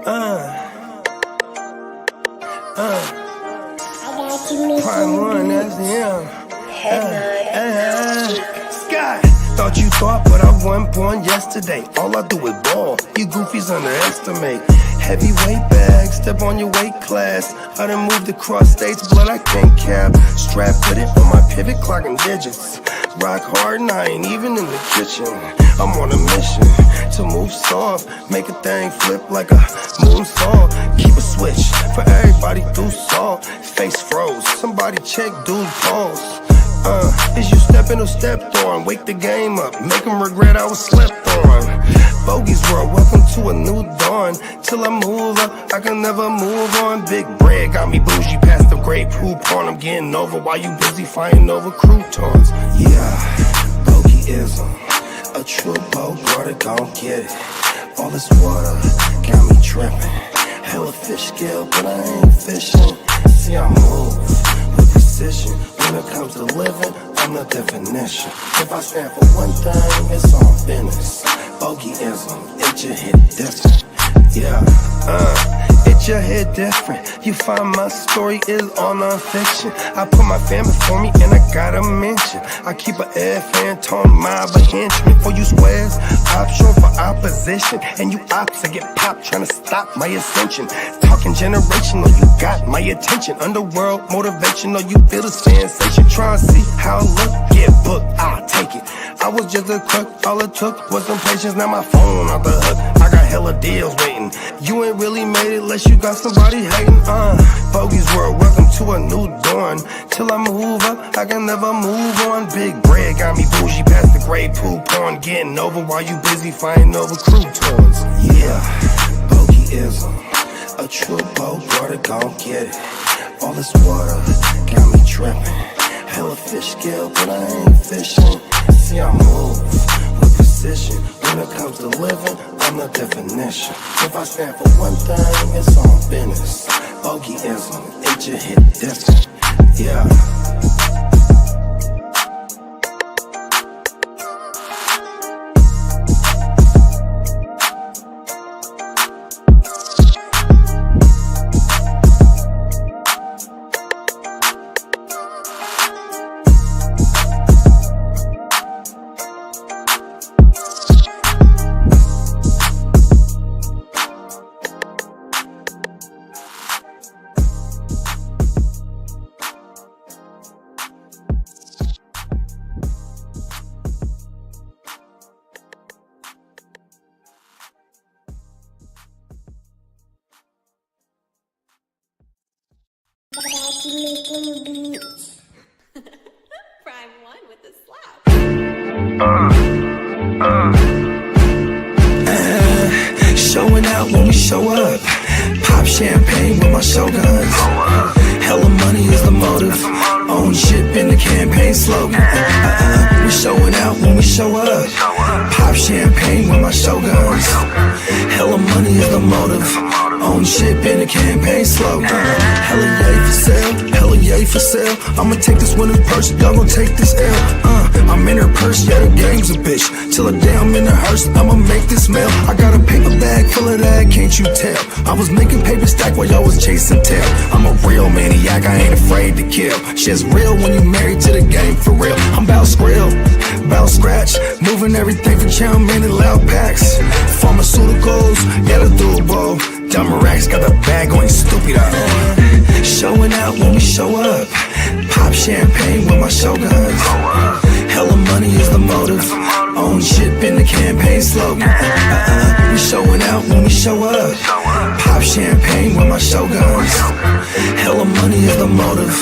Prime one, that's him. Sky. Thought you thought, but I wasn't born yesterday. All I do is ball. You goofies underestimate. Heavyweight bag, step on your weight class. I done moved across states, but I can't cap. Strap with it on my pivot, clocking digits. Rock hard and I ain't even in the kitchen. I'm on a mission to move soft, make a thing flip like a moonsault. Keep a switch for everybody through salt. Face froze, somebody check dude's pulse. Is you stepping or stepped on? Wake the game up, make them regret I was slept on. Bogey's world, welcome to a new dawn. Till I move up, I can never move on. Big bread got me bougie past the great poop on. I'm getting over while you busy fighting over croutons. Yeah, bogeyism, a true boat brother gon' get it. All this water got me tripping. Hella fish scale, but I ain't fishing. See I move with precision. When it comes to living, I'm the definition. If I stand for one thing, it's on business. Bogeyism, it just hit different. Yeah, it just hit different. You find my story is all non-fiction. I put my family for me and I gotta mention, I keep an air fan tone mob a henchman. For you squares, option for opposition. And you ops, I get popped trying to stop my ascension. Talking generational, you got my attention. Underworld motivational, you feel the sensation. Try to see how I look, get booked, I'll take it. I was just a cook, all it took was some patience. Now my phone off the hook, I got hella deals waiting. You ain't really made it unless you got somebody hating. Bogey's world, welcome to a new dawn. Till I move up, I can never move on. Big bread got me bougie past the great poop on. Getting over while you busy fighting over croutons. Yeah, bogeyism, a true boat brother gon' get it. All this water got me tripping. Hella fish scale, but I ain't fishing. See I move with precision. When it comes to living, I'm the definition. If I stand for one thing, it's on business. Bogeyism, it just hit different. Yeah. Prime one with the slap. Showing out when we show up. Pop champagne with my shoguns. Hella money is the motive. Own shit in the campaign slogan. We showing out when we show up. Pop champagne with my shoguns. Hella money is the motive. Own shit in the campaign slogan. Hella yay for sale, hella yay for sale. I'ma take this winner's purse, y'all gon' take this L. I'm in her purse, yeah, the game's a bitch. Till the day I'm in the hearse, I'ma make this mail. I got a paper bag full of that, can't you tell? I was making paper stack while y'all was chasing tail. I'm a real maniac, I ain't afraid to kill. Shit's real when you married to the game, for real. I'm bout skrill, bout scratch, moving everything from chow mein and loud packs. Pharmaceuticals, yeah, the doable. Dumb racks got the bag going stupid up. Showing out when we show up. Pop champagne with my shoguns. Hella money is the motive. Own shit in the campaign slogan. We showing out when we show up. Pop champagne with my shoguns. Hella money is the motive.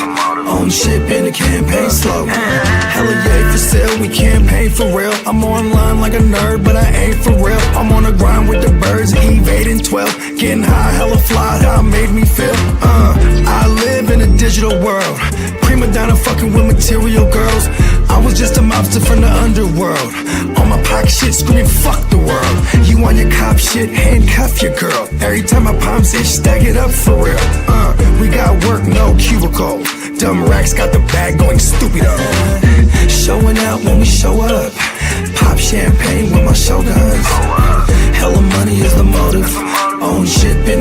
Own shit in the campaign slogan. Hella yay for sale, we campaign for real. I'm online like a nerd, but I ain't for real. I'm on the grind with the birds, Eve 8 and 12. Getting high, hella fly, how it made me feel. I live in a digital world. Prima donna fucking with material girls. I was just a mobster from the underworld. On my pocket shit, screaming fuck the world. You on your cop shit, handcuff your girl. Every time my palms itch, stack it up for real. We got work, no cubicle. Dumb racks got the bag going stupid up. Showing out when we show up. Pop champagne with my shoguns. Hella money is the motive. Own shit in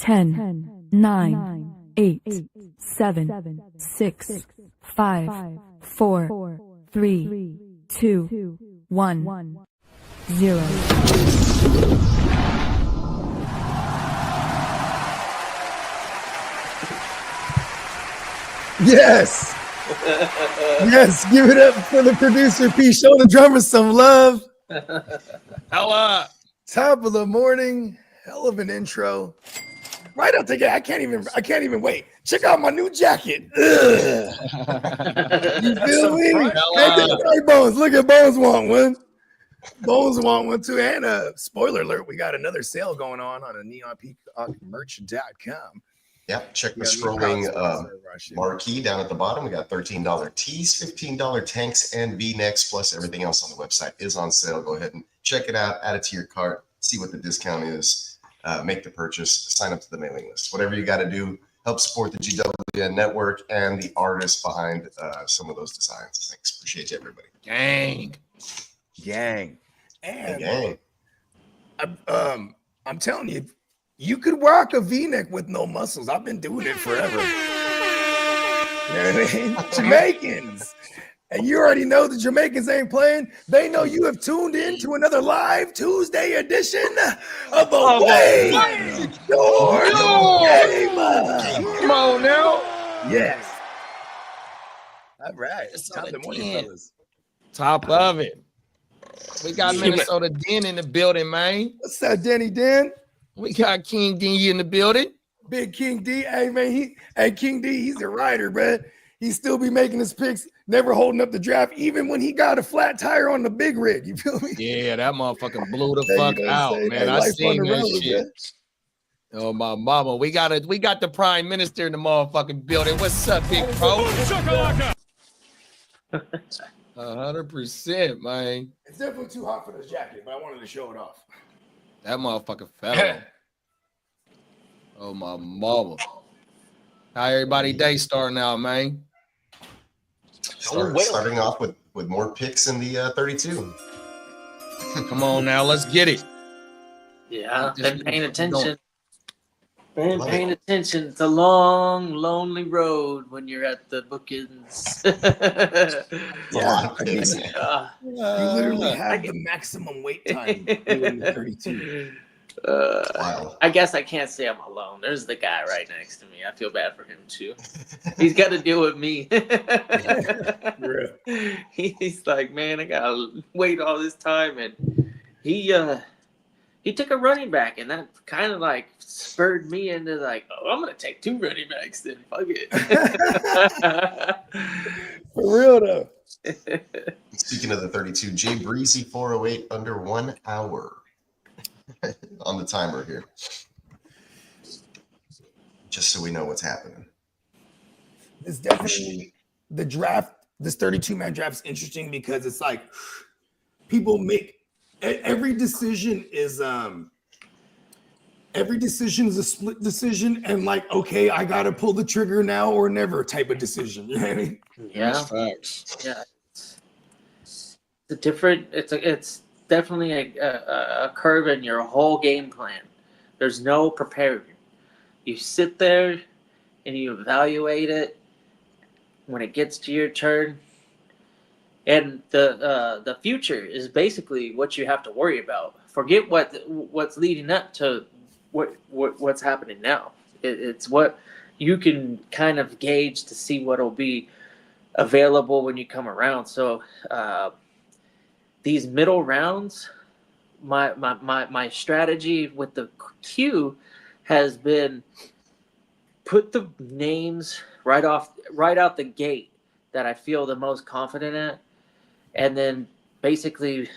10, 9, 8, 7, 6, 5, 4, 3, 2, 1, 0. Yes. Yes, give it up for the producer P. Show the drummers some love. Hella. Top of the morning, hell of an intro. Right up the gate. I can't even wait. Check out my new jacket. Ugh. You feel me? Hey, Bones. Look at Bones want one. Bones want one too. And spoiler alert, we got another sale going on a neonpeacockmerch.com. Yep, check the scrolling marquee down at the bottom. We got $13 tees, $15 tanks, and V-necks, plus everything else on the website is on sale. Go ahead and check it out, add it to your cart, see what the discount is, make the purchase, sign up to the mailing list. Whatever you got to do, help support the GWN network and the artists behind some of those designs. Thanks. Appreciate you, everybody. Gang. And Gang. I'm telling you, you could rock a V-neck with no muscles. I've been doing it forever. You know what I mean? Jamaicans. And you already know the Jamaicans ain't playing. They know you have tuned in to another live Tuesday edition of the Wade Shore Game. Come on now. Yes. All right. Top of the morning, fellas. Top of it. We got Minnesota Den in the building, man. What's up, Denny Den? We got King D in the building. Big King D. Hey, man, King D, he's a rider, bro. He still be making his picks, never holding up the draft, even when he got a flat tire on the big rig. You feel me? Yeah, that motherfucker blew the fuck out, man. I seen that shit. Oh, my mama. We got the prime minister in the motherfucking building. What's up, big pro? 100%, man. It's definitely too hot for this jacket, but I wanted to show it off. That motherfucker fell. Oh, my mama. How everybody day starting out, man? Starting off with more picks in the 32. Come on now, let's get it. Yeah, been paying attention. Been paying attention. It's a long, lonely road when you're at the bookends. You literally have the maximum wait time in the 32. Wow. I guess I can't say I'm alone. There's the guy right next to me. I feel bad for him too. He's got to deal with me. He's like, man, I gotta wait all this time, and he took a running back, and that kind of like spurred me into like, oh, I'm gonna take 2 running backs then. Fuck it. For real though. Speaking of the 32, Jay Breezy 408 under 1 hour on the timer here. Just so we know what's happening. It's definitely the draft. This 32-man draft is interesting because it's like people make every decision is a split decision, and like, okay, I gotta pull the trigger now or never type of decision. You know what I mean? Yeah. That's facts. Yeah. It's a different. It's definitely a curve in your whole game plan. There's no preparing. You sit there and you evaluate it when it gets to your turn, and the future is basically what you have to worry about. Forget what's leading up to what's happening now. It's what you can kind of gauge to see what'll be available when you come around. So these middle rounds, my strategy with the queue has been put the names right out the gate that I feel the most confident at, and then basically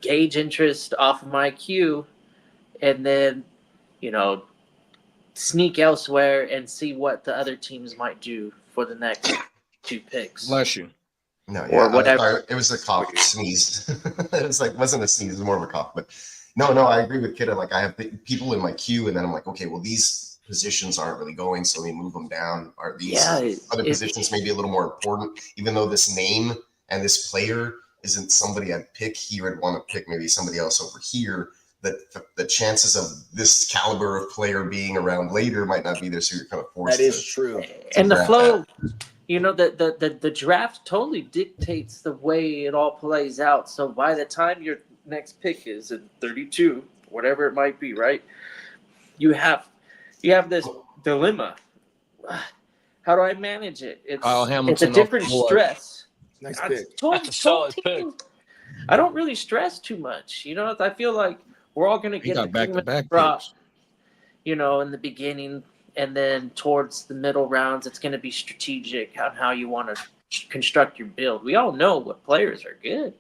gauge interest off of my queue, and then sneak elsewhere and see what the other teams might do for the next 2 picks. Bless you. No, Or whatever. It was a cough sneeze. It was like, wasn't a sneeze, it was more of a cough. But no, I agree with Kidda. Like, I have people in my queue, and then I'm like, okay, well, these positions aren't really going, so we move them down. Are these other positions maybe a little more important? Even though this name and this player isn't somebody I'd pick here, I'd want to pick maybe somebody else over here. the chances of this caliber of player being around later might not be there. So you're kind of forced. That is true. And the grab flow, the draft totally dictates the way it all plays out. So by the time your next pick is in 32, whatever it might be, right? You have this dilemma. How do I manage it? It's a Hamilton different off the board. stress. Nice I pick. told- That's a solid told pick. teams, I don't really stress too much. You know, I feel like we're all going to He get got the back-to-back drop, picks. you know, in the beginning, and then towards the middle rounds, it's going to be strategic on how you want to construct your build. We all know what players are good.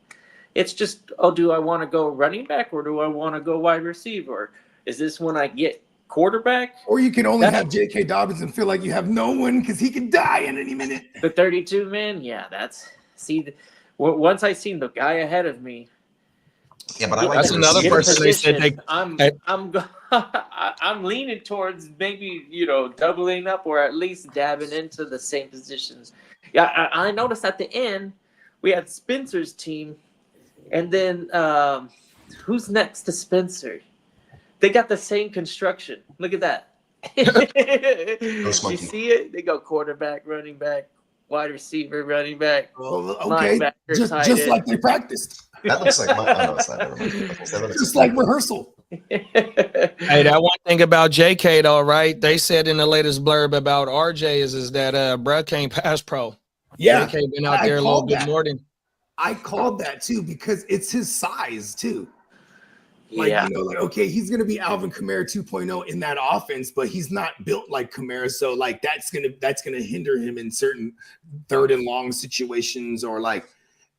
It's just, do I want to go running back or do I want to go wide receiver? Is this when I get quarterback? Or you can only That's- have J.K. Dobbins and feel like you have no one because he could die in any minute. The 32 man, yeah, once I seen the guy ahead of me. Yeah, but I like That's the another receivers. person they said they- I'm leaning towards maybe, you know, doubling up or at least dabbing into the same positions. Yeah, I noticed at the end we had Spencer's team, and then who's next to Spencer? They got the same construction. Look at that. You Monkey. see it? They go quarterback, running back, wide receiver, running back. Well, okay, Linebacker, tight just end. like they practiced, That looks like my. Oh, no, it's not. Never mind. That looks just like rehearsal. Hey, that one thing about JK though, right? They said in the latest blurb about RJ is that bruh can't pass pro. Yeah, JK been out I there a little called bit that. more than I called that too because it's his size too. Like, Yeah. you know, like, okay, he's gonna be Alvin Kamara 2.0 in that offense, but he's not built like Kamara. So like that's gonna hinder him in certain third and long situations, or like,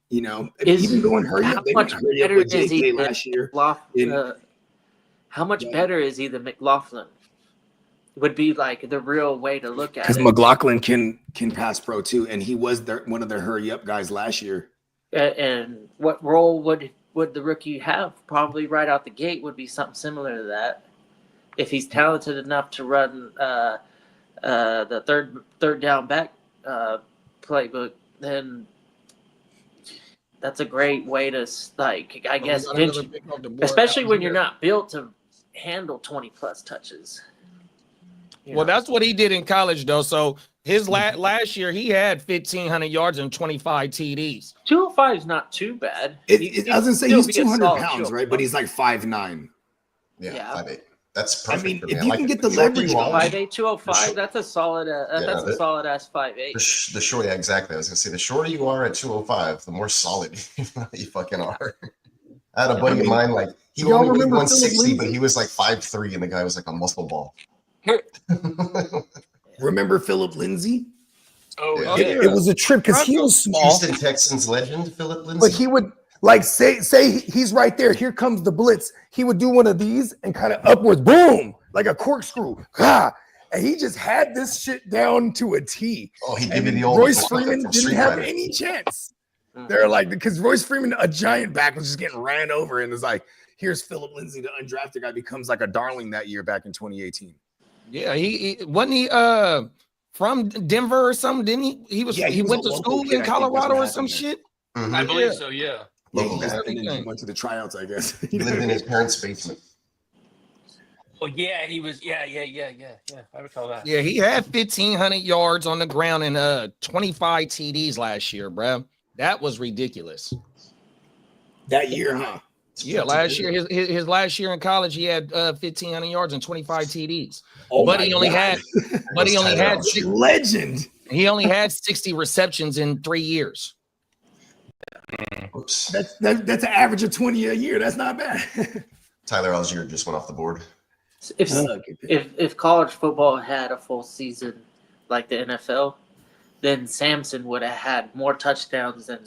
you know, even going hurry how up. They much went hurry up better with is he JK than last year. How much better is he than McLaughlin? Would be like the real way to look at Because it. McLaughlin can pass pro too, and he was one of their hurry up guys last year. And what role would the rookie have? Probably right out the gate would be something similar to that. If he's talented enough to run the third down back playbook, then that's a great way to like, I guess, especially when you're not built to handle 20 plus touches. You Well, know? that's what he did in college though. So his last year he had 1,500 yards and 25 TDs. 205 is not too bad. I was gonna say He'll he's be a 200 solid pounds, show. right? But he's like 5'9". Yeah, Yeah. 5'8". That's I perfect. mean, for if me. I you like can it. get the The shorter leverage you on are, 5'8", 205. That's a solid. That's a the- solid ass 5'8". the shorter, yeah, exactly. I was gonna say the shorter you are at 205, the more solid you fucking are. I had a buddy of mine, like he Y'all only weighed remember 160, Philip but Lindsay? he was like 5'3", and the guy was like a muscle ball. Remember Philip Lindsay? Oh, Yeah. yeah. It was a trip because he was small, Houston Texans legend Philip Lindsay. but he would like say he's right there. Here comes the blitz. He would do one of these and kind of upwards, boom, like a corkscrew. Ah, and he just had this shit down to a T. Oh, he And gave you the old Royce block Freeman from didn't Street have Fighter. any chance. They're like, because Royce Freeman, a giant back, was just getting ran over, and it's like, here's Philip Lindsay, the undrafted guy, becomes like a darling that year back in 2018. Yeah, he wasn't he from Denver or something, didn't he? He was Yeah, he was went a to local school kid, I in think that's Colorado what or some happened there. shit. Mhm. I believe Yeah. so. Yeah. Local Yeah, guy. and then he went to the tryouts, I guess. He lived in his parents' basement. Oh yeah, he was. Yeah. I recall that. Yeah, he had 1,500 yards on the ground and 25 TDs last year, bro. That was ridiculous. That year, huh? Yeah, last year his last year in college he had 1,500 yards and 25 TDs. Oh but my he only God. had but he only had Legend. he only had 60 receptions in 3 years. Oops. That's an average of 20 a year. That's not bad. Tyler Algier just went off the board. If college football had a full season like the NFL, then Samson would have had more touchdowns than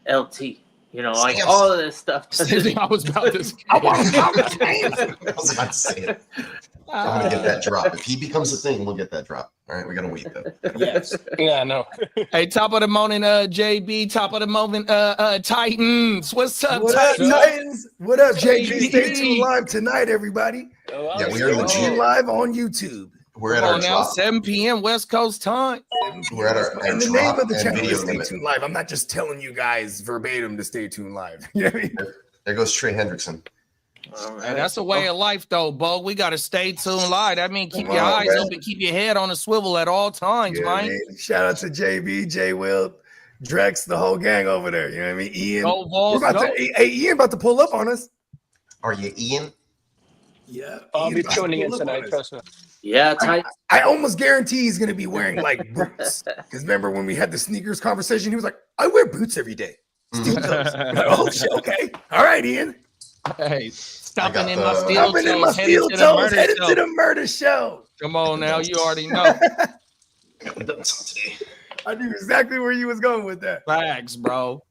LT. You know, like Samson. all of this stuff. I was about to I want to I was about to say it. I'm gonna get that drop. If he becomes a thing, we'll get that drop. All right, we gotta wait though. Yes. Yeah. No. Hey, top of the morning, JB. Top of the moment, Titans. What's up, What up, Titans? Titans? What up, JB? Stay JB. tuned live tonight, everybody. Yeah, we are Stay legit. tuned live on YouTube. We're at Come our on now, drop. 7 p.m. West Coast time. We're at our And the name drop of the and channel video is Stay limit. Tuned Live. I'm not just telling you guys verbatim to stay tuned live. You know what I mean? There goes Trey Hendrickson. All right. Hey, that's a way of life, though, Bo. We gotta stay tuned live. That means keep Come your on, eyes man. open, keep your head on a swivel at all times, You know what I man. mean? Shout out to JB, J Will, Drex, the whole gang over there. You know what I mean? Ian. Go Vols, We're about go. to, hey, Ian about to pull up on us. Are you Ian? Yeah. I'll Ian be about to tuning in pull up on tonight. us. Trust me. Yeah, tight. I almost guarantee he's gonna be wearing like boots. Because remember when we had the sneakers conversation, he was like, I wear boots every day. Steel toes. I'm like, oh shit, okay. All right, Ian. Hey, stopping got in the- my steel Stopping in my toes, headed steel to the toes, murder headed show. to the murder show. Come on now, you already know. Got the dunks on today. I knew exactly where you was going with that. Facts, bro.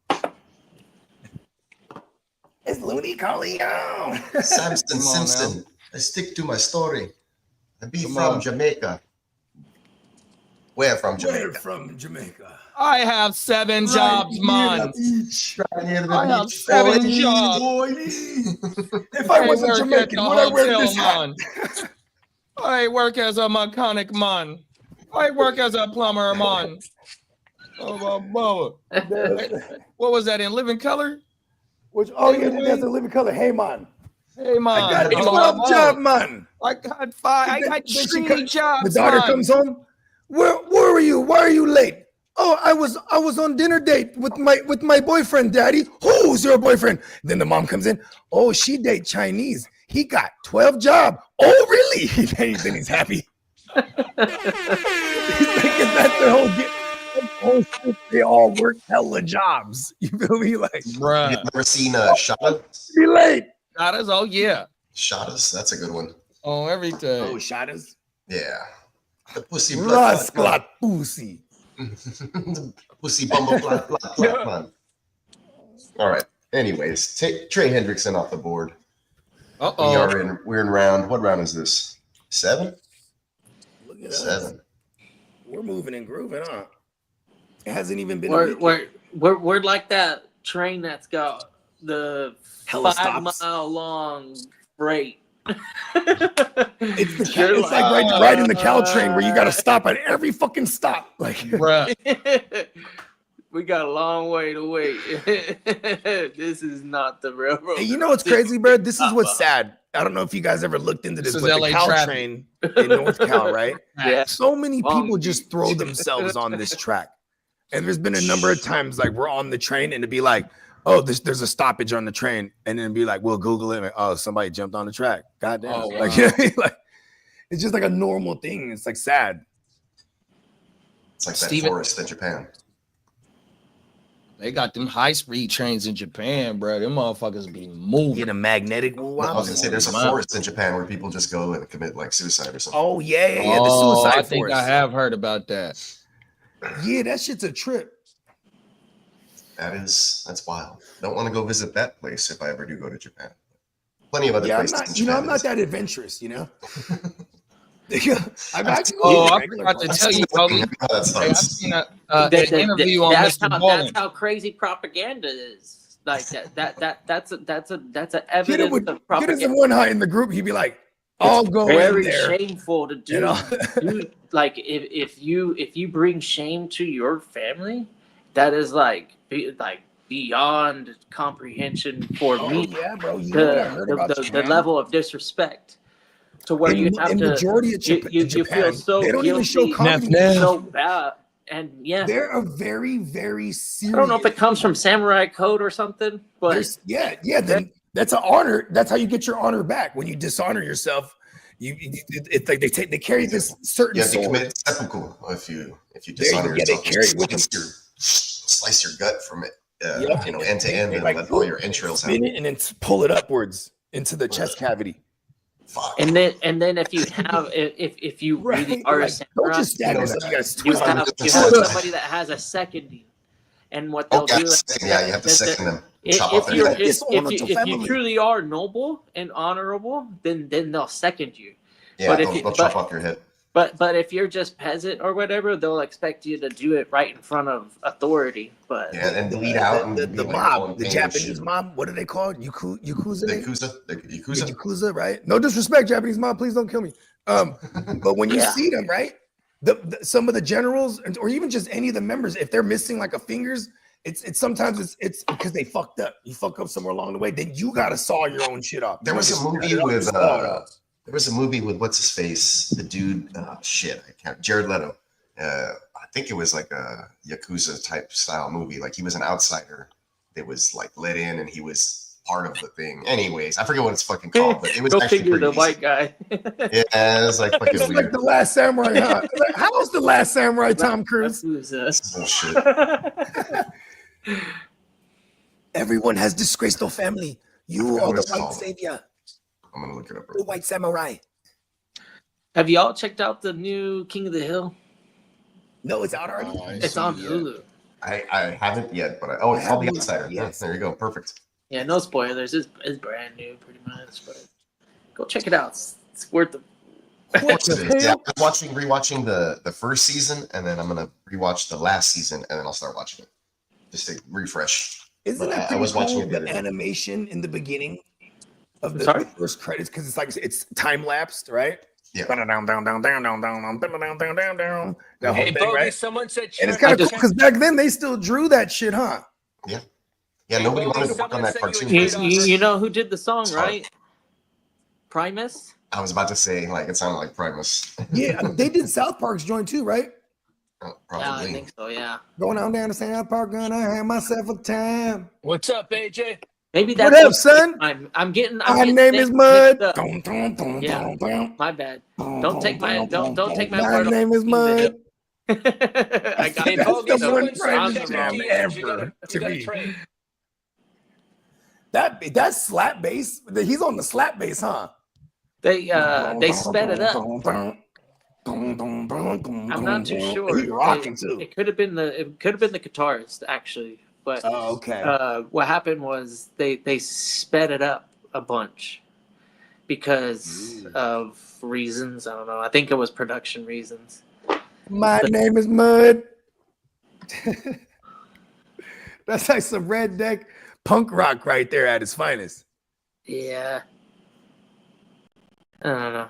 It's Looney Corleone. Samson Come on Simpson. I stick to my story. I be Come from on. Jamaica. Where from Where Jamaica? from Jamaica? I have 7 jobs, man. Beach. Near the I have beach, 7 boy. jobs. Boy. If I wasn't work Jamaican, at the would I wear hotel, this hat? man. I work as a mechanic, man. I work as a plumber, man. Oh, my mama. What was that in Living Color? Which, oh yeah, that's a living color. Hey man, Hey, man. I got Oh, 12 my job, mama. man. I got 5. I got Then she 3 comes- jobs, The daughter man. comes home. Where were you? Why are you late? Oh, I was on dinner date with my boyfriend, Daddy. Who's your boyfriend? Then the mom comes in. Oh, she date Chinese. He got 12 job. Oh, really? Then he's happy. He's like, is that the whole get? Oh, shit, they all work hella jobs. You feel me? Like, Bruh. You've never seen Shada? be late. That is, oh, yeah. Shadas, that's a good one. On everything. Oh, shadows. Yeah. The pussy blood. Rascal pussy. Pussy bumble flat, man. All right. Anyways, take Trey Hendrickson off the board. Uh-oh. We're in round. What round is this? 7? Look at us. 7. We're moving and grooving, huh? It hasn't even been. a week. We're like that train that's got the Hella 5 stops. mile long freight. It's the You're it's like right in the Caltrain where you got to stop at every fucking stop. Like, Bruh. We got a long way to wait. This is not the railroad. hey, you know what's crazy, bro? This is what's sad. I don't know if you guys ever looked into this, This but is the LA Caltrain in North Cal, right? Yeah. So many Long people just throw themselves on this track, and there's been a number of times like we're on the train and it'd be like, oh, there's a stoppage on the train, and then be like, we'll Google it. And, oh, somebody jumped on the track. Goddamn. Oh, Like, wow. you know what I mean? Like, it's just like a normal thing. It's like sad. It's like Steven- that forest in Japan. They got them high-speed trains in Japan, bro. Them motherfuckers be moving. Get a magnetic. I was gonna say there's a Wow. forest in Japan where people just go and commit like suicide or something. Oh yeah. The Oh, suicide I think force. I have heard about that. Yeah, that shit's a trip. That's wild. Don't want to go visit that place if I ever do go to Japan. Plenty of other Yeah, I'm places. not. in You know, Japan I'm not that adventurous. You know. I've actually. Oh, I forgot to tell you, Hogan. How that Hey, I've sounds. seen an interview on that's Mr. how, Bowling. that's how crazy propaganda is. Like that's a Get him evidence with of get us propaganda. one high in the group. He'd be like, "I'll go in Very there." shameful to do. You know? Like if you bring shame to your family, that is like beyond comprehension for Oh me. yeah, bro. You know what I heard about The Japan? level of disrespect to where you have in to. majority of You Japan, feel so they don't even show guilty, comedy. so bad, and yeah. They're a very, very serious. I don't know if it comes from Samurai Code or something, but There's- yeah. Then that's an honor. That's how you get your honor back. When you dishonor yourself, it's like they carry this certain You have to sword. commit seppuku if you There dishonor you go. Yeah, yourself. they carry it with Slice your gut from it, Yep. end to end, They and like let all your entrails out. spin it and then pull it upwards into the chest cavity. Fuck. and then if you have if you really are a Like, don't samurai, just stab You know yourself. that. You guys you twist have it. somebody that has a seconding, and what they'll Oh, do. yeah, you have to second them. Chop off If their you're head. This honor to if you family. truly are noble and honorable, then they'll second you. Yeah, but if they'll you- chop but- off your head. But if you're just peasant or whatever, they'll expect you to do it right in front of authority. But Yeah, and bleed out. And the be like mob, all in the pain and Japanese shit. mob. What are they called? Yakuza. The Yakuza. The The Yakuza. Yakuza, right? No disrespect, Japanese mob. Please don't kill me. But when you Yeah. see them, right? Some of the generals, or even just any of the members, if they're missing like a fingers, It's sometimes it's because they fucked up. You fuck up somewhere along the way, then you gotta saw your own shit up. There was a movie with what's his face? The dude, shit, I can't. Jared Leto. I think it was like a Yakuza type style movie. Like he was an outsider that was like let in, and he was part of the thing. Anyways, I forget what it's fucking called, but it was Go actually figure, the pretty white guy. Yeah, it was like fucking It's like weird. the Last Samurai. Huh? How's the Last Samurai? Tom Cruise. Bullshit. Everyone has disgraced their family. You are What the it's white called. savior, I'm gonna look it up. the white samurai. Have y'all checked out the new King of the Hill? No, it's out already. It's on Hulu. I haven't yet, but it's called The Outsider. Yes, there you go. Perfect. Yeah, no spoilers. It's brand new, pretty much. But go check it out. It's worth it. Yeah, I'm rewatching the first season, and then I'm gonna rewatch the last season, and then I'll start watching it just to refresh. Isn't But that I was watching it the the other day. animation in the beginning of the Sorry? first credits because it's like it's time lapsed, right? Yeah. Down, down, down, down, down, down, down, down, down, down, down. The whole Hey, thing, Bogey, right? someone said And it's Shrek kind of was cool because back then they still drew that shit, huh? Yeah, Hey, nobody Bobby, wanted to work on someone that said cartoon. you You, was first. straight you know who did the song, Sorry. right? Primus? I was about to say, like, it sounded like Primus. Yeah, they did South Park's joint too, right? Yeah, I Probably. think so, yeah. Going on down to South Park, gonna have myself a time. What's up, AJ? Maybe What that's up, son? I'm getting My getting name names is Mud. mixed up. Dun, dun, dun, Yeah. dun, dun. My bad. Dun, Don't take my dun, dun, don't take my dun. word. My name is Mud. I got Hey, That's Bogey, the someone one said Primus check jam your jam DMs. You ever gotta to me. trade. That slap bass. He's on the slap bass, huh? They sped it up. I'm I'm not too sure. He's rocking too. It could have been the guitarist actually, but Oh, okay. what happened was they sped it up a bunch because of reasons. I don't know. I think it was production reasons. My name is Mud. That's like some redneck punk rock right there at its finest. Yeah. I don't know.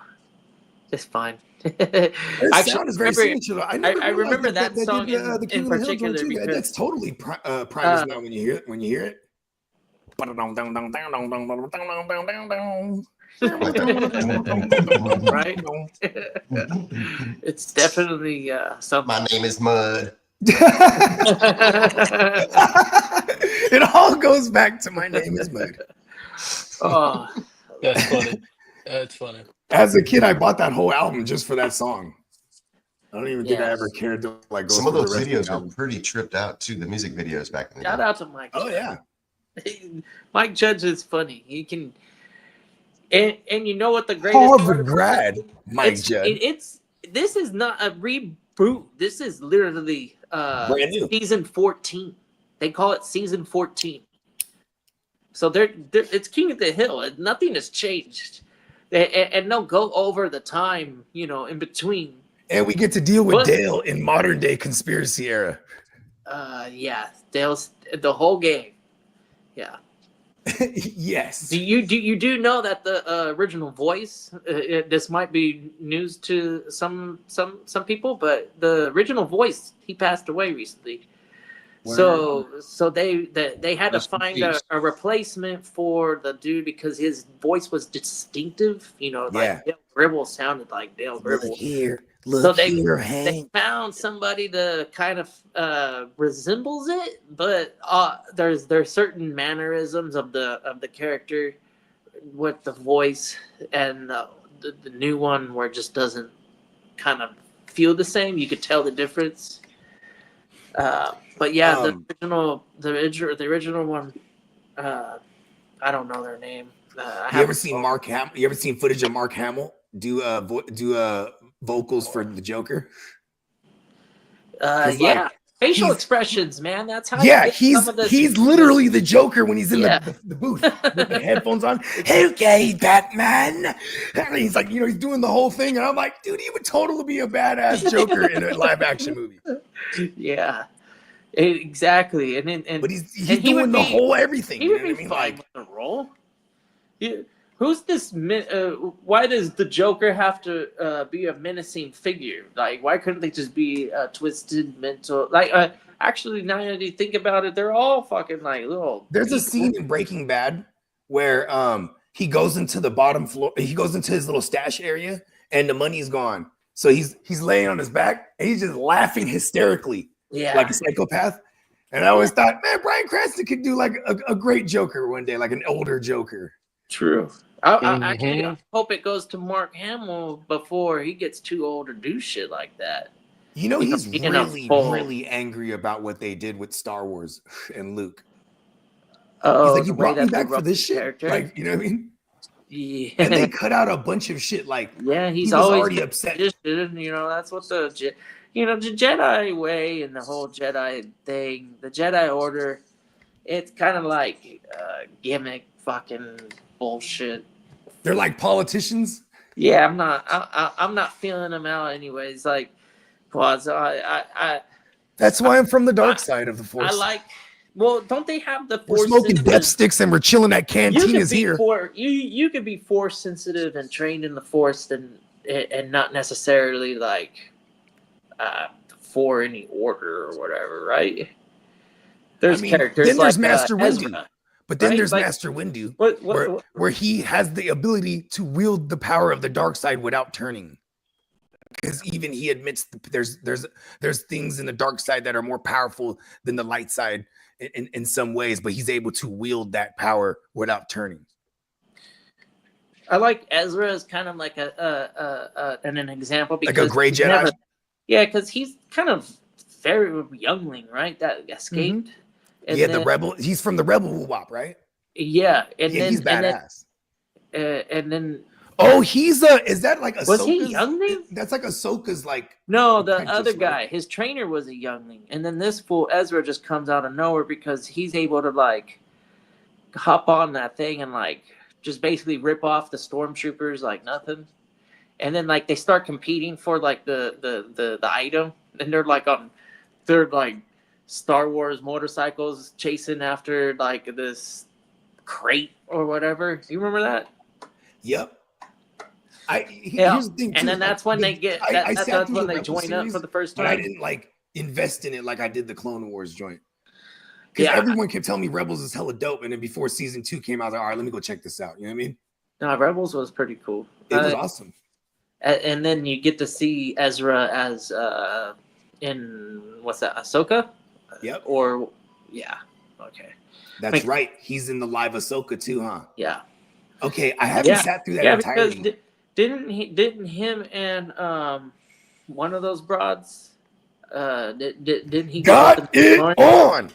It's fine. His Actually, sound is very remember- signature. I realized remember that they song did, in the King of the Hill joint particular too. because- That's totally Primus now when you hear it. When you hear it. Right? It's definitely something. My name is Mud. It all goes back to my name is Mud. Oh, That's funny. That's funny. As a kid, I bought that whole album just for that song. I don't even think I Yes. ever cared to like go Some of through those the rest videos the are album. pretty tripped out too. The music videos back in the shout day. out to Mike. Oh yeah. Mike Judge is funny. He can, and you know what the greatest part Harvard about grad, it? Mike it's, Judd. This is not a reboot. This is literally Brand new. season 14. They call it season 14. So they're it's King of the Hill, and nothing has changed. And they'll go over the time, in between. And we get to deal with But- Dale in modern day conspiracy era. Yeah, Dale's the whole game. Yeah. Yes. Do you know that the original voice? This might be news to some people, but the original voice, he passed away recently. So they had to find a replacement for the dude because his voice was distinctive. Yeah. Like Dale Gribble sounded like Dale Gribble. here. So they found somebody to kind of resembles it, but there's certain mannerisms of the character with the voice, and the new one where it just doesn't kind of feel the same. You could tell the difference. But yeah, the original one, I don't know their name. You ever seen Mark Hamill? You ever seen footage of Mark Hamill do vocals for the Joker? Yeah, facial he's- expressions, man. That's how. you Yeah, get he's some of the- he's literally the Joker when he's in Yeah. the booth with the headphones on. Okay, Batman. And he's like, he's doing the whole thing, and I'm like, dude, he would totally be a badass Joker in a live action movie. Yeah, exactly. And But he's and he would doing the be- whole everything. he You would know what I be mean? fine Like, with the role. Who's this? Why does the Joker have to be a menacing figure? Like, why couldn't they just be a twisted mental? Like, Actually, now that you think about it, they're all fucking like little. There's a scene in Breaking Bad where he goes into the bottom floor, he goes into his little stash area, and the money's gone. So he's laying on his back and he's just laughing hysterically, like a psychopath. And I always thought, man, Bryan Cranston could do like a great Joker one day, like an older Joker. True. I actually hope it goes to Mark Hamill before he gets too old to do shit like that. You know, he's Speaking really, of really angry about what they did with Star Wars and Luke. Oh, He's like, the you way brought me that they back for wrote this the shit? character. Like, you know what I mean? Yeah. And they cut out a bunch of shit. Like, Yeah, he he's was always already been upset. tradition, you know, that's what the Jedi way and the whole Jedi thing, the Jedi Order, it's kind of like gimmick fucking bullshit. They're like politicians. Yeah, I'm not feeling them out anyways. Like, Quads, That's why I'm from the dark side of the Force. I like. Well, don't they have the We're Force? smoking sensitive- death sticks and we're chilling at You could cantinas be here. you could be Force sensitive and trained in the Force and not necessarily like for any order or whatever, right? There's I mean, characters then there's like Master Windu. Ezra. But then right? there's Like- Master Windu, What? where he has the ability to wield the power of the dark side without turning. Because even he admits there's things in the dark side that are more powerful than the light side in some ways, but he's able to wield that power without turning. I like Ezra as kind of like an example Like because a gray he's Jedi? yeah, because he's kind of very youngling, right? That escaped. And yeah, then, the rebel. He's from the Rebel Wop, right? Yeah, and Yeah, then he's badass. and then Oh, he's is that like Was he Ahsoka's- youngling? That's like Ahsoka's like no, the apprentice, other right? guy, his trainer was a youngling, and then this fool Ezra just comes out of nowhere because he's able to like hop on that thing and like just basically rip off the stormtroopers like nothing, and then like they start competing for like the item, and they're like Star Wars motorcycles chasing after like this crate or whatever. Do you remember that? Yep. Yeah, Here's the thing, and too, then that's when they get I sat that's through when the they Rebel join up series, for the first but I time. didn't like invest in it like I did the Clone Wars joint. Because Yeah. everyone kept telling me Rebels is hella dope, and then before season 2 came out, I was like, all right, let me go check this out. You know what I mean? No, Rebels was pretty cool. It was awesome. And then you get to see Ezra as in what's that, Ahsoka? Yep. Or yeah, okay, That's like- right. He's in the live Ahsoka too, huh? yeah, Okay, I haven't Yeah. sat through that yeah. Because entirely. didn't him and one of those broads didn't he Got go it to on.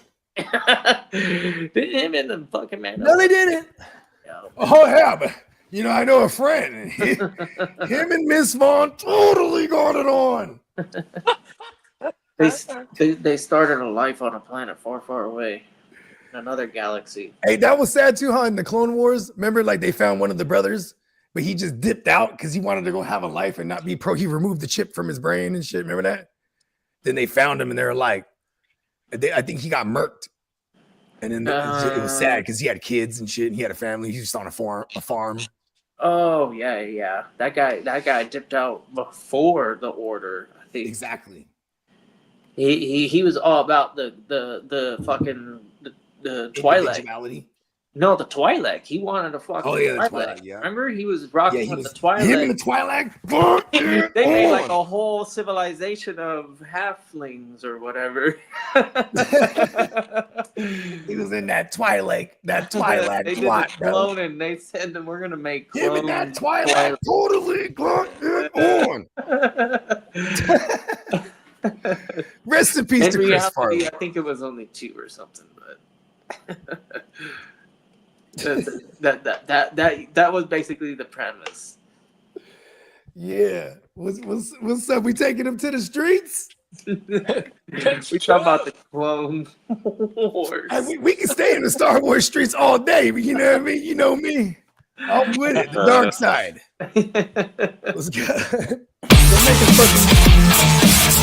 didn't him and the fucking man? No, they didn't. Yeah. Oh yeah, but you know, I know a friend. And him and Miss Vaughn totally got it on. They started a life on a planet far, far away, in another galaxy. Hey, that was sad too, huh? In the Clone Wars, remember, like they found one of the brothers, but he just dipped out because he wanted to go have a life and not be pro. He removed the chip from his brain and shit. Remember that? Then they found him and they were like, I think he got murked. And then it was sad because he had kids and shit. And he had a family. He was just on a farm. Oh yeah. That guy dipped out before the order. I think Exactly. he was all about the fucking the Twi'lek. Individuality. No, the Twi'lek. He wanted to fuck. Oh, the yeah, the Twi'lek. Twi'lek, yeah. Remember, he was rocking Yeah, he with was the Twi'lek. him and the Twi'lek. They made like a whole civilization of halflings or whatever. He was in that Twi'lek. That Twi'lek they did plot, the bro. clone, and they said that we're gonna make Him clone and that Twi'lek totally got it on. Rest in peace In to Chris reality, Farley. I think it was only 2 or something, but that was basically the premise. Yeah. What's up? We taking him to the streets? We talk about the Clone Wars. We can stay in the Star Wars streets all day, but you know what I mean? You know me. I'm with it. The dark side. Let's go. Don't make us fucking-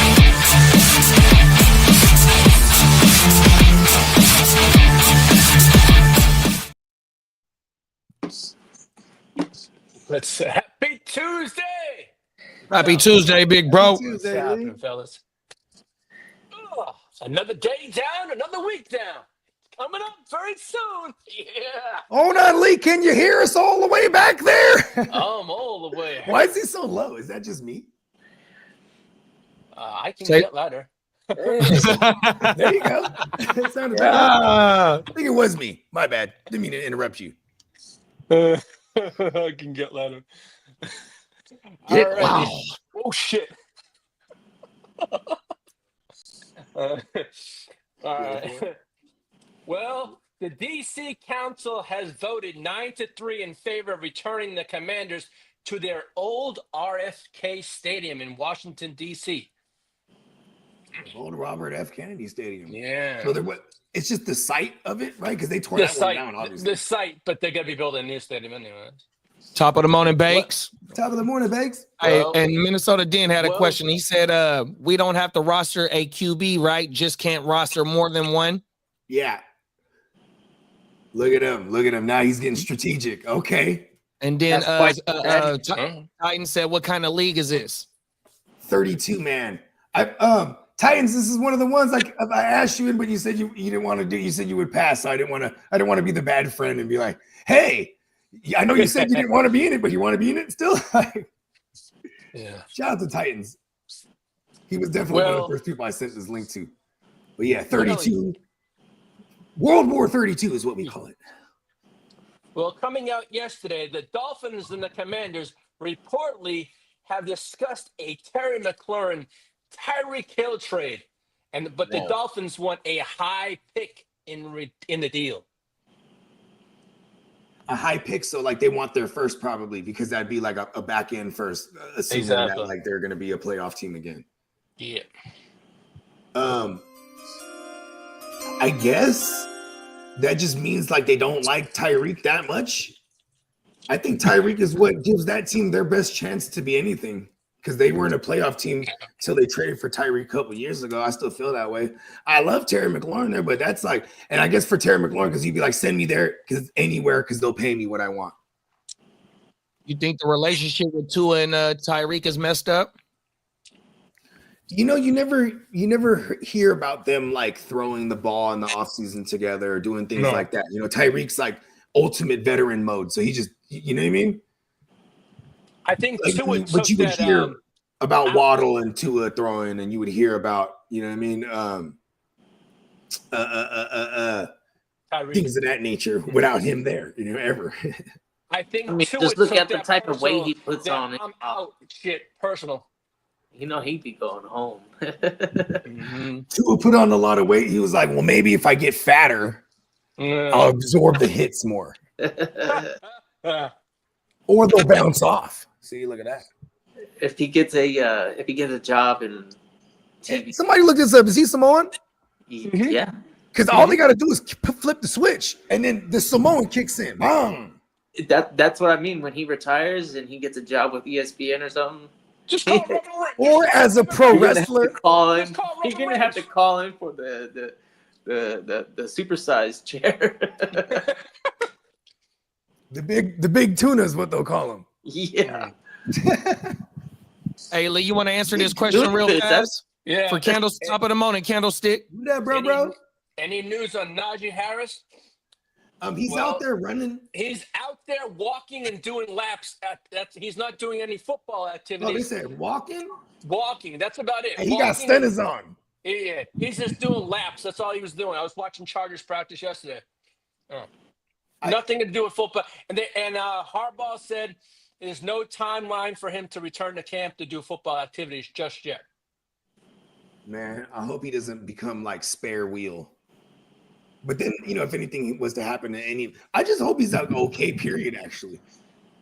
Let's happy Tuesday. Happy Tuesday, big bro. What's happening, fellas? Oh, Another day down, another week down. Coming up very soon. Yeah. Hold on, Lee. Can you hear us all the way back there? I'm all the way. Why is he so low? Is that just me? I can Say- get louder. There you go. It sounded better. Ah. I think it was me. My bad. Didn't mean to interrupt you. I can get louder. Get Alrighty. loud. Oh shit. All right. Well, the DC Council has voted 9-3 in favor of returning the Commanders to their old RFK Stadium in Washington, D.C. Old Robert F. Kennedy Stadium. Yeah. So it's just the site of it, right? Because they tore The that site, one down, obviously. the site, but they're going to be building a new stadium anyway. Top of the morning, Bakes. Top of the morning, Bakes. Hey, Well- and Minnesota Den had a well- question. He said, we don't have to roster a QB, right? Just can't roster more than one. Yeah. Look at him. Look at him. Now he's getting strategic. Okay. And then That's quite Titan said, what kind of league is this? 32 man. Titans, this is one of the ones like I asked you in, but you said you didn't want to do. You said you would pass. So I didn't want to be the bad friend and be like, hey, I know you said you didn't want to be in it, but you want to be in it still. Yeah. Shout out to Titans. He was definitely one of Well- the first people I sent this link to. But yeah, 32. World War 32 is what we call it. Well, coming out yesterday, the Dolphins and the Commanders reportedly have discussed a Terry McLaurin, Tyreek Hill trade, but the Whoa. Dolphins want a high pick in the deal. A high pick, so like they want their first probably because that'd be like a back end first, assuming Exactly. that like they're going to be a playoff team again. Yeah. I guess that just means like they don't like Tyreek that much. I think Tyreek is what gives that team their best chance to be anything because they weren't a playoff team until they traded for Tyreek a couple years ago. I still feel that way. I love Terry McLaurin there, but that's like, and I guess for Terry McLaurin, because he'd be like, send me there because anywhere because they'll pay me what I want. You think the relationship with Tua and Tyreek is messed up? You know, you never hear about them like throwing the ball in the offseason together or doing things No. like that. You know, Tyreek's like ultimate veteran mode. So he just, you know what I mean? I think Like, Tua but took you would that. hear about out- Waddle and Tua throwing, and you would hear about, you know what I mean? Tyreek. Things of that nature without him there, you know, ever. I think I mean, Tua just look took at the that type of weight personal- he puts that on it. I'm out. Shit, personal. You know he'd be going home. Tua put on a lot of weight. He was like, well, maybe if I get fatter, I'll absorb the hits more. Or they'll bounce off. See, look at that. if he gets a job in TV, Somebody look this up. Is he Samoan? yeah, Because all they got to do is flip the switch, and then the Samoan kicks in. Boom. that's what I mean. When he retires and he gets a job with ESPN or something, Just call Roman Reigns. Or as a pro you're gonna have wrestler, to call in. Just call You're Roman gonna have to Reigns. call in for the supersized chair. the big tuna is what they'll call him. Yeah. Hey, Lee, you want to answer this question real That's- fast? Yeah. For candles, top of the morning, candlestick. Do that, bro. Any news on Najee Harris? He's Well- out there running. He's out there walking and doing laps. He's not doing any football Oh, they activities. said walking, Walking. That's about it. and he got Walking. stunners on. Yeah, he's just doing laps. That's all he was doing. I was watching Chargers practice yesterday. Nothing to do with football. And Harbaugh said there's no timeline for him to return to camp to do football activities just yet. Man, I hope he doesn't become like spare wheel. But then, you know, if anything was to happen to any, I just hope he's out okay, period, actually.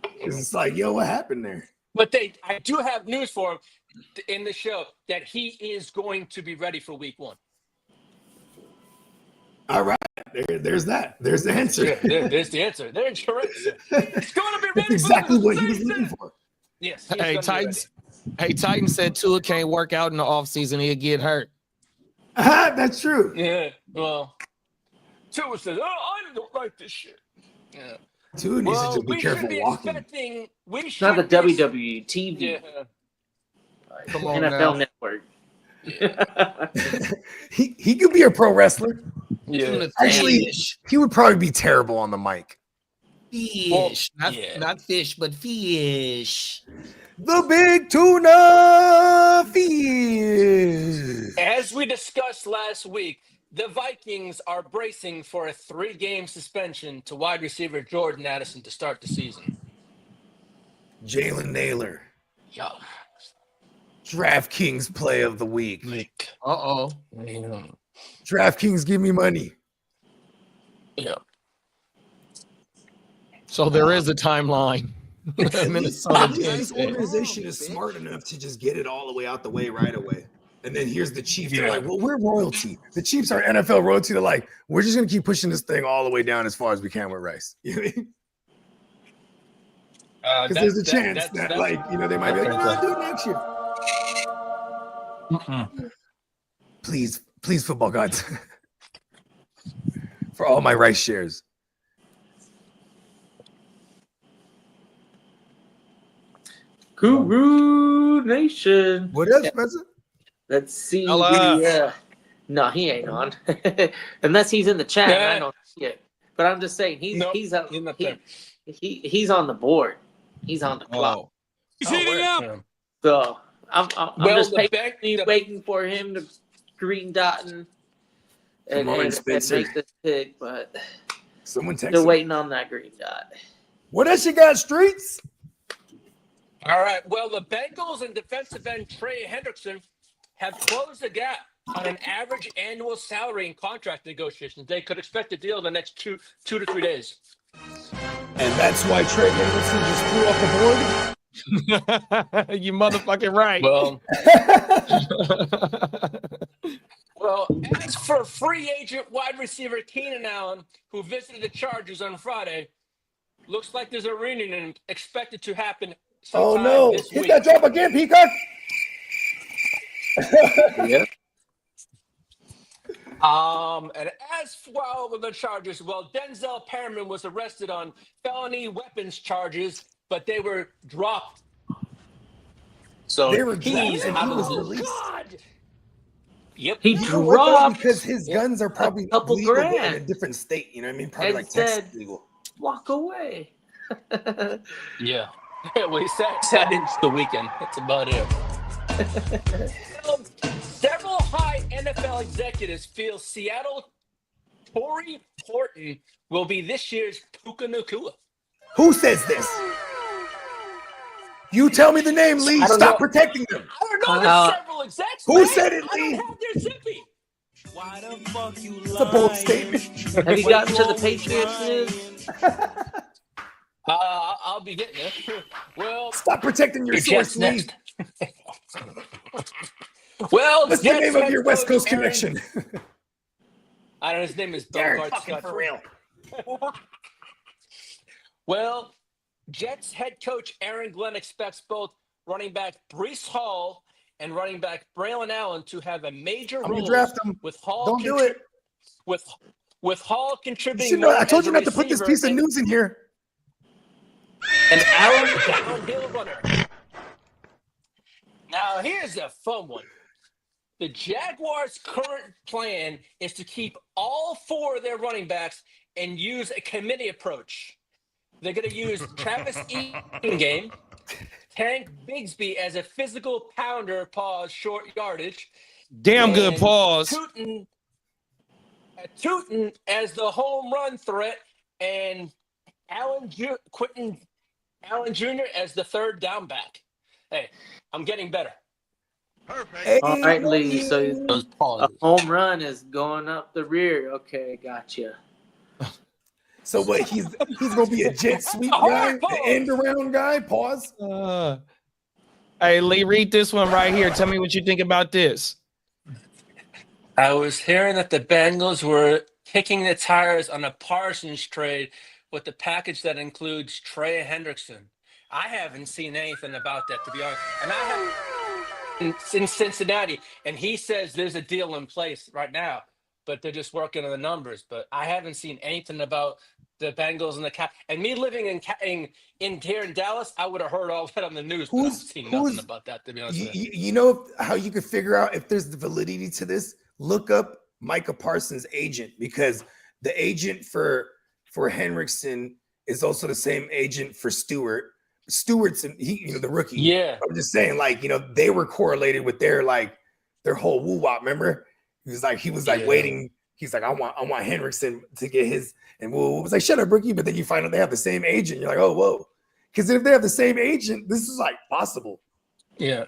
'Cause it's like, yo, what happened there? But I do have news for him in the show that he is going to be ready for week 1. All right, there's that. There's the answer. There's the answer. There's your answer. He's going to be ready. That's exactly for what he was looking for. Yes. Hey, Titans. Hey, Titan said Tua can't work out in the offseason. He'll get hurt. That's true. Yeah. Well, Tua says, I don't like this shit. Yeah. Tua needs to Well, just be we should careful be walking. expecting. We It's not should the be- WWE TV Yeah. Come on NFL now. Network. He could be a pro wrestler. Yeah. Actually, he would probably be terrible on the mic. Fish, yeah. not fish, but fish. The big tuna fish. As we discussed last week, the Vikings are bracing for a 3-game suspension to wide receiver Jordan Addison to start the season. Jalen Naylor, Yeah. DraftKings play of the week. Uh-oh. Yeah. DraftKings, give me money. So there is a timeline. Minnesota This Twins. organization is smart enough to just get it all the way out the way right away. And then here's the Chiefs. They're Yeah. like, well, we're royalty. The Chiefs are NFL royalty. They're like, we're just going to keep pushing this thing all the way down as far as we can with Rice. You know what I mean? Because there's a chance that, like, you know, they might be like, no, do it next year. Please, football gods. For all my Rice shares. Guru Nation. What else, Spencer? Let's see. Hello. No, he ain't on. Unless he's in the chat. Yeah. I don't see it. But I'm just saying Nope, he's on not there. he's on the board. He's on the clock. Oh. He's heating up. So I'm Well, just the patiently waiting for him to green dot and Come on, and Spencer. make this pick, but Someone text still him. waiting on that green dot. What else you got, Streets? All right. Well, the Bengals and defensive end Trey Hendrickson have closed the gap on an average annual salary and contract negotiations. They could expect a deal in the next two to 3 days. And that's why Trey Hendrickson just flew off the board. You motherfucking right. Well, as for free agent wide receiver Keenan Allen, who visited the Chargers on Friday, looks like there's a reunion expected to happen Oh sometime no! this Hit week. that drop again, Peacock. Yep. And as well with the Chargers, well, Denzel Perriman was arrested on felony weapons charges, but they were dropped. So They were dropped he's and out he of was the released. God. Yep. He You know what, though? dropped Because his guns are probably a couple legal in a grand different state. You know what I mean? Probably and like Texas said- legal. walk away. Yeah. Well, he sat into the weekend. That's about it. Well, several high NFL executives feel Seattle Torrey Horton will be this year's Puka Nacua. Who says this? You tell me the name, Lee. I don't Stop know. protecting them. I don't know. Uh, There's several execs. who man. said it, I Lee? don't have their zippy. It's a bold statement. Have you gotten to the Patriots news? I'll be getting it. Well, Stop protecting your the source, Jets Lee. next. Well, What's the Jets name of head your West coach Coast Aaron- connection? I don't know. His name is Derek, Bogart fucking Scott. for real. Well, Jets head coach Aaron Glenn expects both running back Brees Hall and running back Braylon Allen to have a major I'm gonna role draft him. with Hall. Don't do it. With Hall You contributing. should know. more I told as you a not to put this receiver piece of and news in here. an Allen downhill runner. Now, here's a fun one. The Jaguars' current plan is to keep all 4 of their running backs and use a committee approach. They're going to use Travis Etienne, Tank Bigsby as a physical pounder, short yardage. Damn good and pause. Tootin as the home run threat, and Quentin Allen Jr. as the third down back. Hey, I'm getting better. Hey, All right, Lee. So Those a pauses. home run is going up the rear. Okay, gotcha. So what? He's gonna be a jet sweep Hold guy, on, pause. the end around guy. Pause. Hey, Lee, read this one right here. Tell me what you think about this. I was hearing that the Bengals were kicking the tires on a Parsons trade with the package that includes Trey Hendrickson. I haven't seen anything about that, to be honest. And I have in Cincinnati, and he says there's a deal in place right now, but they're just working on the numbers. But I haven't seen anything about the Bengals and the Cap. And me living in here in Dallas, I would have heard all that on the news. But I've seen nothing about that, to be honest with you. You know how you could figure out if there's the validity to this? Look up Micah Parsons' agent, because the agent for Henriksen is also the same agent for Stewart. Stewart's the rookie. Yeah. I'm just saying, like, they were correlated with their whole woo-wop. Remember? He was waiting. He's like, I want Henriksen to get his, and Woo was like, shut up, rookie. But then you find out they have the same agent. You're like, oh, whoa. Because if they have the same agent, this is like possible. Yeah.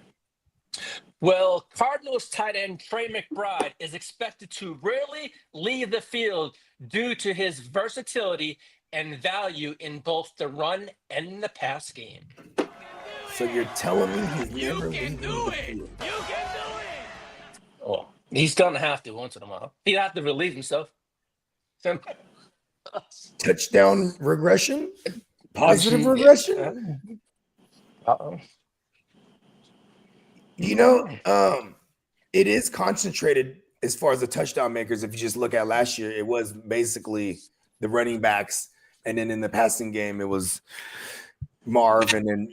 Well, Cardinals tight end Trey McBride is expected to rarely leave the field due to his versatility and value in both the run and the pass game. So you're telling me he's never leaving the field? Oh, he's gonna have to once in a while. He'd have to relieve himself. Touchdown regression? Positive regression? Uh-oh. It is concentrated as far as the touchdown makers. If you just look at last year, it was basically the running backs, and then in the passing game, it was Marv, and then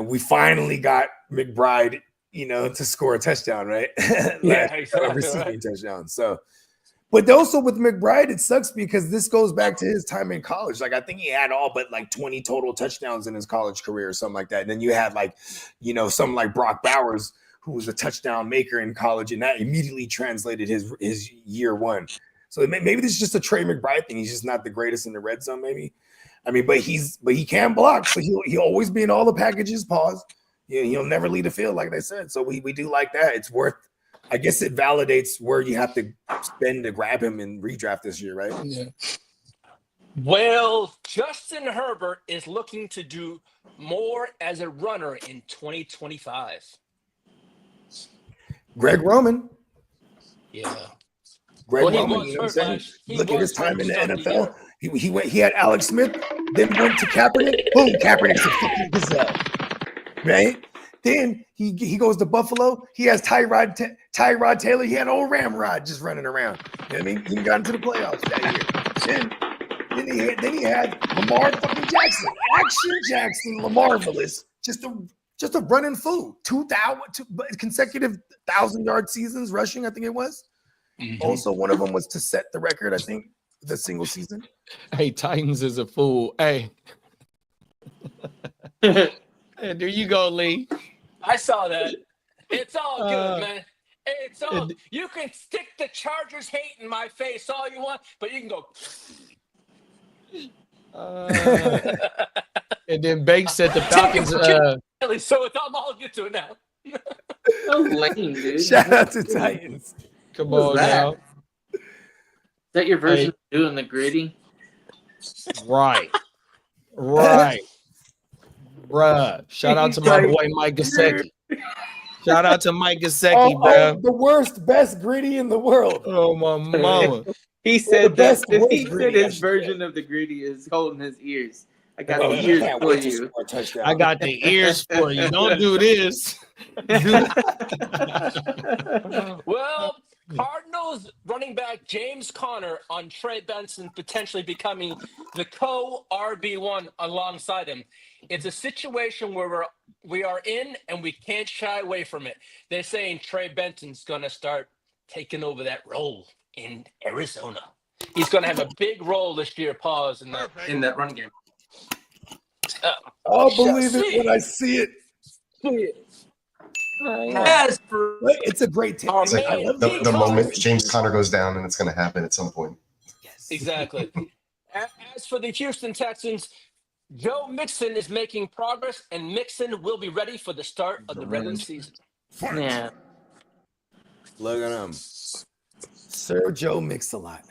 we finally got McBride, to score a touchdown, right? Yeah, exactly, receiving touchdown. So, but also with McBride, it sucks because this goes back to his time in college. Like, I think he had all but 20 total touchdowns in his college career or something like that. And then you had something like Brock Bowers, who was a touchdown maker in college, and that immediately translated his year one. So maybe this is just a Trey McBride thing. He's just not the greatest in the red zone, maybe. I mean, but he can block, so he'll always be in all the packages. Pause. Yeah, he'll never leave the field, like they said. So we do like that. It's worth. I guess it validates where you have to spend to grab him in redraft this year, right? Yeah. Well, Justin Herbert is looking to do more as a runner in 2025. Greg Roman. Yeah. Greg Roman, you know what I'm saying? Look at his time in the NFL. He had Alex Smith, then went to Kaepernick. Boom, Kaepernick's a fucking gazelle. Right? Then he goes to Buffalo. He has Tyrod Taylor. He had old Ramrod just running around. You know what I mean? He got into the playoffs that year. Then he had Lamar fucking Jackson. Action Jackson, Lamarvelous. Just a running fool. 2,000 consecutive 1,000-yard seasons rushing, I think it was. Mm-hmm. Also, one of them was to set the record, I think, the single season. Hey, Titans is a fool. Hey. Hey, there you go, Lee. I saw that. It's all good, man. It's all. You can stick the Chargers hate in my face all you want, but you can go. And then Banks said the Falcons. So it's all good to it now. So lame, dude. Shout out to Titans. Come on now. Is that your version of doing the gritty? Right. Bruh. Shout out to my boy Mike Gesicki. Shout out to Mike Gesicki, bruh. The worst, best gritty in the world. Oh, my mama. He said best that. He gritty, said his version of the gritty is holding his ears. I got the you ears can't for wait to you. score a touchdown. I got the ears for you. Don't do this. Well, Cardinals running back James Conner on Trey Benson potentially becoming the co-RB1 alongside him. It's a situation where we are in and we can't shy away from it. They're saying Trey Benson's going to start taking over that role in Arizona. He's going to have a big role this year, pause, in that run game. I'll believe it when I see it. As for It's a great team. It's like the moment James Conner goes down, and it's going to happen at some point. Exactly. As for the Houston Texans, Joe Mixon is making progress, and Mixon will be ready for the start of the regular season. Yeah. Look at him. Sir Joe Mix-a-Lot.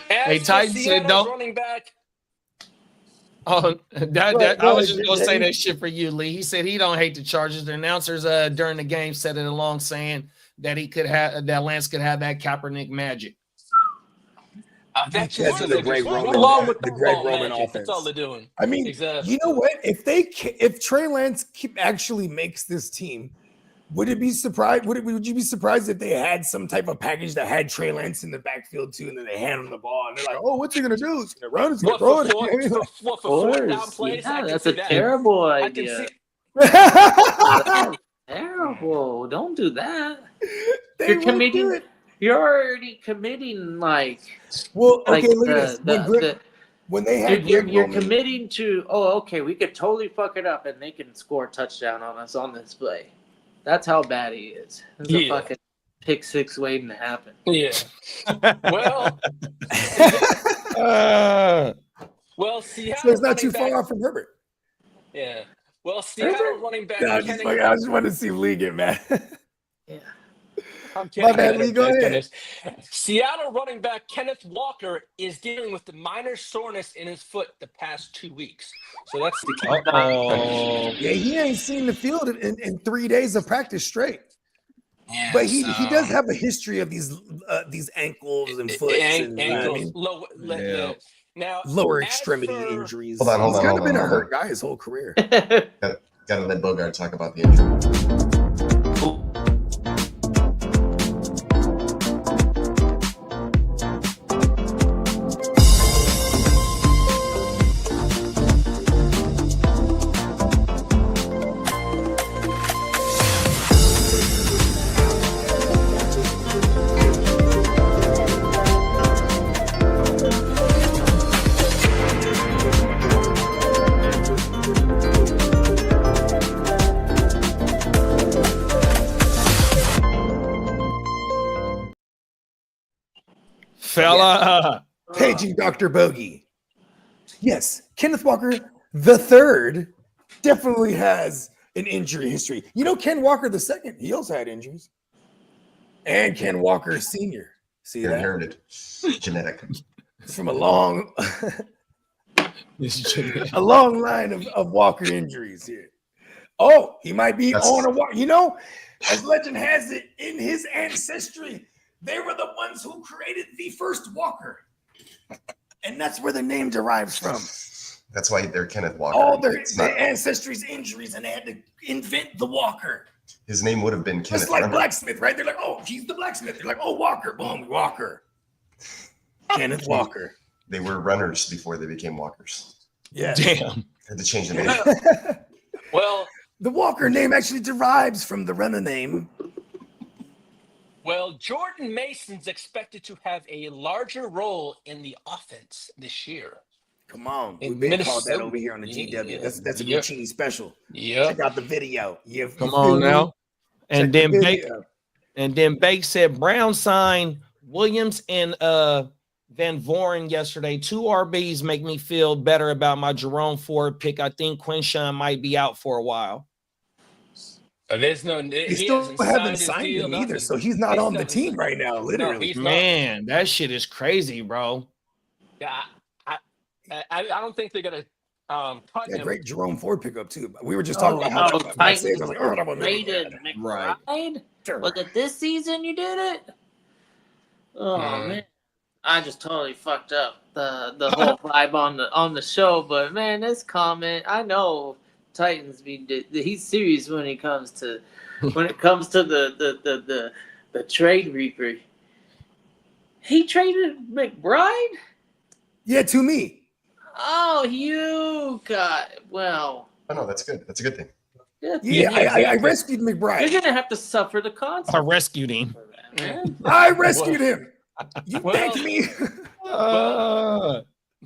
Hey, Titans said don't. Running back. Oh, I was just gonna say that shit for you, Lee. He said he don't hate the Chargers. The announcers during the game said it along, saying that Lance could have that Kaepernick magic. That's the Greg Roman, along with the Greg Roman magic. offense. That's all they're doing. I mean, Exactly. you know what? If Trey Lance actually makes this team, Would it be surprised? Would you be surprised if they had some type of package that had Trey Lance in the backfield too, and then they hand him the ball and they're like, "Oh, what's he gonna do? He's gonna run? He's gonna What throw for it." fourth, for Of fourth down course. plays? I Yeah, can that's see a that. terrible I can idea. see. That's terrible. Don't do that. They You're would do committing. it. You're already committing like Well, like okay, look at this. When they had you're Greg Roman- committing to, oh, okay, we could totally fuck it up and they can score a touchdown on us on this play. That's how bad he is. It's a fucking pick six waiting to happen. Yeah. Well, well, Seattle. so it's not too running far back- off from Herbert. Yeah. Well, Seattle running back. I just want to see Lee get mad. Yeah. I'm My bad, Lee, go ahead. Seattle running back Kenneth Walker is dealing with the minor soreness in his foot the past 2 weeks. So that's the key. Yeah, he ain't seen the field in 3 days of practice straight. Yeah, But he does have a history of these ankles and foot and ankles, now lower as extremity for- injuries. Hold on, He's kind of hold been on. a hurt guy his whole career. Gotta let Bogart talk about the injury. Fella. Paging Dr. Bogey. Yes, Kenneth Walker the third definitely has an injury history. You know, Ken Walker the second, he also had injuries. And Ken Walker Sr. See that? Inherited. Genetic. From a long a long line of Walker injuries here. Oh, he might be on a walk. You know, as legend has it, in his ancestry, they were the ones who created the first Walker. And that's where the name derives from. That's why they're Kenneth Walker. All their It's not- ancestry's injuries, and they had to invent the Walker. his name would have been Just Kenneth. like Remember? blacksmith, right? They're like, oh, he's the blacksmith. They're like, oh, Walker, boom, Walker. Kenneth Walker. They were runners before they became walkers. Yeah. Damn. Had to change the name. Well, The Walker name actually derives from the runner name. Jordan Mason's expected to have a larger role in the offense this year. Come on. In We've been called that Minnesota. over here on the GW. Yeah. That's a Yep. routine special. Yep. Check out the video. Come on now. And Check the then Bake, video. and then Bake said Brown signed Williams and Van Voren yesterday. 2 RBs make me feel better about my Jerome Ford pick. I think Quinshawn might be out for a while. There's no. They He still hasn't haven't his signed deal, him either, nothing. so he's not He on the still- team right now, literally. he's not. Man, that shit is crazy, bro. Yeah, I don't think they're gonna cut Yeah, him. great Jerome Ford pickup too. We were just talking about how that Titans was like, oh, that was traded Right. McBride. Sure. Was it this season you did it? Oh man, I just totally fucked up the whole vibe on the show. But man, this comment, I know Titans he's serious when it comes to the trade reaper. He traded McBride. Yeah, to me. Oh, you got well. Oh no, that's good. That's a good thing. Yeah, I rescued McBride. You're gonna have to suffer the I consequences. rescued him. for that, man. I rescued him. You Well- thank me.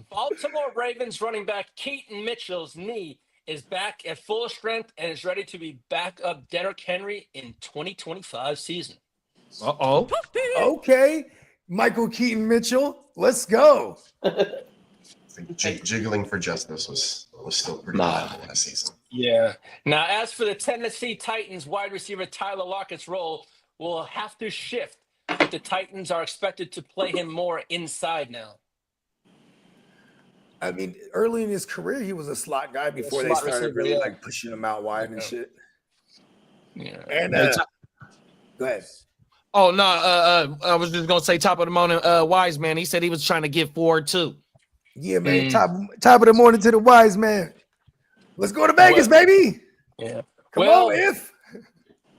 Baltimore Ravens running back Keaton Mitchell's knee is back at full strength and is ready to be back up Derrick Henry in 2025 season. Uh-oh. Okay, Michael Keaton Mitchell, let's go. Jiggling for justice was still pretty viable last season. Yeah. Now, as for the Tennessee Titans wide receiver Tyler Lockett's role, will have to shift. But the Titans are expected to play him more inside now. I mean, early in his career, he was a slot guy before they Slot started receiver, really yeah. like pushing him out wide and Yeah. shit. Yeah. And go ahead. Oh no, I was just gonna say top of the morning, Wise Man. He said he was trying to get Ford too. Yeah, man. Top of the morning to the wise man. Let's go to Vegas, baby. Yeah. Come Well, on, if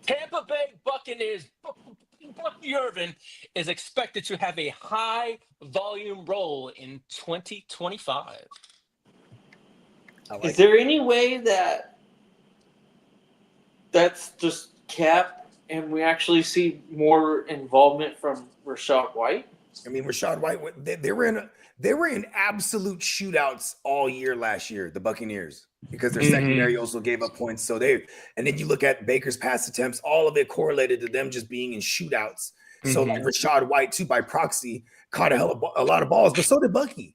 Tampa Bay Buccaneers, Bucky Irvin is expected to have a high volume role in 2025. Is there any way that's just cap and we actually see more involvement from Rachaad White? I mean, Rachaad White, they were in absolute shootouts all year last year, the Buccaneers, because their secondary also gave up points. So and then you look at Baker's pass attempts, all of it correlated to them just being in shootouts. So like Rachaad White, too, by proxy, caught a lot of balls, but so did Bucky.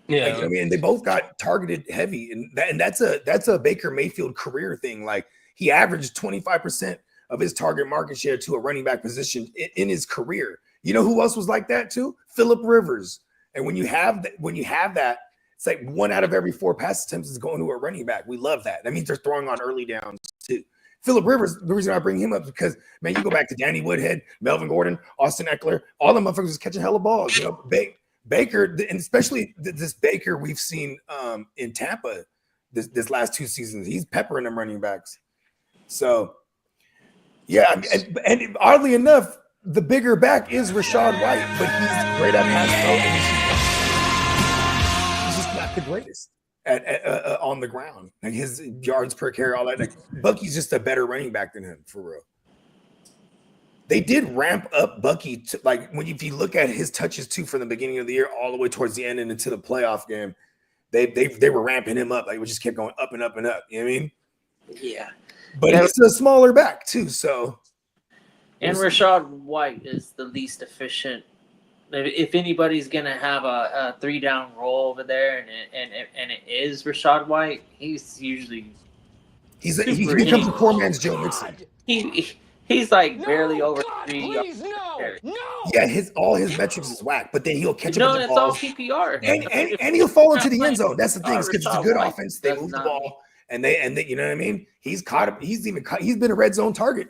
Yeah, Like, I mean, they both got targeted heavy, and that's a Baker Mayfield career thing. Like, he averaged 25% of his target market share to a running back position in his career. You know who else was like that too? Phillip Rivers. And when you have that, it's like 1 out of every 4 pass attempts is going to a running back. We love that. That means they're throwing on early downs too. Phillip Rivers, the reason I bring him up is because, man, you go back to Danny Woodhead, Melvin Gordon, Austin Eckler, all the motherfuckers was catching hella balls. You know, Baker, and especially this Baker we've seen in Tampa this last 2 seasons, he's peppering them running backs. So, yeah, and oddly enough, the bigger back is Rachaad White, but he's great at pass pro. He's just not the greatest at on the ground. Like his yards per carry, all that. Like Bucky's just a better running back than him, for real. They did ramp up Bucky to, like, if you look at his touches too from the beginning of the year all the way towards the end and into the playoff game, they were ramping him up. Like we just kept going up and up and up. You know what I mean? Yeah. But he's a smaller back too, so. And Rachaad White is the least efficient. If anybody's gonna have a 3-down roll over there, and it is Rachaad White, he's usually he becomes a poor man's Joe Mixon. He's like barely over 3 yards. No. Yeah, all his metrics is whack, but then he'll catch No, up with the it's all ball. PPR. And he'll fall into the end zone. That's the thing, because it's a good White offense. They does move the not ball, and they, you know what I mean. He's caught up. He's been a red zone target.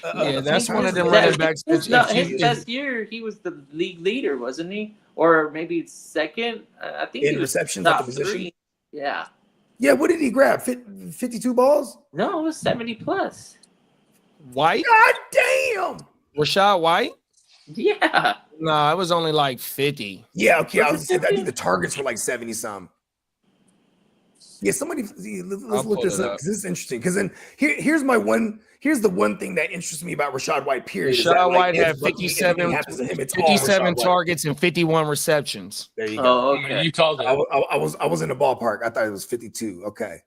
Yeah, that's one of them That- running backs. His best year, he was the league leader, wasn't he? Or maybe second? I think In he was receptions at top the position? 3. Yeah. Yeah, what did he grab? 52 balls? No, it was 70 plus. White? God damn! Rachaad White? Yeah. No, it was only like 50. Yeah, okay. I Was it think 50? the targets were like 70 some. Yeah, somebody let's I'll look pull this it up up. because this is interesting. Because then here's the one thing that interests me about Rachaad White. Period. is that, Rachaad like, White if had Bucky- 57 anything happens to him, it's all 57 Rachaad White. targets and 51 receptions. There you go. Oh, okay. You called it. I was in the ballpark. I thought it was 52. Okay.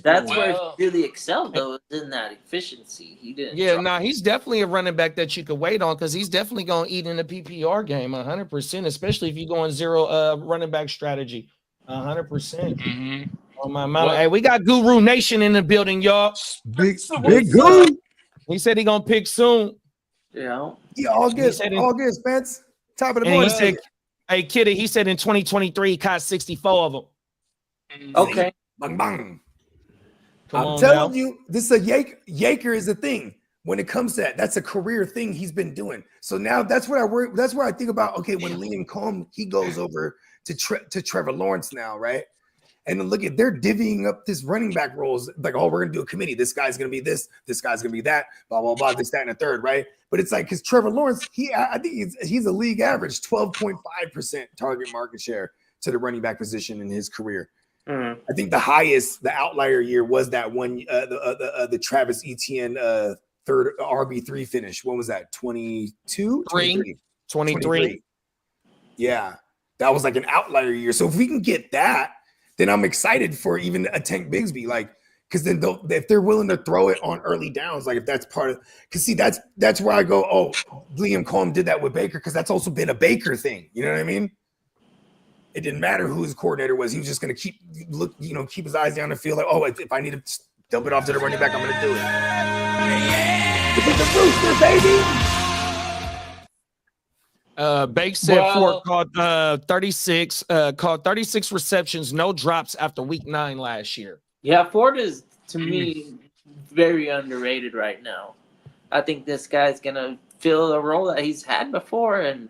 That's Well- where he really excelled, though, in that efficiency. He didn't. Yeah, drop. no, he's definitely a running back that you could wait on because he's definitely going to eat in the PPR game 100%, especially if you go on zero running back strategy 100%. Oh, my mama. Well- Hey, we got Guru Nation in the building, y'all. Big What's good. He said he going to pick soon. Yeah. Yeah, all good. said it- All good, Spence. Top of the And he morning. said, hey, Kitty, he said in 2023, he caught 64 of them. Okay. Bang, bang. Come I'm on telling now. you, this is Yaker is a thing when it comes to that. That's a career thing he's been doing. So now that's what I worry. That's where I think about. Okay, when Liam Combs he goes over to Trevor Lawrence now, right? And then look at they're divvying up this running back roles. Like, oh, we're gonna do a committee. This guy's gonna be this guy's gonna be that. Blah blah blah. This that and the third, right? But it's like because Trevor Lawrence, I think he's a league average 12.5% target market share to the running back position in his career. Mhm. I think the highest, the outlier year was that one, the Travis Etienne third RB3 finish. When was that? 22? 23. Yeah, that was like an outlier year. So if we can get that, then I'm excited for even a Tank Bigsby. Like, because then if they're willing to throw it on early downs, like if that's part of, because see, that's where I go. Oh, Liam Combs did that with Baker because that's also been a Baker thing. You know what I mean? It didn't matter who his coordinator was. He was just going to keep his eyes down the field. Like, oh, if I need to dump it off to the running back, I'm going to do it. Look at the rooster, baby. Bake said Well- Ford caught 36 receptions, no drops after week 9 last year. Yeah, Ford is, to me, very underrated right now. I think this guy's going to fill a role that he's had before, and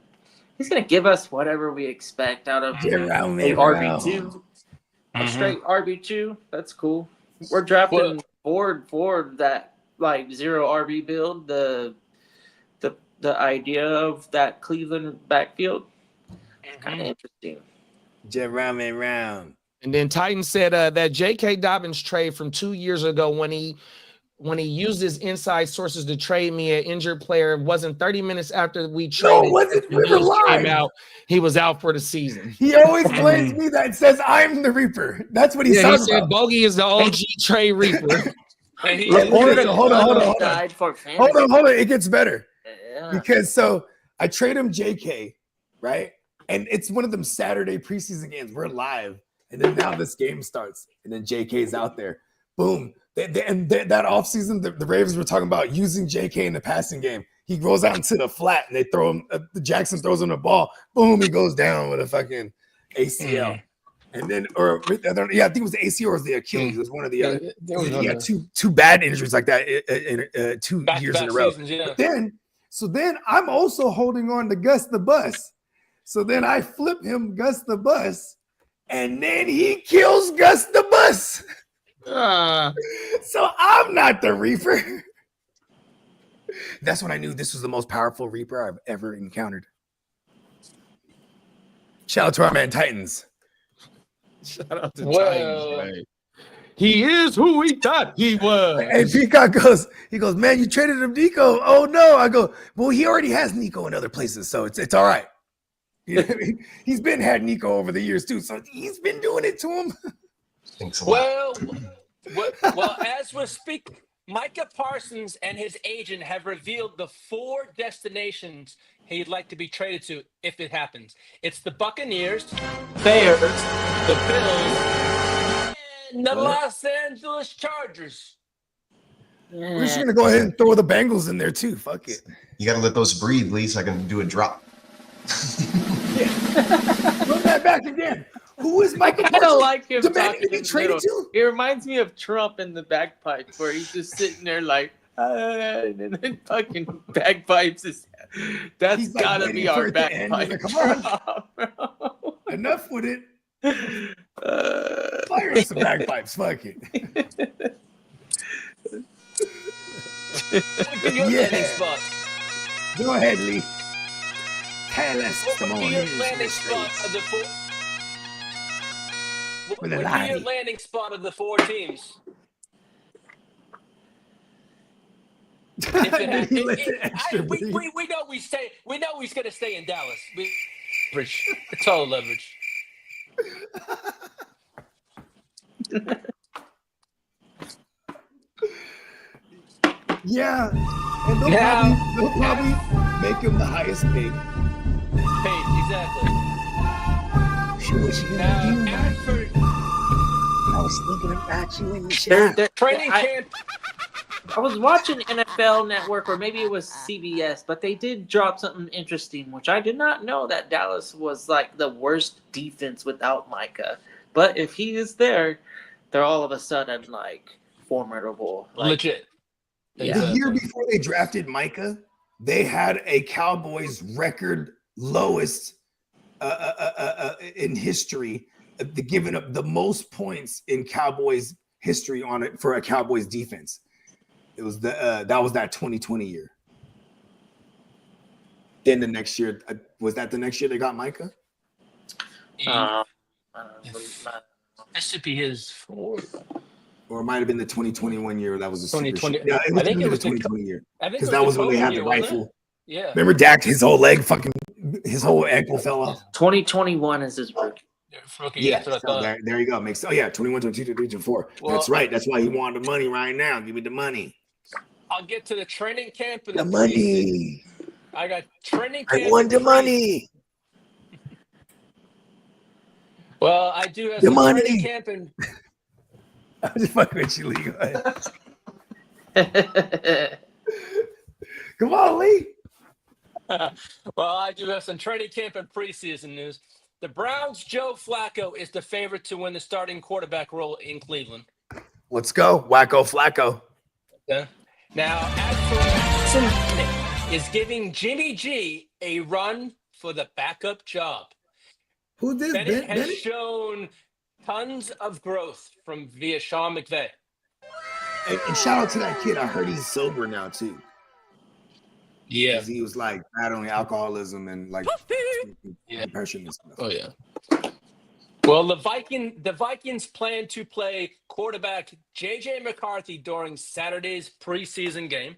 he's going to give us whatever we expect out of Get around me, a RB2. A straight RB2. That's cool. We're drafting Ford that like zero RB build, the idea of that Cleveland backfield, kind of interesting. Jerome round. And then Titan said that J.K. Dobbins trade from 2 years ago when he used his inside sources to trade me an injured player, wasn't 30 minutes after we traded. We were live. He was out for the season. He always blames me that says I'm the Reaper. That's what he's He talking said about. Bogey is the OG trade Reaper. And he, Hold on. Died for fantasy. Hold on. It gets better. Yeah. Because so I trade him JK, right? And it's one of them Saturday preseason games. We're live. And then now this game starts. And then JK's out there. Boom. That offseason, the Ravens were talking about using JK in the passing game. He rolls out into the flat and they throw him. Jackson throws him the ball. Boom. He goes down with a fucking ACL. And then, I think it was the ACL or it was the Achilles. It was one of the other. He had two bad injuries like that in 2 years in a row. Seasons, yeah. But then I'm also holding on to Gus the Bus. So then I flip him Gus the Bus, and then he kills Gus the Bus. So I'm not the Reaper. That's when I knew this was the most powerful Reaper I've ever encountered. Shout out to our man Titans. Shout out to Well, Titans. He is who he thought he was. And Peacock goes, man, you traded him Nico. Oh no. I go, well, he already has Nico in other places, so it's all right. You know what I mean? He's had Nico over the years too, so he's been doing it to him. Thanks a lot. well, as we speak, Micah Parsons and his agent have revealed the 4 destinations he'd like to be traded to if it happens. It's the Buccaneers, Bears, the Bills, and the Los Angeles Chargers. We're just gonna go ahead and throw the Bengals in there too. Fuck it. You got to let those breathe, Lee, so I can do a drop. Run that back again. Who is Michael I don't Parsons like him demanding talking to be in the traded middle. to? It reminds me of Trump in the bagpipes, where he's just sitting there like, and then fucking bagpipes is. That's He's like gotta waiting be for our it to end. He's bagpipes. like, come bro. Enough with it. Fire some bagpipes. Fuck it. What would be your Yeah. landing spot? Go ahead, Lee. Tell us What some would more be your news landing from the spot streets. of the 4? What With would a be your lie. landing spot of the 4 teams? If it had- He let the extra we breathe. know we know he's gonna stay in Dallas. Leverage. It's all leverage. Yeah. And they'll probably make him the highest paid. Paid, exactly. What you Now, gonna do? as for I was thinking about you in the shop. training camp, I was watching NFL Network, or maybe it was CBS, but they did drop something interesting, which I did not know, that Dallas was like the worst defense without Micah. But if he is there, they're all of a sudden like formidable. Like, legit. Yeah. The year before they drafted Micah, they had a Cowboys record lowest in history, giving up the most points in Cowboys history on it for a Cowboys defense. It was that was that 2020 year. Then the next year, was that the next year they got Micah? I don't know. That should be his 4. Or it might have been the 2021 year. That was a 2020. Yeah, it was I think it was the 2020 year. I think Because it that was the when they COVID had the year, wasn't it? rifle. Yeah. Remember Dak, his whole ankle fell off. 2021 is his rookie. Rookie, Yeah, that's what I so thought. there you go. Makes 21, 22, 23, 24. Well- That's right. That's why he wanted the money right now. Give me the money. I'll get to the training camp and The preseason. money. I got training I camp. want and the preseason. money. Well, I do have The some money. training camp and I'm just fucking with you, Lee. Go ahead. Come on, Lee. well, I do have some training camp and preseason news. The Browns' Joe Flacco is the favorite to win the starting quarterback role in Cleveland. Let's go. Wacko Flacco. Okay. Now, as for Allison Bennett is giving Jimmy G a run for the backup job. Who this? Bennett has Bennett? shown tons of growth from via Sean McVay. And shout out to that kid. I heard he's sober now too. Yeah. 'Cause he was like battling alcoholism and like depression and stuff. Oh yeah. Well, the Vikings plan to play quarterback JJ McCarthy during Saturday's preseason game.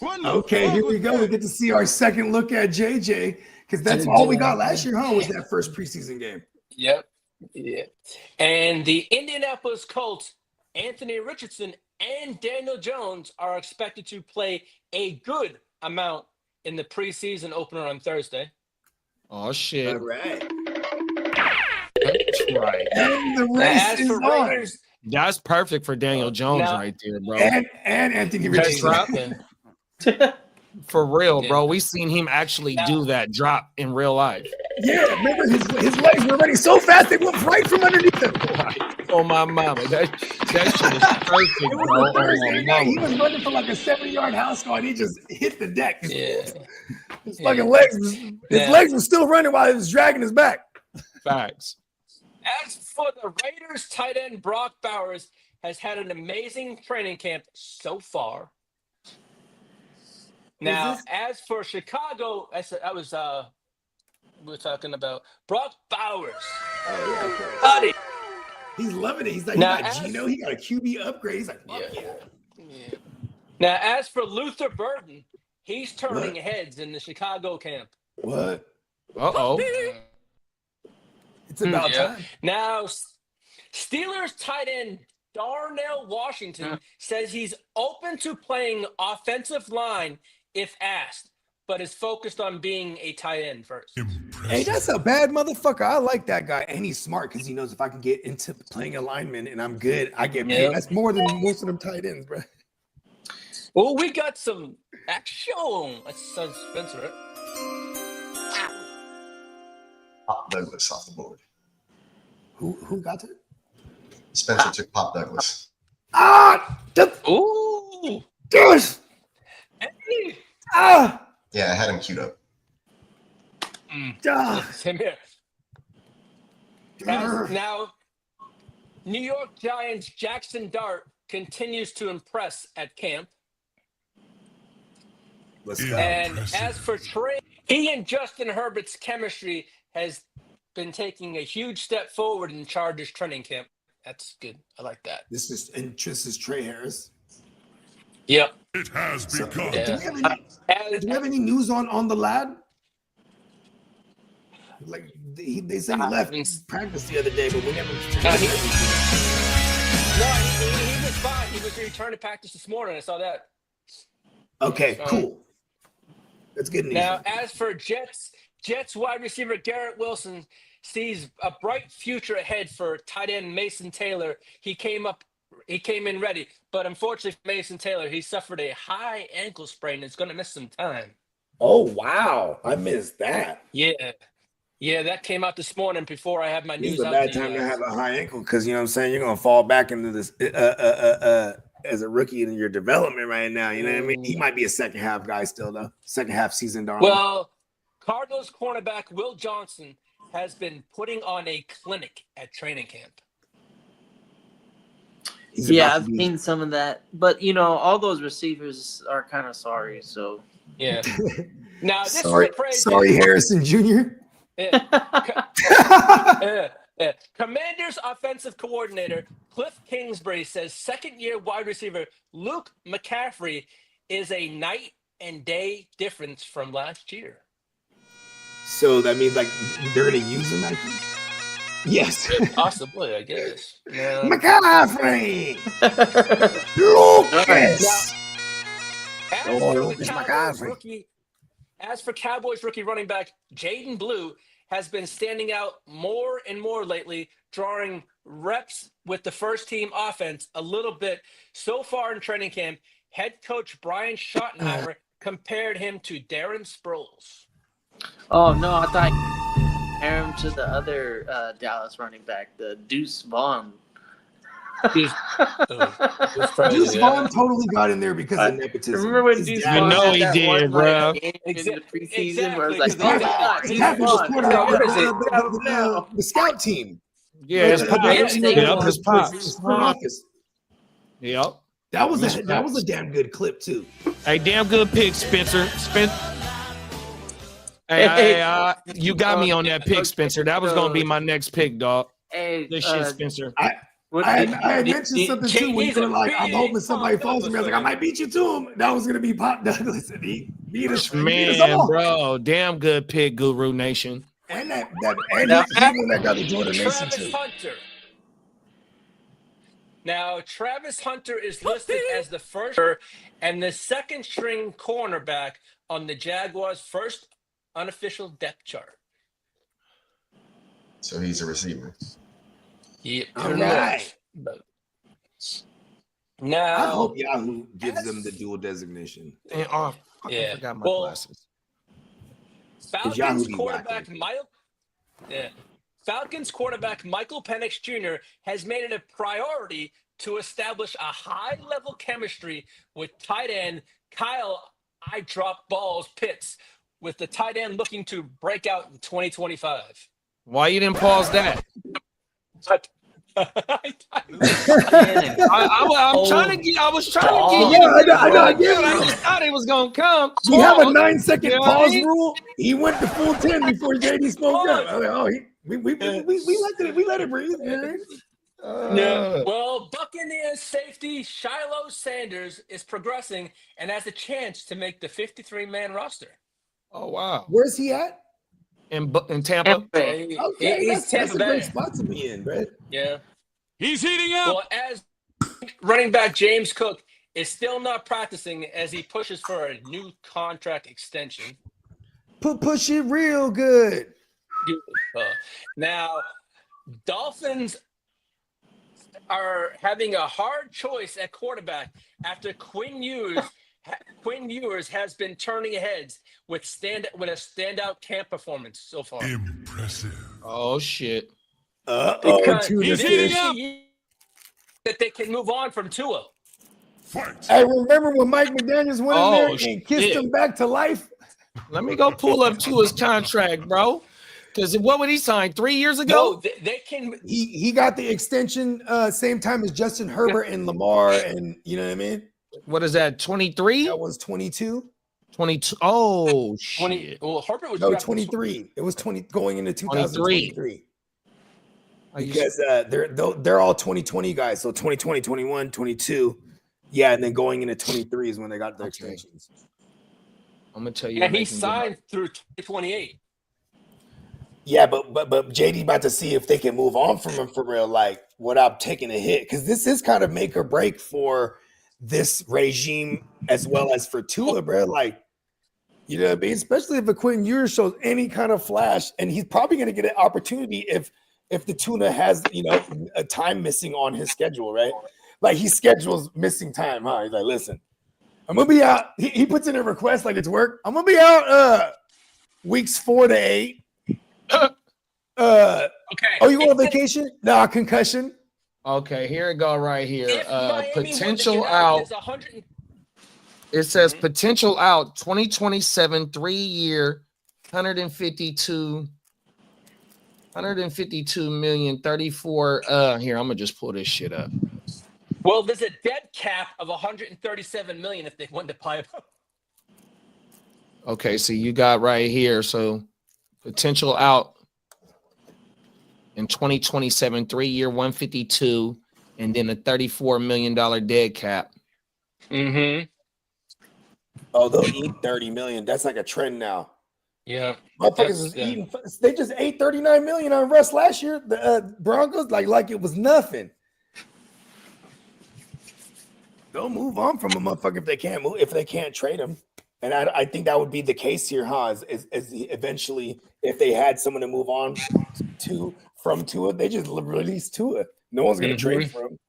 Okay, here we go. We get to see our second look at JJ because that's all we got last year, huh? Was that first preseason game? Yep. Yeah. And the Indianapolis Colts, Anthony Richardson and Daniel Jones are expected to play a good amount in the preseason opener on Thursday. Oh shit! All right. That's right. And the Now, race as is for on. Raiders, That's perfect for Daniel Jones Now- right there, bro. And Anthony that's Richardson. dropping. For real, Yeah. bro. We seen him actually do that drop in real life. Yeah, remember his legs were running so fast they went right from underneath him. Oh my mama, that shit is perfect, It bro. was the Oh, first my game. mama. He was running for like a 70-yard house call and he just hit the deck. Yeah. His fucking legs were still running while he was dragging his back. Facts. As for the Raiders, tight end Brock Bowers has had an amazing training camp so far. Now, as for Chicago, we're talking about Brock Bowers. Buddy. He's loving it. He's like, Now, he got as- Geno, he got a QB upgrade. He's like, fuck yeah. Yeah. Now, as for Luther Burden, he's turning What? heads in the Chicago camp. What? Uh-oh. It's about Yeah. time. Now, Steelers tight end Darnell Washington says he's open to playing offensive line if asked, but is focused on being a tight end first. Hey, that's a bad motherfucker. I like that guy. And he's smart because he knows if I can get into playing a lineman and I'm good, I get paid. Yeah. That's more than most of them tight ends, bro. Well, we got some action. That's Spencer, right? Pop Douglas off the board. Who got it? Spencer took Pop Douglas. Ooh. Gosh. Hey. Yeah, I had him queued up. Same here. Now, New York Giants Jackson Dart continues to impress at camp. Let's go. And as for Trey, he and Justin Herbert's chemistry has been taking a huge step forward in Chargers training camp. That's good. I like that. This is Trey Harris. Yep. It has begun. Yeah. Do we have any news on the lad? Like they said he left practice the other day, but we never. He was fine. He was returning to practice this morning. I saw that. Okay, cool. That's good news. Now, as for Jets wide receiver Garrett Wilson sees a bright future ahead for tight end Mason Taylor. He came in ready, but unfortunately for Mason Taylor, he suffered a high ankle sprain and is going to miss some time. Oh wow, I missed that. Yeah, that came out this morning before I had my This news is a out. bad time to have a high ankle because you know what I'm saying. You're gonna fall back into this as a rookie in your development right now. You know what I mean? He might be a second half guy still though. Second half season, darling. Well, Cardinals cornerback Will Johnson has been putting on a clinic at training camp. Yeah, I've seen some of that, but all those receivers are kind of sorry. So Yeah. Now this sorry, is crazy. sorry, Harrison Jr. Yeah. Commanders offensive coordinator Cliff Kingsbury says second-year wide receiver Luke McCaffrey is a night and day difference from last year. So that means like they're gonna use him actually. Yes, Possibly, I guess. Yeah. McCaffrey, Lucas. As for Cowboys rookie running back Jaden Blue has been standing out more and more lately, drawing reps with the first team offense a little bit. So far in training camp, head coach Brian Schottenheimer compared him to Darren Sproles. Oh no, I thought compare him to the other Dallas running back, the Deuce Vaughn. Deuce Vaughn totally got in there because of nepotism. Remember when His Deuce dad- Vaughn know he had that did, one, bro. game in the preseason where it was Exactly. like, His dad was part of the scout team. Yeah, his pop. Yeah, Yep, his pop. His front office. Yep. That was a damn good clip too. Hey, damn good pick, Spencer. Hey, you got me on that pick, Spencer. That was gonna be my next pick, dog. Hey, This shit, Spencer. I had mentioned something too when you were like, I'm hoping somebody falls to me. I was like, I might beat you to him. That was gonna be Pop Douglas, and he beat us. Man, bro, damn good pick, Guru Nation. And that got the Jordan Mason Travis too. Hunter. Now, Travis Hunter is listed as the first and the second string cornerback on the Jaguars' first unofficial depth chart. So he's a receiver. Yeah, All right. Now, I hope Yahoo gives them the dual designation. And, I forgot my glasses. Falcons quarterback Michael Penix Jr. has made it a priority to establish a high-level chemistry with tight end Kyle "I drop balls" Pitts, with the tight end looking to break out in 2025. Why you didn't pause that? I'm trying to get. I was trying to get. I know. I just thought it was gonna come. We have a 9-second You know what I pause mean? rule. He went to full 10 before JD spoke up. I was like, oh, we let it breathe, man. Yeah. Well, Buccaneers safety Shiloh Sanders is progressing and has a chance to make the 53-man roster. Oh wow. Where's he at? In Tampa. Okay, He's that's a Tampa great Bay. spot to be in, Brett. Yeah. He's heating up. Well, as running back James Cook is still not practicing as he pushes for a new contract extension. Push it real good. Now, Dolphins are having a hard choice at quarterback after Quinn Ewers has been turning heads with a standout camp performance so far. Impressive. Oh shit. Because He's heating up. that they can move on from Tua. Fight. I remember when Mike McDaniels went in there and shit. kissed him back to life. Let me go pull up Tua's contract, bro. Because what would he sign 3 years ago? No, they can. He got the extension same time as Justin Herbert and Lamar, and you know what I mean? What is that? 23? That was 22. 22. Oh shit. 20. Well, Herbert was No, drafted 23. It was 20 going into 2023. I Because they're all 2020 guys. So 2020, 21, 22. Yeah, and then going into 23 is when they got their extensions. I'm gonna tell you. Yeah, he signed through 2028. Yeah, but JD about to see if they can move on from him for real, like without taking a hit. Because this is kind of make or break for this regime as well as for Tua, bro. Like, you know what I mean? Especially if a Quinn Ewers shows any kind of flash, and he's probably going to get an opportunity if the Tuna has, you know, a time missing on his schedule, right? Like he schedules missing time, huh? He's like, listen, I'm gonna be out. He puts in a request like it's work. I'm gonna be out weeks 4 to 8. Okay. Oh, you go on vacation? No, concussion. Okay, here it go right here. If Miami were to Potential get out. there's 100. It says potential out 2027, 3 year, 152 million, 34. Here, I'm gonna just pull this shit up. Well, there's a dead cap of 137 million if they win the pipe. Okay, so you got right here. So potential out in 2027, 3 year, 152, and then a $34 million dead cap. Mm-hmm. Oh, they'll eat 30 million. That's like a trend now. Yeah. Motherfuckers is eating. They just ate 39 million on Russ last year. The Broncos, like it was nothing. They'll move on from a motherfucker if they can't move, if they can't trade him. And I think that would be the case here, huh? Is eventually, if they had someone to move on from Tua, they just release Tua. No one's going to trade for him.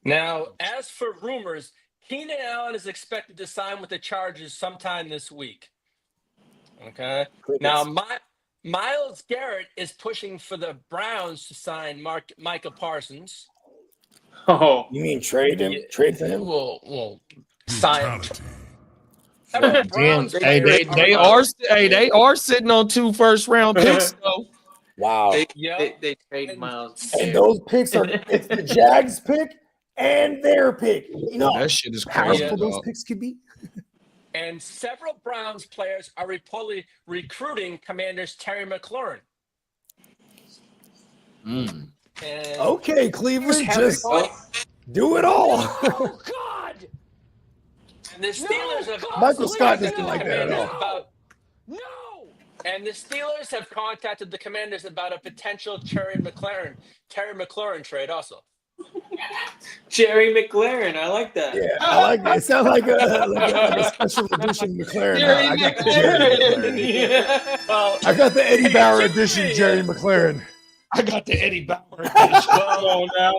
Now, as for rumors, Keenan Allen is expected to sign with the Chargers sometime this week. Okay. Now, Myles Garrett is pushing for the Browns to sign Micah Parsons. Oh, You mean trade him? Trade for him? We'll sign. Damn, they are sitting on 2 first-round picks. So. Wow. they trade Miles. And those picks are it's the Jags pick and their pick. You know That shit is how crazy. powerful those dog. picks could be. And several Browns players are reportedly recruiting Commanders Terry McLaurin. Mm. And Okay, Cleveland, have just point- do it all. Oh God! And the Steelers have Michael Scott contacted didn't the like that at Commanders all. about And the Steelers have contacted the Commanders about a potential Terry McLaurin trade also. Jerry McLaren. I like that. Yeah, I like that. It sounds like a special edition McLaren. I got the Jerry McLaren. Yeah. Well, I got the Eddie Bauer Jimmy! edition Jerry McLaren. I got the Eddie Bauer edition. Come on now.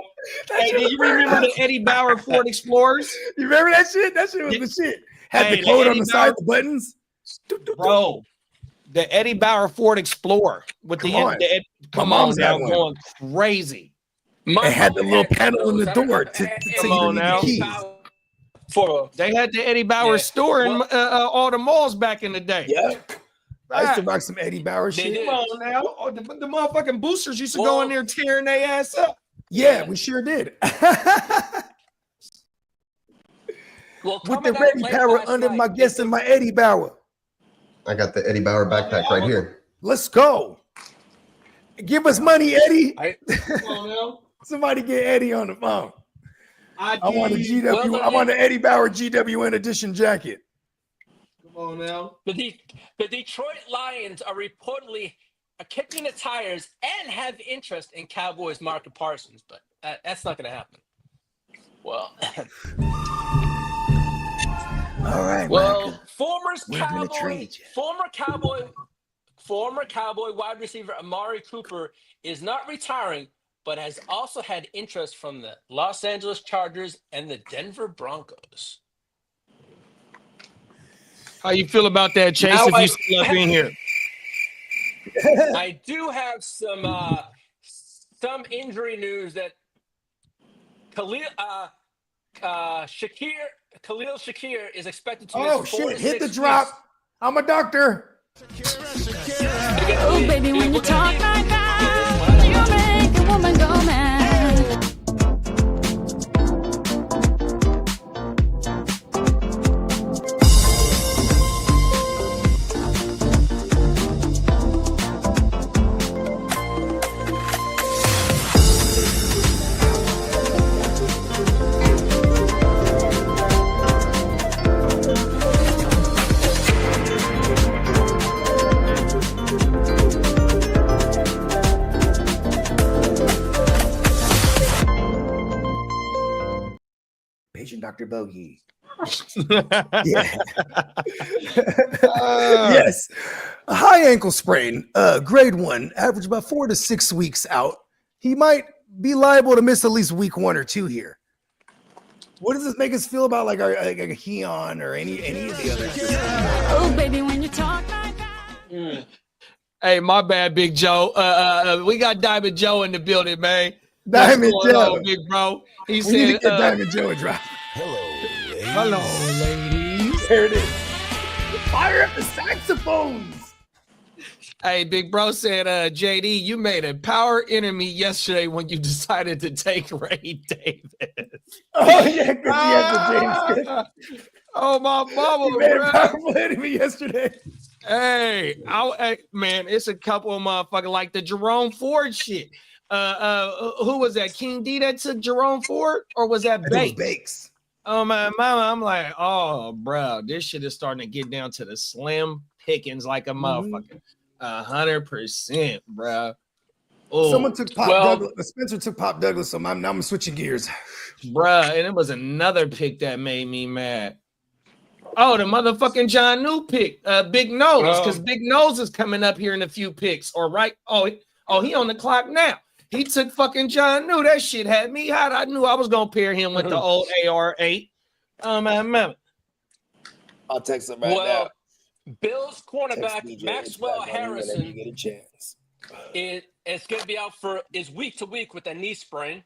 Hey, do you remember the Eddie Bauer Ford Explorers? You remember that shit? That shit was the shit. Had Hey, the the code on Eddie the side, Bauer- the buttons. Bro, the Eddie Bauer Ford Explorer with Come the, on. the come My on mom's now, had one. going crazy. It had the little panel in the door to Come on now. keys. For They had the Eddie Bauer Yeah. store in Well- all the malls back in the day. Yep. I used to rock some Eddie Bauer They shit. did. Come on now. Oh, the motherfucking boosters used to go in there tearing their ass up. Yeah, we sure did. Well, With the coming out Ready late Power last under night, my guest and my Eddie Bauer. I got the Eddie Bauer backpack right here. Let's go. Give us money, Eddie. Come on now. Somebody get Eddie on the phone. I want a GW. Well, I want an Eddie Bauer GWN edition jacket. Come on now. The Detroit Lions are reportedly kicking the tires and have interest in Cowboys Marcus Parsons, but that's not going to happen. Well, All right. well, former gonna trade you. Cowboy wide receiver Amari Cooper is not retiring, but has also had interest from the Los Angeles Chargers and the Denver Broncos. How you feel about that, Chase? Now If I- you still up in here, I do have some injury news that Khalil Shakir is expected to miss Oh 4 to shit! Hit 6 the drop. weeks. I'm a doctor. Oh, baby, when you talk like that, you make a woman go mad. Patient Dr. Bogey. yeah. Yes. A high ankle sprain, grade 1, average about 4 to 6 weeks out. He might be liable to miss at least week 1 or 2 here. What does this make us feel about like a Keon or any of the other? Oh, baby, when you talk like that. Hey, my bad, Big Joe. We got Diamond Joe in the building, man. Diamond What's going Joe. on, big bro? He We need to said, get Diamond Joe a drop. "Hello, ladies." There it is. Fire up the saxophones. Hey, big bro said, JD, you made a power enemy yesterday when you decided to take Ray Davis. Oh yeah, because he had the James Cook. Oh, my mama, He made a bro. powerful enemy yesterday. Hey, man, it's a couple of motherfuckers like the Jerome Ford shit. Who was that? King D that took Jerome Ford, or was that I think it was Bakes? Bakes. Oh my mama, I'm like, oh, bro, this shit is starting to get down to the slim pickings like a motherfucker. 100%, bro. Oh, Someone took Pop well- Douglas. Spencer took Pop Douglas, so I'm switching gears. bruh, and it was another pick that made me mad. Oh, the motherfucking John New pick, Big Nose, because Big Nose is coming up here in a few picks. Or right? Oh, he on the clock now. He took fucking John New. That shit had me hot. I knew I was gonna pair him with the old AR-8. Man. I'll text him right Well, now. Bills cornerback Text DJ Maxwell whenever you Harrison get a chance. is going to be out is week to week with a knee sprain.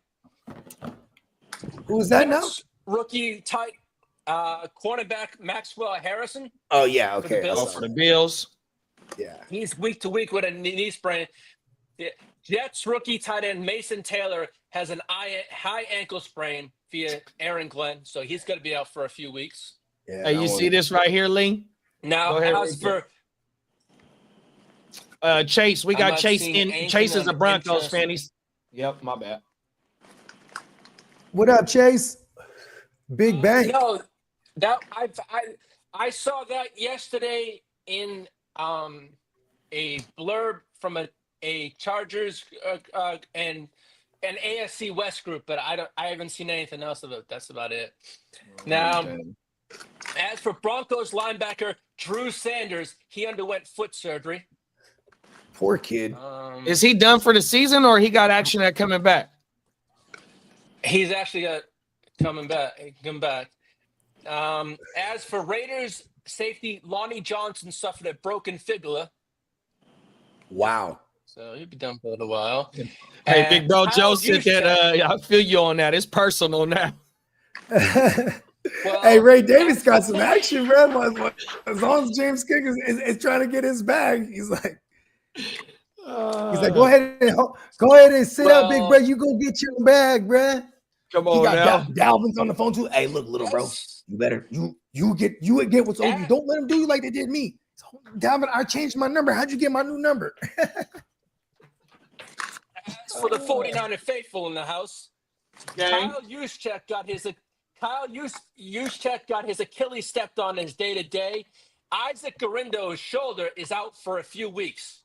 Who's that now? Rookie tight cornerback Maxwell Harrison. Oh yeah, For the okay. Bills. Oh, for the Bills. Yeah. He's week to week with a knee sprain. The Jets rookie tight end Mason Taylor has an high ankle sprain via Aaron Glenn, so he's going to be out for a few weeks. Yeah, Hey, you see this right here, Lee? Now, Go ahead, as Rick. for Chase, we I'm got not Chase seeing in. anything Chase is a on Broncos interest. fan. Yep, my bad. What up, Chase? Big bang. No, that I saw that yesterday in a blurb from a Chargers and an AFC West group, but I haven't seen anything else of it. That's about it. Now, as for Broncos linebacker Drew Sanders, he underwent foot surgery. Poor kid. Is he done for the season, or he got action at coming back? He's actually coming back. As for Raiders safety, Lonnie Johnson suffered a broken fibula, Wow. so he'll be done for a little while. Hey, And big bro, Kyle Joe said that. Juszczyk- I feel you on that. It's personal now. well, Hey, Ray Davis got some action, bro. As long as James Cook is trying to get his bag, he's like, go ahead and sit up, big Well- bro. You go get your bag, bro. Come He on got now. Dalvin's on the phone too. Hey, look, little bro, you better you get what's owed you. Don't let them do you like they did me. So, Dalvin, I changed my number. How'd you get my new number? as for the 49er faithful in the house, Kyle Juszczyk got his Achilles stepped on his day-to-day. Isaac Garindo's shoulder is out for a few weeks.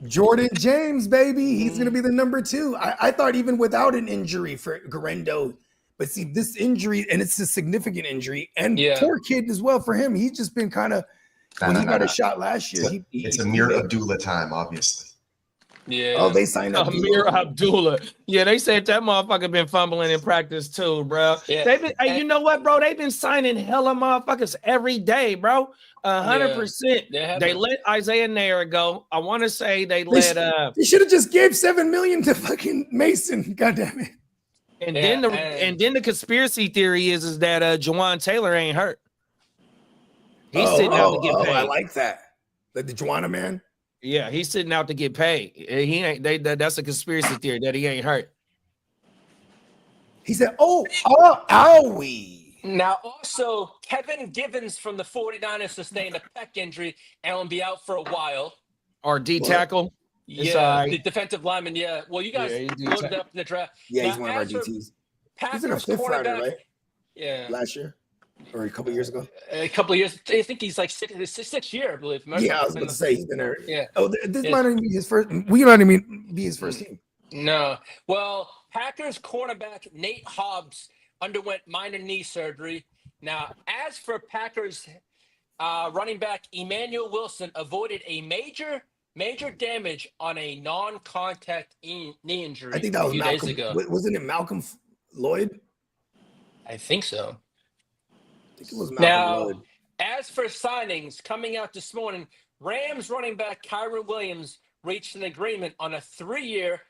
Jordan James, baby, he's gonna be the number 2. I thought even without an injury for Garendo, but see this injury, and it's a significant injury, and Yeah. poor kid as well for him. He's just been kind of when he got a shot last year. It's Amir Abdullah time, obviously. Yeah. Oh, they signed up Amir Abdullah. Yeah, they said that motherfucker been fumbling in practice too, bro. Yeah. They been, hey, you know what, bro? They've been signing hella motherfuckers every day, bro. 100%. They have They been. let Isaiah Nair go. I want to say they let They should have just gave $7 million to fucking Mason. God damn it. and Yeah, then the conspiracy theory is that Jawan Taylor ain't hurt. He's sitting out to get paid. I like that. Like the Juana man. Yeah, he's sitting out to get paid. He ain't. That's a conspiracy theory that he ain't hurt. He said, owie. Now, also, Kevin Givens from the 49ers sustained a pec injury and will be out for a while. Or D tackle. It's Yeah, all right. the defensive lineman. Yeah. Well, you guys Yeah, he do loaded ta- up in the draft. Yeah, he's Now, one of our as for DTs. He's Packers in a 5th rounder, cornerback- right? Yeah. Last year or a couple years ago. A couple of years. I think he's like sixth year, I believe. Yeah, I was about to say he's been there. Yeah. Oh, this Yeah. might not even be his first. We might not even be his first team. No. Well, Packers cornerback Nate Hobbs underwent minor knee surgery. Now, as for Packers running back Emmanuel Wilson avoided a major damage on a non-contact knee injury I think that a was few Malcolm. days ago. Wasn't it Malcolm Lloyd? I think so. I think it was Malcolm Now, Lloyd. as for signings coming out this morning, Rams running back Kyron Williams reached an agreement on a 3-year,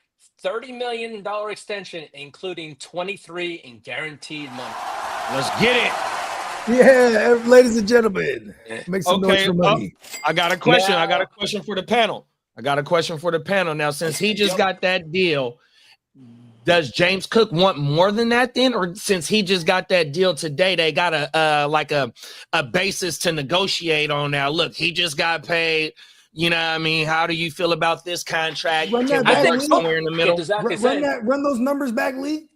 $30 million extension, including 23 in guaranteed money. Let's get it. Yeah, ladies and gentlemen, make some noise Okay, for money. I got a question. Now- I got a question for the panel. Now, since he just got that deal, does James Cook want more than that then? Or since he just got that deal today, they got a basis to negotiate on now? Look, he just got paid. You know what I mean? How do you feel about this contract? Run Can that we back, work Lee. somewhere in the middle? Run those numbers back, Lee.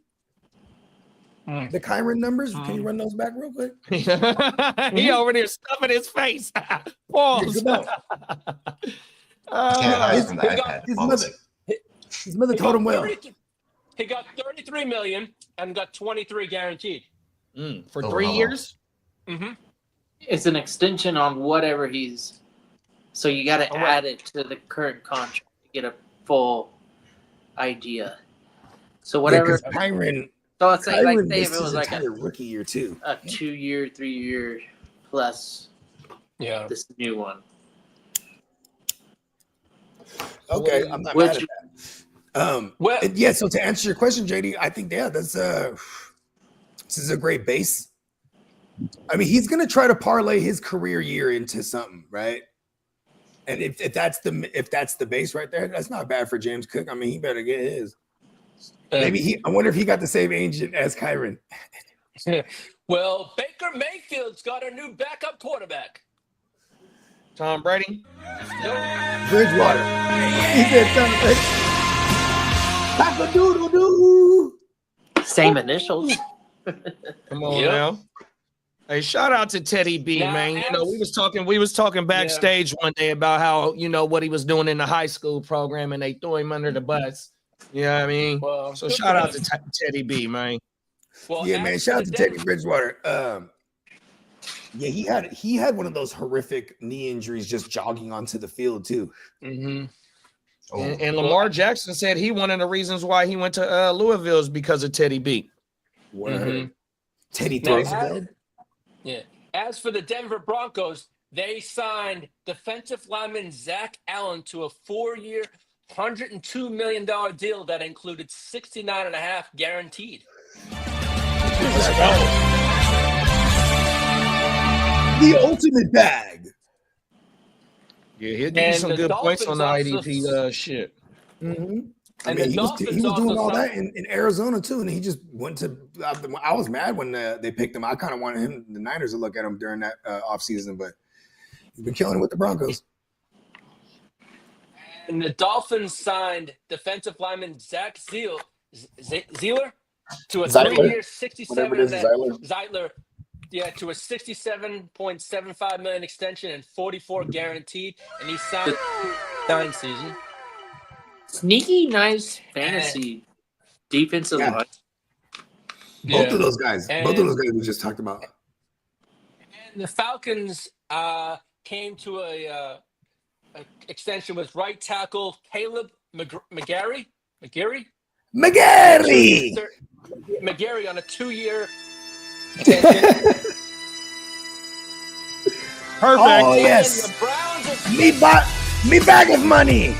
Mm. The Kyron numbers. Can you run those back real quick? He over there stuffing his face. Pause. Come on. Can't hide his- from the he iPad. got- His policy. mother, his mother told him well. He got 33 million and got 23 guaranteed. For Oh, 3 wow. years? Mm-hmm. It's an extension on whatever he's. So you got to add it to the current contract to get a full idea. So whatever. Yeah, Kyron. So it's like Kyron say if missed it was his like entire rookie year too. a 2-year, 3-year plus Yeah. this new one. Okay, I'm not Which- mad at that. Well, Yeah. So to answer your question, JD, I think that's this is a great base. I mean, he's gonna try to parlay his career year into something, right? And if that's the base right there, that's not bad for James Cook. I mean, he better get his. Maybe I wonder if he got the same agent as Kyron. Well, Baker Mayfield's got a new backup quarterback. Tom Brady. Bridgewater. He said something. Cock-a-doodle-doo. Same initials. Come on now. Hey, shout out to Teddy B, man. You know, we was talking backstage one day about how, you know, what he was doing in the high school program and they threw him under the bus. You know what I mean? Well, so shout out to Teddy B, man. Well, Yeah, man. Shout out to Teddy Bridgewater. Yeah, he had one of those horrific knee injuries just jogging onto the field too. Mm-hmm. And Lamar Jackson said one of the reasons why he went to Louisville is because of Teddy B. Word. Teddy throws well. Yeah. As for the Denver Broncos, they signed defensive lineman Zach Allen to a 4-year, $102 million deal that included $69.5 guaranteed. Let's go. The ultimate bag. Yeah, he'll give you some good points on the IDP shit. Mm-hmm. I mean, he was doing all that in Arizona too, and he just went to. I was mad when they picked him. I kind of wanted the Niners to look at him during that offseason, but he's been killing it with the Broncos. And the Dolphins signed defensive lineman Zach Zeller to a 3-year, Zeitler, to a $67.75 million extension and $44 guaranteed, and he signed 9 season. Sneaky, nice fantasy defensive line. Both of those guys we just talked about. And the Falcons came to a extension with right tackle Caleb McGarry on a 2-year extension. Perfect. Oh yes. Me bag of money.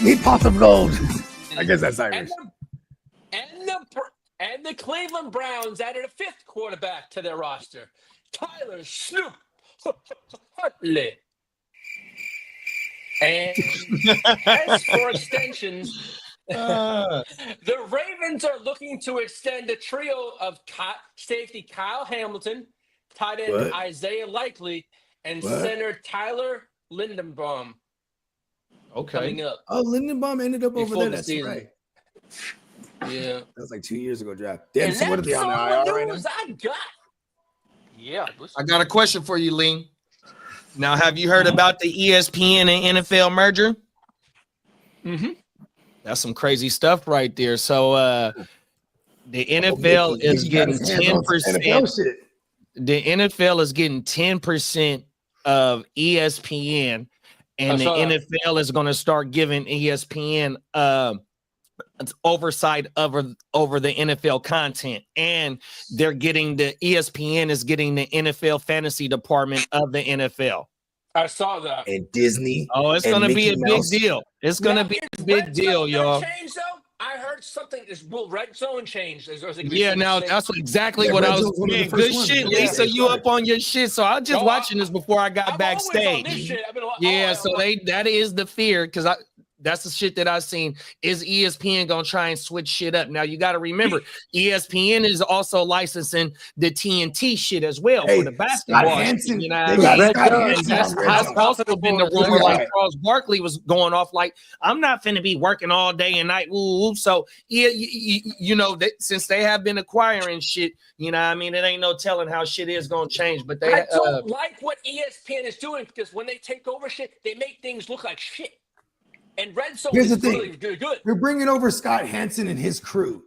Me pot of gold. I guess that's Irish. And the Cleveland Browns added a 5th quarterback to their roster, Tyler Snoop Huntley. And as for extensions, the Ravens are looking to extend a trio of safety Kyle Hamilton, tight end Isaiah Likely, and center Tyler Lindenbaum. Okay. Coming up. Oh, Lindenbaum ended up over there. That's right. Yeah. That was like 2 years ago draft. Damn, so what are they on the IR right now? I got. Yeah. I got a question for you, Lee. Now, have you heard about the ESPN and NFL merger? Mm-hmm. That's some crazy stuff right there. So the NFL is getting 10%. The NFL is getting 10% of ESPN, and the NFL is going to start giving ESPN oversight over the NFL content, and they're getting ESPN is getting the NFL fantasy department of the NFL. I saw that. And Disney. Oh, it's going to be a big deal. It's going to be a big deal, y'all. Change, though? I heard something. Will Red Zone change? Yeah, now that's exactly what I was saying. Good shit, Lisa. You up on your shit. So I was just watching this before I got backstage. So that is the fear, because that's the shit that I've seen. Is ESPN gonna try and switch shit up? Now you got to remember, ESPN is also licensing the TNT shit as well for the basketball. You know, that's also been the rumor. Like Charles Barkley was going off like, I'm not finna be working all day and night. Ooh. So yeah, you know that since they have been acquiring shit, you know, I mean, it ain't no telling how shit is gonna change. But I don't like what ESPN is doing, because when they take over shit, they make things look like shit. And Red Zone is really good. We're bringing over Scott Hansen and his crew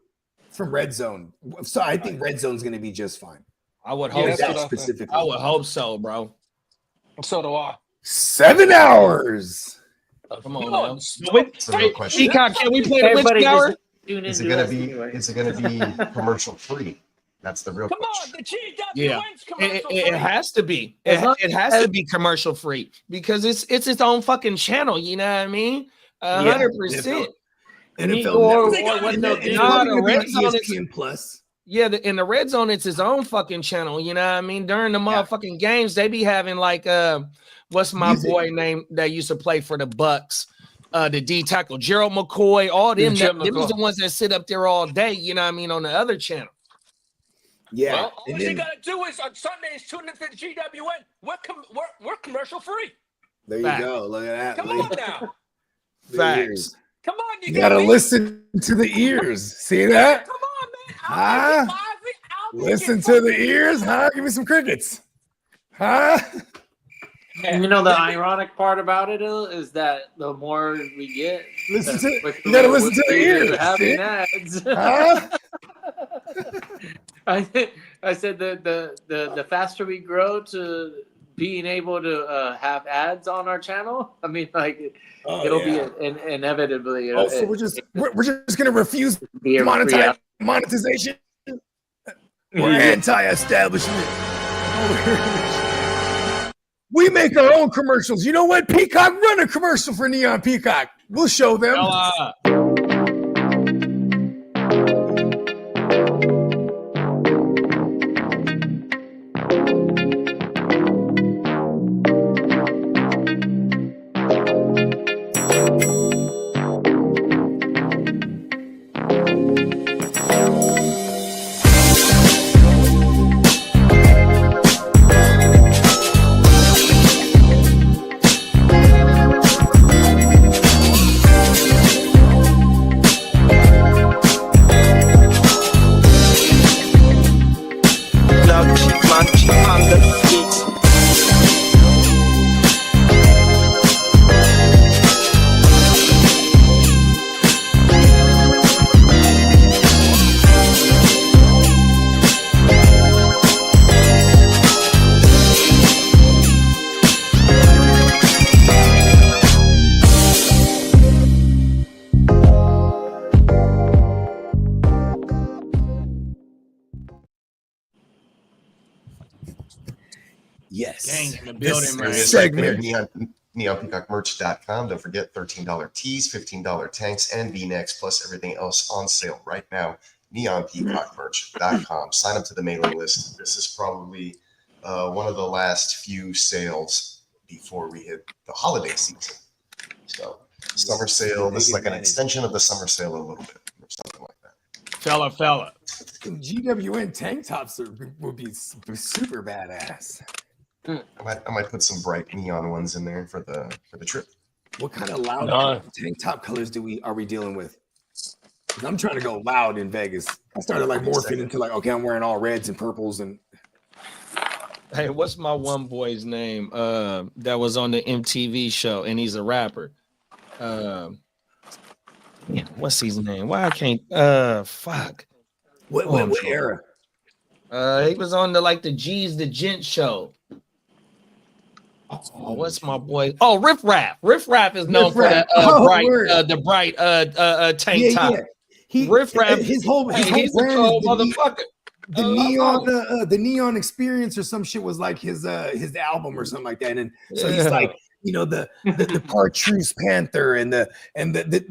from Red Zone. So I think Red Zone's going to be just fine. I would hope specifically. I would hope so, bro. So do I. 7 hours. Come on, now. Peacock, can we play the Whiskey Hour? Is it going to be commercial free? That's the real question. The GW commercial free. It has to be. It has to be commercial free, because it's its own fucking channel. You know what I mean? 100%. The Red Zone is Plus. Yeah, in the Red Zone, it's his own fucking channel. You know what I mean? During the motherfucking games, they be having like what's my boy name that used to play for the Bucks? the D tackle, Gerald McCoy, all them. Gerald Them is the McCoy. ones that sit up there all day. You know what I mean? On the other channel. Yeah. Well, all and you then, gotta do is on Sundays tune into the GWN. We're commercial free. there you Facts. go. Look at that. Come Look on at now. the Facts. ears. Come on, You gotta listen to the ears. See that? Come on, man. Huh? Listen to the ears, huh? Give me some crickets. Huh? And you know the ironic part about it is that the more we get, Listen the to quicker you gotta we're listen to the ears. having see? ads. Huh? I said the faster we grow to being able to have ads on our channel, I mean, like Oh, it'll yeah. be inevitably. Oh, so we're just gonna refuse be a free ad. monetization. We're Yeah. anti-establishment. We make our own commercials. You know what? Peacock, run a commercial for Neon Peacock. We'll show them. Yes. Gang in the This building, man. segment. NeonPeacockMerch.com. Don't forget $13 tees, $15 tanks, and V-necks, plus everything else on sale right now. NeonPeacockMerch.com. Sign up to the mailing list. This is probably one of the last few sales before we hit the holiday season. So, summer sale. This is like an extension of the summer sale a little bit, or something like that. Fella. GWN tank tops would be super badass. I might put some bright neon ones in there for the trip. What kind of loud tank top colors are we dealing with? 'Cause I'm trying to go loud in Vegas. I started like morphing into like, okay, I'm wearing all reds and purples and Hey, what's my one boy's name? That was on the MTV show, and he's a rapper. Yeah, what's his name? Why I can't? Fuck. What era? He was on the G's the Gent show. Oh, what's my boy? Oh, Riff Raff. Riff Raff is known for that bright tank top. Yeah. Riff Raff. His whole he's a brand cold is motherfucker. The neon experience or some shit was like his album or something like that. And so he's like, you know, the Chartreuse Panther and the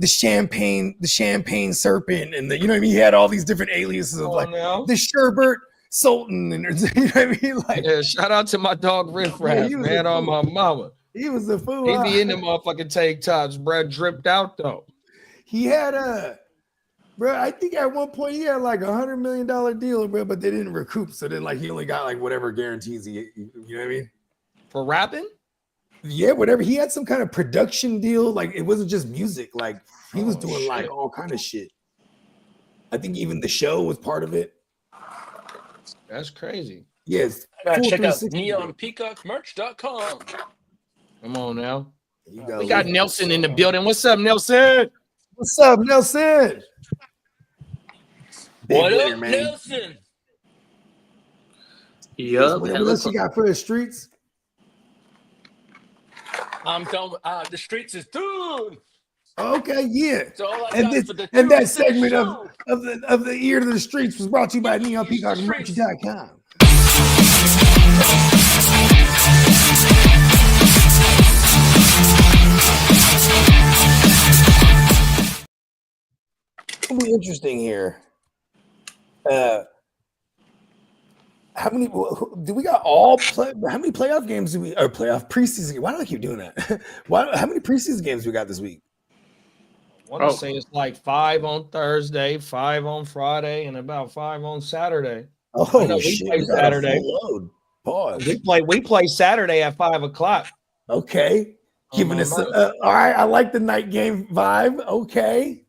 champagne serpent and you know what I mean? He had all these different aliases of the Sherbert Sultan and you know what I mean? Like, yeah, shout out to my dog Riff Raff, man, on my mama. He was a fool. He be in the motherfucking tank tops, bro. Dripped out though. He had bro, I think at one point he had like $100 million deal, bro, but they didn't recoup. So then he only got like whatever guarantees you know what I mean? For rapping? Yeah, whatever. He had some kind of production deal. Like it wasn't just music. Like he was doing like all kind of shit. I think even the show was part of it. That's crazy. Yes. Check out NeonPeacockMerch.com. Come on now. Go. We got Nelson in the building. What's up, Nelson? What's up, Nelson? What up, Nelson? Yup. What else you got for the streets? I'm telling the streets is through. Okay, yeah. And that segment of the ear to the streets was brought to you by NeonPeacockMerch.com. It'll be interesting here. How many do we got how many playoff games do we or playoff preseason? Why do I keep doing that? How many preseason games we got this week? want to say it's like 5 on Thursday, 5 on Friday, and about 5 on Saturday. Oh I know we shit! play We got a Saturday. full load. Pause. We play Saturday at 5 o'clock. Okay, giving us. All right, I like the night game vibe. Okay.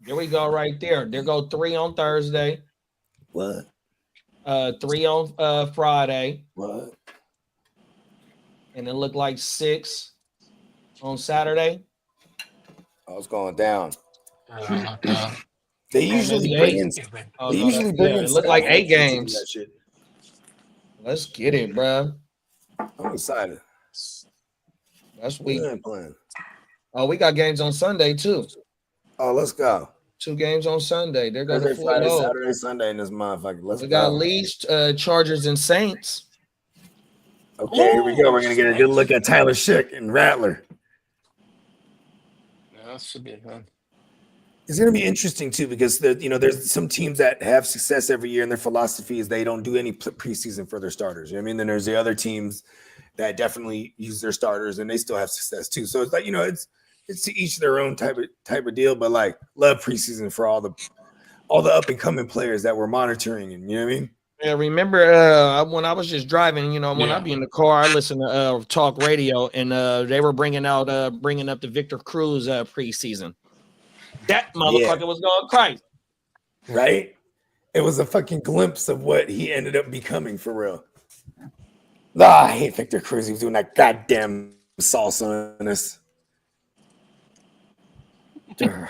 There we go, right there. There go 3 on Thursday. What? 3 on Friday. What? And it looked like 6 on Saturday. Oh, it's going down. They usually bring in. They usually bring in. It looked like 8 That games. shit. Let's get it, bro. I'm excited. That's weak. Playing. Oh, we got games on Sunday too. Oh, let's go. 2 games on Sunday. They're going to Thursday, Friday, Saturday, Sunday in this motherfucker. Let's We go. got Leafs, Chargers, and Saints. Okay, here we go. We're gonna get a good look at Tyler Schick and Rattler. Yeah, that should be fun. It's gonna be interesting too because there's some teams that have success every year, and their philosophy is they don't do any preseason for their starters. You know what I mean? Then there's the other teams that definitely use their starters and they still have success too. So it's like it's to each their own type of deal. But like, love preseason for all the up and coming players that we're monitoring, and you know what I mean. Yeah, remember when I was just driving, when I be in the car, I listen to talk radio, and they were bringing up the Victor Cruz preseason. That motherfucker was going crazy. Right? It was a fucking glimpse of what he ended up becoming for real. I hate Victor Cruz. He was doing that goddamn salsa on us. At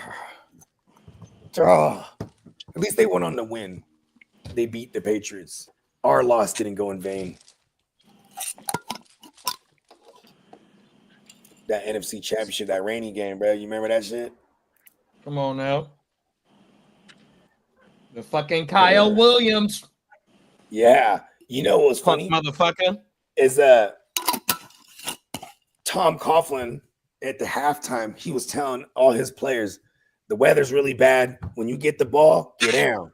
least they went on to win. They beat the Patriots. Our loss didn't go in vain. That NFC Championship, that rainy game, bro. You remember that shit? Come on now. The fucking Kyle Williams. Yeah. You know what was funny? Motherfucker. Is Tom Coughlin at the halftime, he was telling all his players, the weather's really bad. When you get the ball, get down.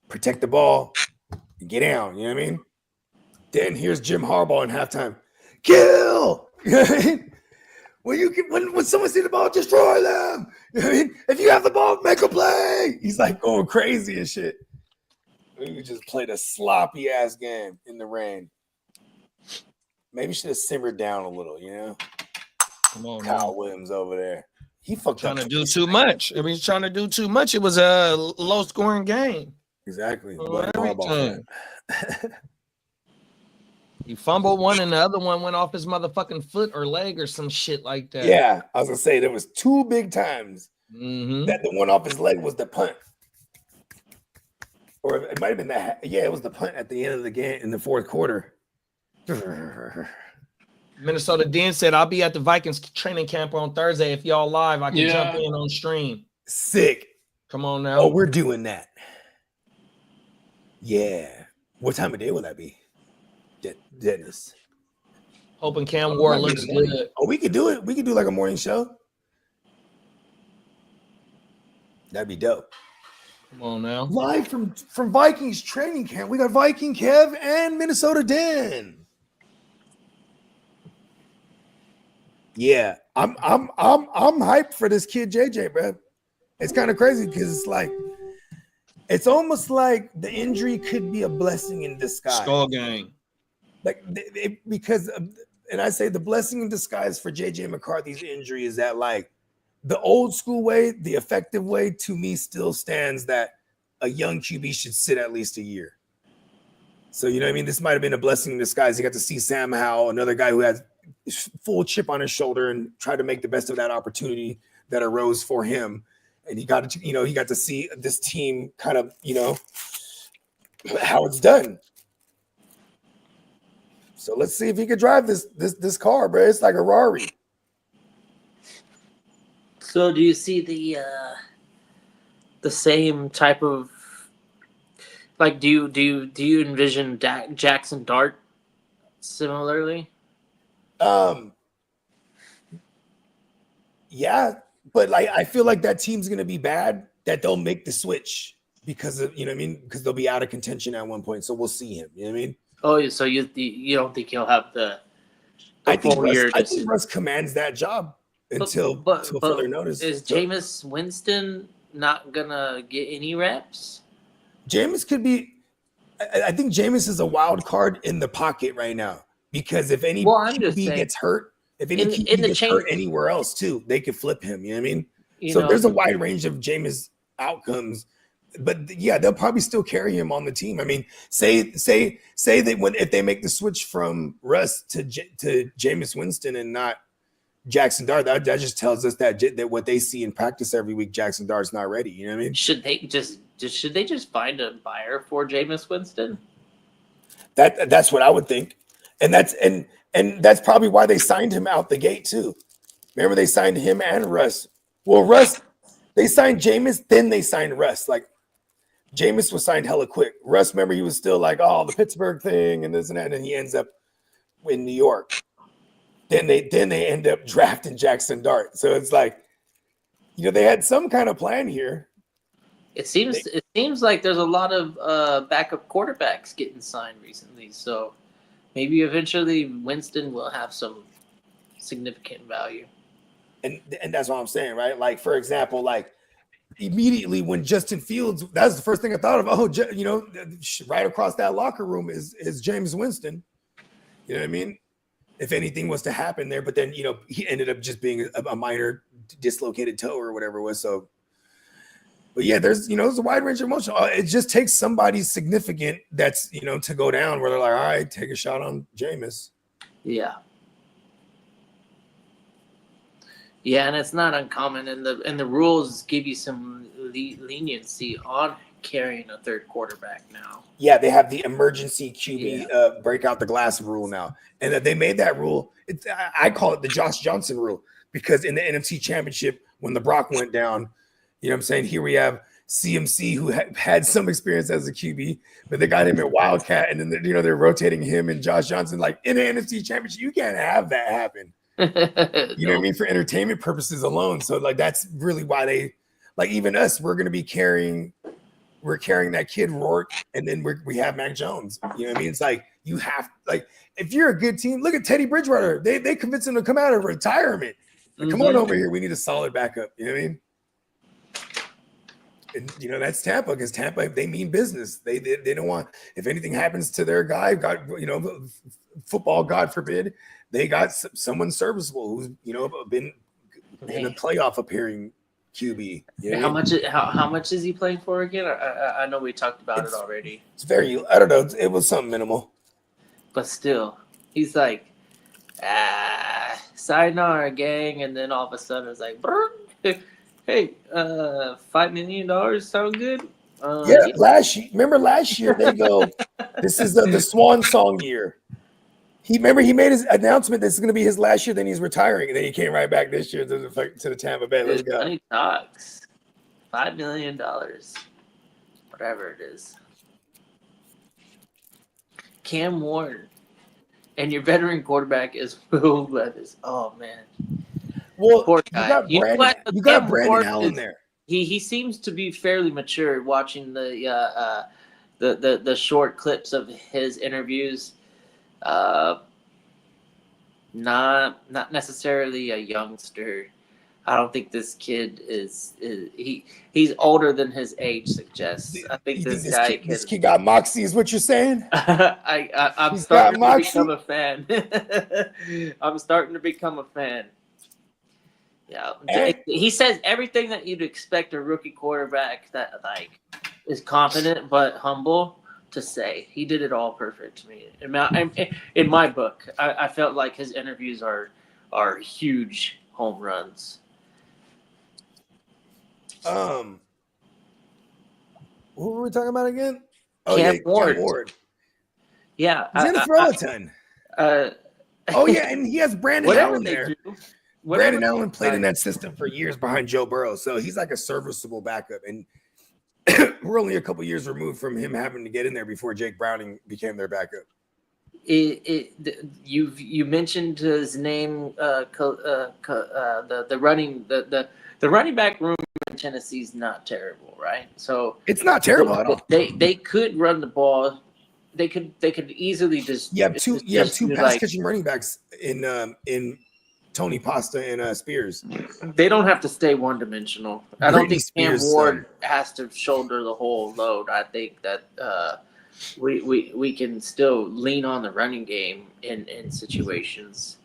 Protect the ball, get down. You know what I mean? Then here's Jim Harbaugh in halftime. Kill! When someone see the ball, destroy them. You know what I mean? If you have the ball, make a play. He's like going crazy and shit. We just played a sloppy ass game in the rain. Maybe should have simmered down a little, you know? Come on, Kyle Williams over there. He fucked trying up. to do too much. I mean, he's trying to do too much. It was a low scoring game. Exactly. He fumbled one, and the other one went off his motherfucking foot or leg or some shit like that. Yeah, I was gonna say there was 2 big times Mm-hmm. that the one off his leg was the punt, or it might have been that. Yeah, it was the punt at the end of the game in the fourth quarter. Minnesota Den said, "I'll be at the Vikings training camp on Thursday. If y'all live, I can jump in on stream." Sick. Come on now. Oh, we're doing that. Yeah. What time of day will that be? Dennis. Hoping Cam Ward looks good. Oh, we could do it. We could do like a morning show. That'd be dope. Come on now. Live from Vikings training camp. We got Viking Kev and Minnesota Den. Yeah, I'm hyped for this kid JJ, bro. It's kind of crazy because it's almost like the injury could be a blessing in disguise. Skull gang. And I say the blessing in disguise for JJ McCarthy's injury is that the old school way, the effective way to me still stands that a young QB should sit at least a year. So, you know what I mean? This might have been a blessing in disguise. You got to see Sam Howell, another guy who has full chip on his shoulder, and try to make the best of that opportunity that arose for him. And he got to see this team kind of, how it's done. So let's see if he could drive this car, bro. It's like a Rari. So do you see the same type of do you envision Jackson Dart similarly? Yeah, but I feel like that team's gonna be bad, that they'll make the switch because of, because they'll be out of contention at one point. So we'll see him. You know what I mean? Oh, so you don't think he'll have the I think full year? I think Russ commands that job. until further notice. Is Jameis Winston not gonna get any reps? Jameis could be. I think Jameis is a wild card in the pocket right now because if any QB gets hurt, if any QB gets hurt anywhere else too, they could flip him. You know what I mean? So there's a wide range of Jameis outcomes, but yeah, they'll probably still carry him on the team. I mean, say that if they make the switch from Russ to Jameis Winston and not Jackson Dart, that just tells us that what they see in practice every week, Jackson Dart's not ready. You know what I mean? Should they just find a buyer for Jameis Winston? That's what I would think, and that's probably why they signed him out the gate too. Remember, they signed him and Russ. Well, Russ, they signed Jameis, then they signed Russ. Like Jameis was signed hella quick. Russ, remember, he was still like, oh, the Pittsburgh thing and this and that, and he ends up in New York. Then they end up drafting Jackson Dart. So it's like, they had some kind of plan here. It seems like there's a lot of backup quarterbacks getting signed recently. So maybe eventually Winston will have some significant value. And that's what I'm saying, right? Like, for example, like immediately when Justin Fields, that's the first thing I thought of. Oh, right across that locker room is Jameis Winston. You know what I mean? If anything was to happen there, but then, he ended up just being a minor dislocated toe or whatever it was. So, but yeah, there's a wide range of emotion. It just takes somebody significant that's, to go down where they're like, all right, take a shot on Jameis. Yeah. Yeah, and it's not uncommon, and the rules give you some leniency on carrying a third quarterback now. Yeah, they have the emergency QB break out the glass rule now, and that they made that rule. I call it the Josh Johnson rule because in the NFC Championship when the Brock went down, you know what I'm saying? Here we have CMC who had some experience as a QB, but they got him at Wildcat, and then they're rotating him and Josh Johnson like in the NFC Championship. You can't have that happen. You know what I mean? For entertainment purposes alone. So like that's really why they like even us. We're carrying that kid Rourke, and then we have Mac Jones. You know what I mean? It's like you have if you're a good team, look at Teddy Bridgewater. They convinced him to come out of retirement. Like, come on over here. We need a solid backup. You know what I mean? And that's Tampa because Tampa, they mean business. They don't want, if anything happens to their guy, God, football, God forbid, they got someone serviceable who's been in a playoff appearing QB. How much is he playing for again? I know we talked about it already. It's very, I don't know. It was something minimal, but still, he's like, sayonara, gang, and then all of a sudden it's like, hey, $5 million sound good? Remember last year they go, this is the swan song year. He made his announcement this is going to be his last year, then he's retiring, and then he came right back this year to the Tampa Bay. Let's go. Money talks. $5 million, whatever it is. Cam Ward, and your veteran quarterback is Will Levis. Oh man. Well, poor guy. you got Brandon Allen there. He seems to be fairly mature. Watching the short clips of his interviews. Not necessarily a youngster. I don't think this kid he's older than his age suggests. I think this kid got moxie is what you're saying? I'm starting to become a fan. I'm starting to become a fan. Yeah. He says everything that you'd expect a rookie quarterback that is confident but humble to say. He did it all perfect to me. In my book, I felt like his interviews are huge home runs. Who were we talking about again? Cam Ward. Cam Ward. Yeah. He's gonna throw a ton. And he has Brandon Allen there. Brandon Allen played in that system for years behind Joe Burrow, so he's like a serviceable backup. And we're only a couple years removed from him having to get in there before Jake Browning became their backup. You mentioned his name. The running back room in Tennessee is not terrible, right? So it's not terrible at all. They could run the ball. They could easily just you have two pass catching running backs in Tony Pasta and Spears. They don't have to stay one-dimensional. I don't Britney think Cam Spears' Ward has to shoulder the whole load. I think that we can still lean on the running game in situations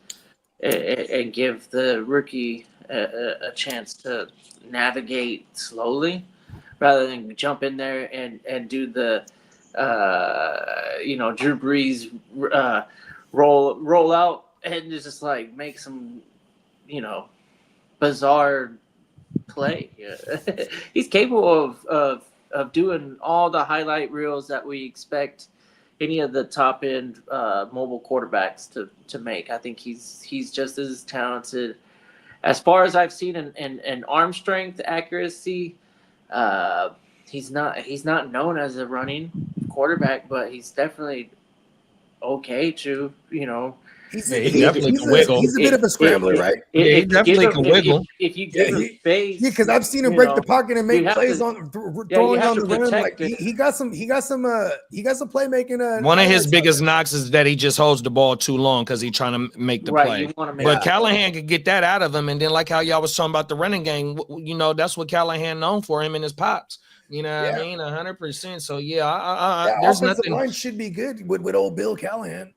and give the rookie a chance to navigate slowly rather than jump in there and do the Drew Brees roll out and just like make some bizarre play. He's capable of doing all the highlight reels that we expect any of the top end mobile quarterbacks to make. I think he's just as talented as far as I've seen in arm strength, accuracy. He's not known as a running quarterback, but he's definitely okay to He's definitely can wiggle. He's a bit of a scrambler, right? Yeah, he definitely can wiggle. If you give him space, because I've seen him break the pocket and make plays on throwing on the rim. Like he got some playmaking. One of his biggest knocks is that he just holds the ball too long because he's trying to make the play. But Callahan could get that out of him, and then like how y'all was talking about the running game, that's what Callahan known for him and his pops. You know what I mean? 100%. So there's nothing. Line should be good with old Bill Callahan.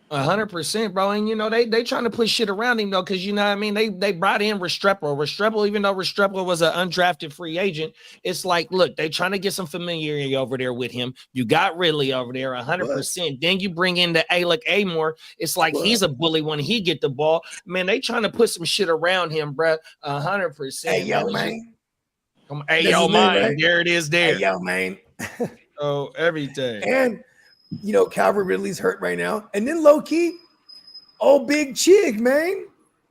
100%, bro. And they trying to push shit around him though, because you know what I mean. They brought in Restrepo, even though Restrepo was an undrafted free agent. It's like, look, they trying to get some familiarity over there with him. You got Ridley over there, 100%. Then you bring in the Alec Amore. It's like he's a bully when he get the ball. Man, they trying to put some shit around him, bro. 100%. Hey yo, man. Hey yo, man. Right? There it is. There. Hey yo, man. Oh, everything. And Calvin Ridley's hurt right now. And then low key, big Chig, man.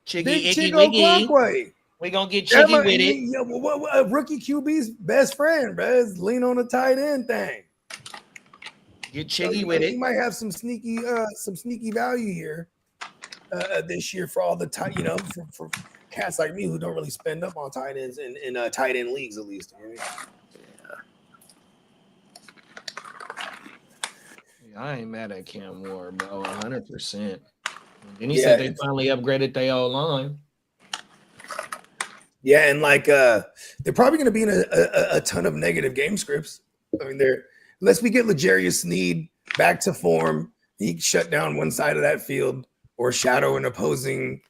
Chiggy, Wiggy. We gonna get Chiggy with it. Rookie QB's best friend, bro, is lean on the tight end thing. Get Chiggy with it. He might have some sneaky value here this year for all the for cats like me who don't really spend up on tight ends in tight end leagues, at least. I ain't mad at Cam Ward, bro. 100%. Then he said they finally upgraded their O-line. Yeah, and they're probably going to be in a ton of negative game scripts. I mean, unless we get L'Jarius Sneed back to form, he shut down one side of that field or shadow an opposing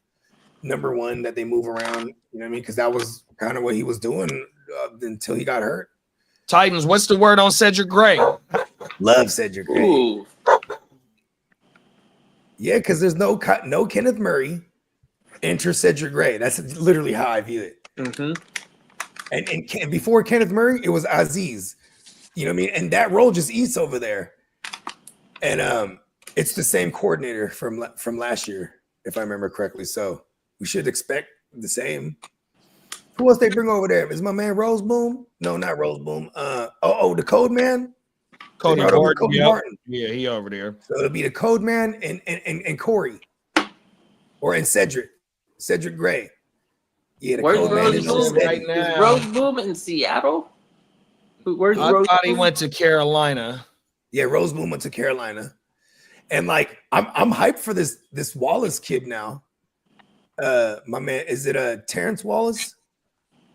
number one that they move around. You know what I mean? Because that was kind of what he was doing until he got hurt. Titans, what's the word on Cedric Gray? Love Cedric Gray. Ooh. Yeah, because there's no Kenneth Murray. Enter Cedric Gray. That's literally how I view it. Mm-hmm. And before Kenneth Murray, it was Aziz. You know what I mean? And that role just eats over there. And it's the same coordinator from last year, if I remember correctly. So we should expect the same. Who else they bring over there? Is my man Roseboom? No, not Roseboom. The Code Man. Cody Martin. Yeah, he over there. So it'll be the Code Man and Corey, and Cedric Gray. Yeah, the Where's Code Man is right now? Is Roseboom in Seattle? Where's Roseboom? I thought he went to Carolina. Yeah, Roseboom went to Carolina, and I'm hyped for this Wallace kid now. My man, is it Terrence Wallace?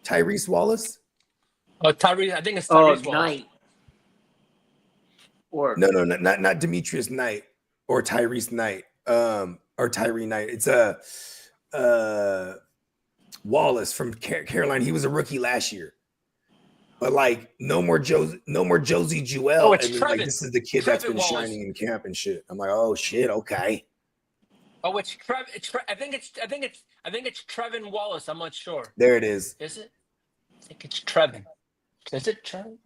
Tyrese Wallace? Oh, Tyrese. I think it's Tyrese Wallace. Knight. Or no, not Demetrius Knight or Tyrese Knight, or Tyree Knight. It's Wallace from Carolina. He was a rookie last year, but no more Josie Jewell. Oh, it's Trevin. This is the kid that's been shining in camp and shit. I'm like, oh shit, okay. Oh, it's Trevin. I think it's Trevin Wallace. I'm not sure. There it is. Is it? I think it's Trevin. Is it Trevin?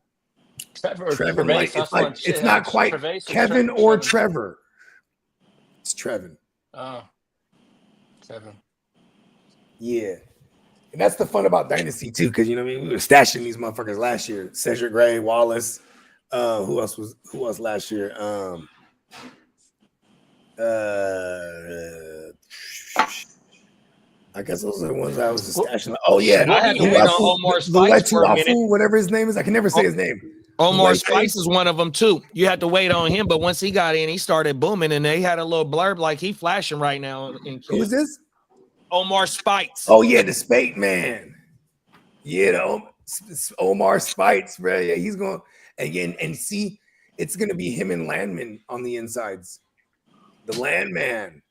Trevor, it's not quite Kevin or Trevor. It's Trevin. Oh, Trevin. Yeah, and that's the fun about Dynasty too, because we were stashing these motherfuckers last year. Cedric Gray, Wallace. Who else last year? I guess those are the ones I was just stashing. Oh yeah, I had to wait on Omar Spice for a minute. Whatever his name is, I can never say his name. Omar Spice is one of them too. You had to wait on him, but once he got in, he started booming, and they had a little blurb like he flashing right now. Who is this? Omar Spites. Oh yeah, the Spate Man. Yeah, Omar Spites, bro. Yeah, he's going again, and see, it's gonna be him and Landman on the insides. The Landman.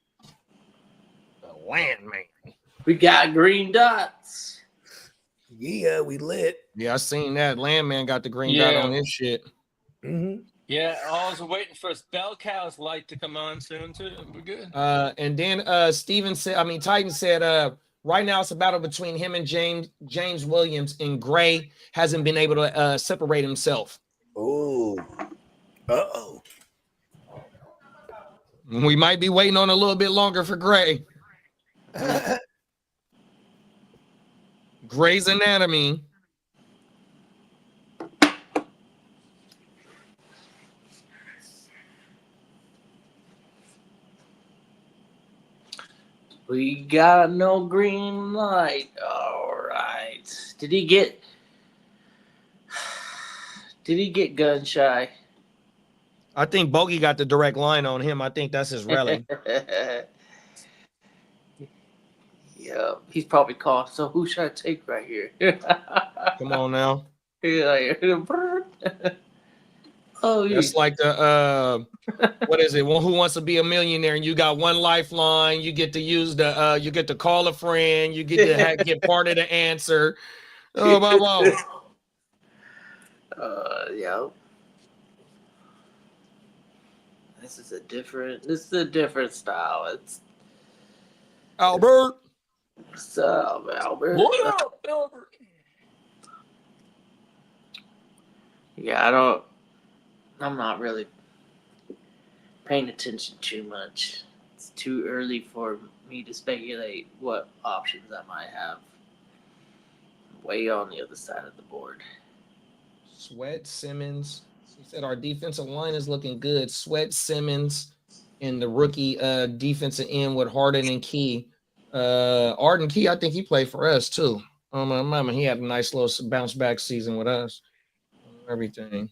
The Landman. We got green dots. Yeah, we lit. Yeah, I seen that. Landman got the green dot on his shit. Mm-hmm. Yeah, I was waiting for his bell cow's light to come on soon too. We're good. And then Steven said, Titan said, right now it's a battle between him and James Williams, and Gray hasn't been able to separate himself. Oh, uh-oh. We might be waiting on a little bit longer for Gray. Gray's Anatomy. We got no green light. All right. Did he get gun shy? I think Bogey got the direct line on him. I think that's his rally. Yeah, he's probably called. So who should I take right here? Come on now. Oh, yeah. It's like the what is it? Well, Who Wants to Be a Millionaire? And you got one lifeline. You get to use the you get to call a friend. You get to get part of the answer. Oh, wow. Yeah. This is a different style. It's Albert. What's up, Albert? What up, Albert? Yeah, I'm not really paying attention too much. It's too early for me to speculate what options I might have. Way on the other side of the board. Sweat, Simmons. He said our defensive line is looking good. Sweat, Simmons, and the rookie defensive end with Harden and Key. Arden Key, I think he played for us too. Oh my mama, he had a nice little bounce back season with us. Everything.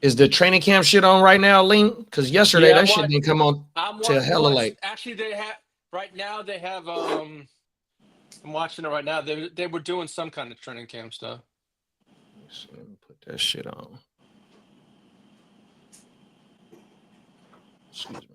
Is the training camp shit on right now, Link? Because yesterday that shit didn't come on till hella late. Actually, they have right now. They have. I'm watching it right now. They were doing some kind of training camp stuff. Let me put that shit on. Excuse me.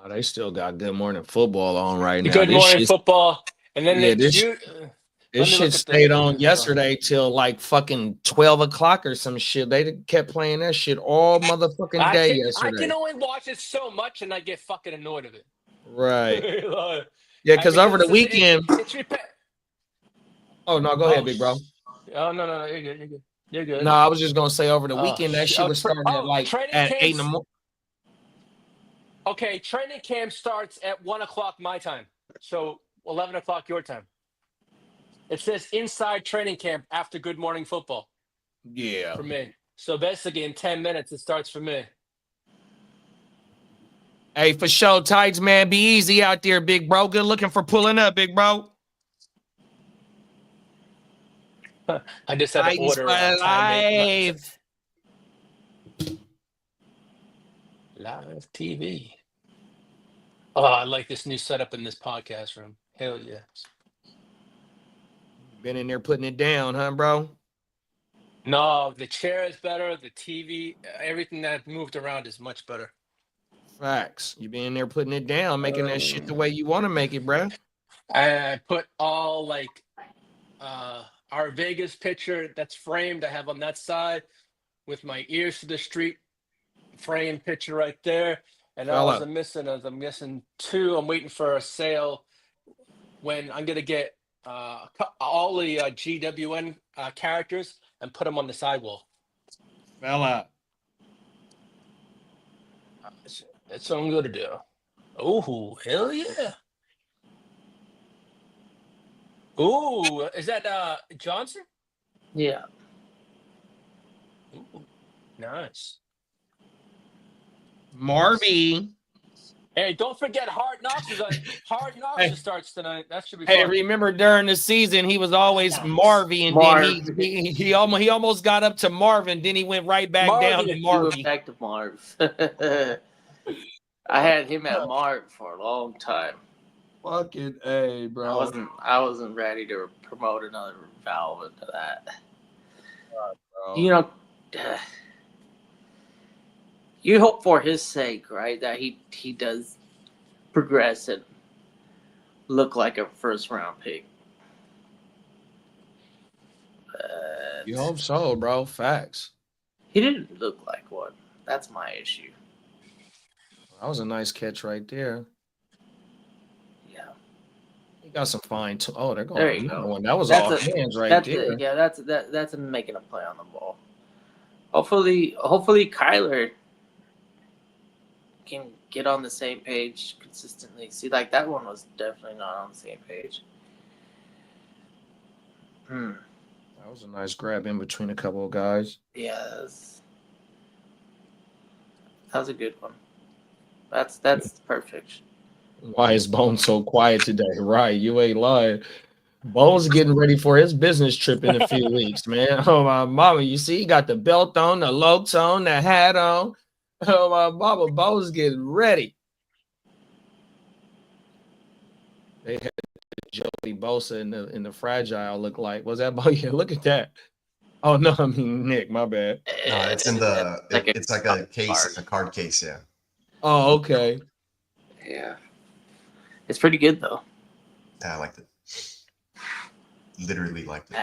No, they still got Good Morning Football on right now. Good Morning Football, and then this shit stayed on yesterday till like fucking 12 o'clock or some shit. They kept playing that shit all motherfucking day yesterday. I can only watch it so much, and I get fucking annoyed of it. Right. Yeah, because over the weekend. Oh no, go ahead, big bro. Oh no, you're good. You're good. You're good. No, I was just gonna say over the weekend that shit was starting at like at 8 in the morning. Okay, training camp starts at 1 o'clock my time, so 11 o'clock your time. It says inside training camp after Good Morning Football. Yeah. For me. So basically in 10 minutes it starts for me. Hey, for sure, Tights, man, be easy out there, big bro. Good looking for pulling up, big bro. I just had to order live. Live TV. Oh, I like this new setup in this podcast room. Hell yes. Been in there putting it down, huh, bro? No, the chair is better. The TV, everything that moved around is much better. Facts. You been in there putting it down, making that shit the way you want to make it, bro. I put all like our Vegas picture that's framed. I have on that side with my ears to the street frame picture right there. And I'm missing two. I'm waiting for a sale when I'm gonna get all the GWN characters and put them on the sidewall. Fella. That's what I'm going to do. Oh, hell yeah. Ooh, is that Johnson? Yeah. Ooh, nice. Marvy. Hey, don't forget Hard Knocks is on. Hard Knocks starts tonight. That should be Hey, fun. remember during the season he was always Marvy, and then he almost got up to Marvin, then he went right back down to Marvy. Back to Marv. I had him at Marv for a long time. Fucking A, bro. I wasn't ready to promote another Valve into that. Bro. You know, you hope for his sake, right, that he does progress and look like a first round pick. You hope so, bro. Facts. He didn't look like one. That's my issue. That was a nice catch right there. Yeah. He got some fine. Oh, they're going. There you go. One. That was That's all hands right that's there. Yeah, that's him making a play on the ball. Hopefully Kyler can get on the same page consistently. See, like that one was definitely not on the same page. That was a nice grab in between a couple of guys. Yeah, that was a good one. That's perfect. Why is Bones so quiet today? Right, you ain't lying. Bones getting ready for his business trip in a few weeks, man. Oh my mama, you see, he got the belt on, the locs on, the hat on. Oh my mama, Bones getting ready. They had Joey Bosa in the fragile look like. Was that about you? Look at that. Oh no, I mean Nick, my bad. No, it's in the it's like a case, a card case, yeah. Oh, okay. Yeah. It's pretty good though. Yeah, I liked it. Literally liked it.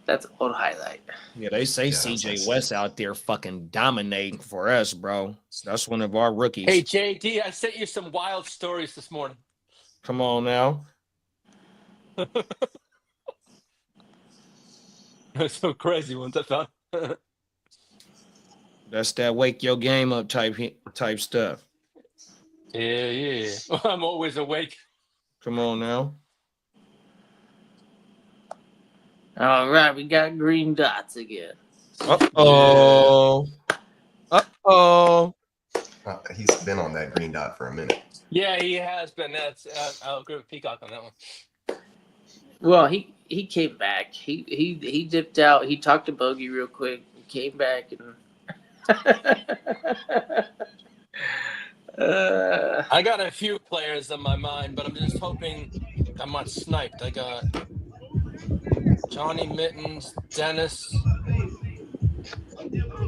That's an old highlight. Yeah, they say CJ West out there fucking dominating for us, bro. That's one of our rookies. Hey, JD, I sent you some wild stories this morning. Come on now. That's so crazy ones I found. That's that wake your game up type stuff. Yeah. I'm always awake. Come on now. All right, we got green dots again. Uh-oh. He's been on that green dot for a minute. Yeah, he has been. That's I'll agree with Peacock on that one. Well, he came back. He dipped out. He talked to Bogey real quick. He came back and I got a few players on my mind, but I'm just hoping I'm not sniped. I got Johnny Mittens, Dennis.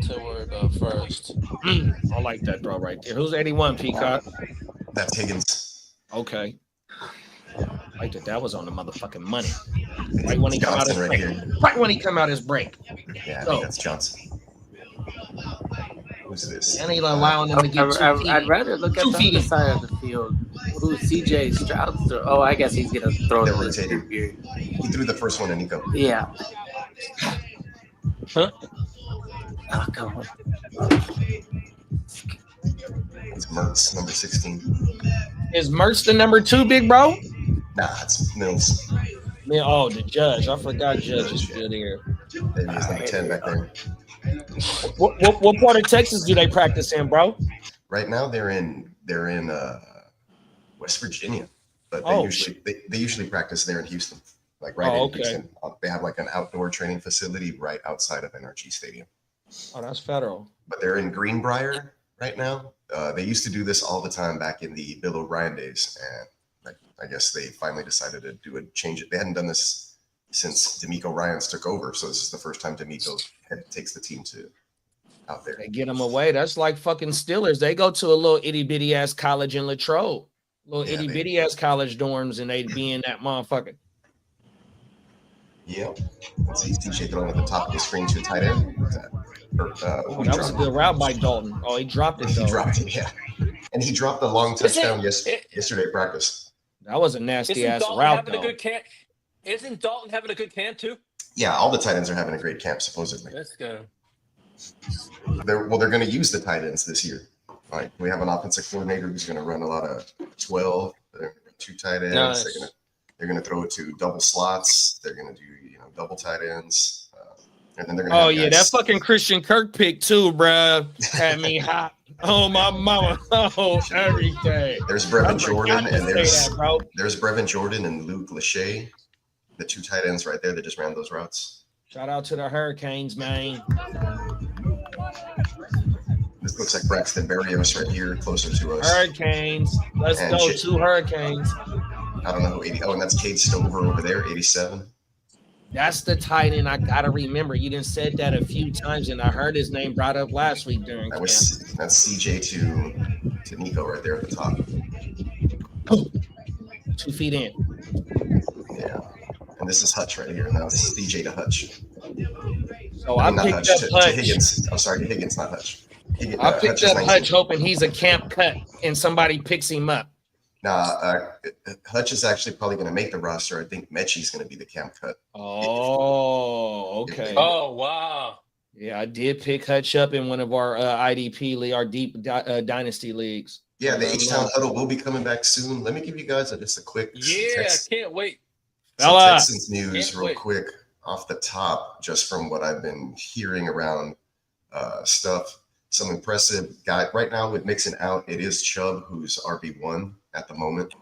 To worry about first. I like that throw right there. Who's 81, Peacock? That's Higgins. Okay. I like that was on the motherfucking money. Right when he come out his break. Right when he come out his break. Yeah, I think that's Johnson. Who's this? And he's allowing him to get I'd rather look at the other side of the field. Who CJ Stroud? Oh, I guess he's gonna throw They're it. rotating. He threw the first one to Nico. Yeah. Huh? Oh, come on. It's Mertz, number 16. Is Mertz the number 2, big bro? Nah, it's Mills. Man, oh, the judge. I forgot Judge is still there. Maybe he's number 10 back there. What part of Texas do they practice in, bro? Right now they're in West Virginia, but they usually practice there in Houston, like in Houston. They have like an outdoor training facility right outside of NRG Stadium. Oh, that's federal. But they're in Greenbrier right now. They used to do this all the time back in the Bill O'Brien days, and I guess they finally decided to change it. They hadn't done this since D'Amico Ryans took over, so this is the first time D'Amico takes the team to out there. They get them away. That's like fucking Steelers. They go to a little itty bitty ass college in Latrobe, itty bitty ass college dorms, and they be in that motherfucker. Yep. Let's see CJ throwing at the top of the screen to a tight end. That was a good route by Dalton. Oh, he dropped it though. He dropped it, yeah. And he dropped the long touchdown yesterday at practice. That was a nasty Isn't ass Dalton route, having though. a good camp? Isn't Dalton having a good camp too? Yeah, all the tight ends are having a great camp supposedly. Let's go. They're going to use the tight ends this year. Like we have an offensive coordinator who's going to run a lot of 12. They're going to run 2 tight ends. Nice. They're going to throw it to double slots. They're going to do double tight ends. And then they're going to. Oh yeah, that fucking Christian Kirk pick too, bruh. Had me hot. Oh my mama. Oh everything. There's Brevin Jordan and there's that, there's Brevin Jordan and Luke Lachey, the 2 tight ends right there that just ran those routes. Shout out to the Hurricanes, man. This looks like Braxton Berrios right here, closer to us. Hurricanes. Let's And go. 2 Hurricanes. I don't know who 80. Oh, and that's Cade Stover over there, 87. That's the tight end I gotta remember. You done said that a few times, and I heard his name brought up last week during camp. That's CJ to Nico right there at the top. 2 feet in. Yeah. And this is Hutch right here. Now this is CJ to Hutch. So I not picked Hutch, up to Hutch. Higgins. I'm sorry, to Higgins, not Hutch. I picked up 19. Hutch hoping he's a camp cut and somebody picks him up. Nah, Hutch is actually probably going to make the roster. I think Mechie's going to be the camp cut. Oh, okay. Oh wow. Yeah, I did pick Hutch up in one of our IDP league, our deep dynasty leagues. Yeah, the H-Town Huddle will be coming back soon. Let me give you guys just a quick Can't wait. some Texans news Can't real wait. quick off the top, just from what I've been hearing around stuff. Some impressive guy right now with Mixon out. It is Chubb who's RB1 at the moment.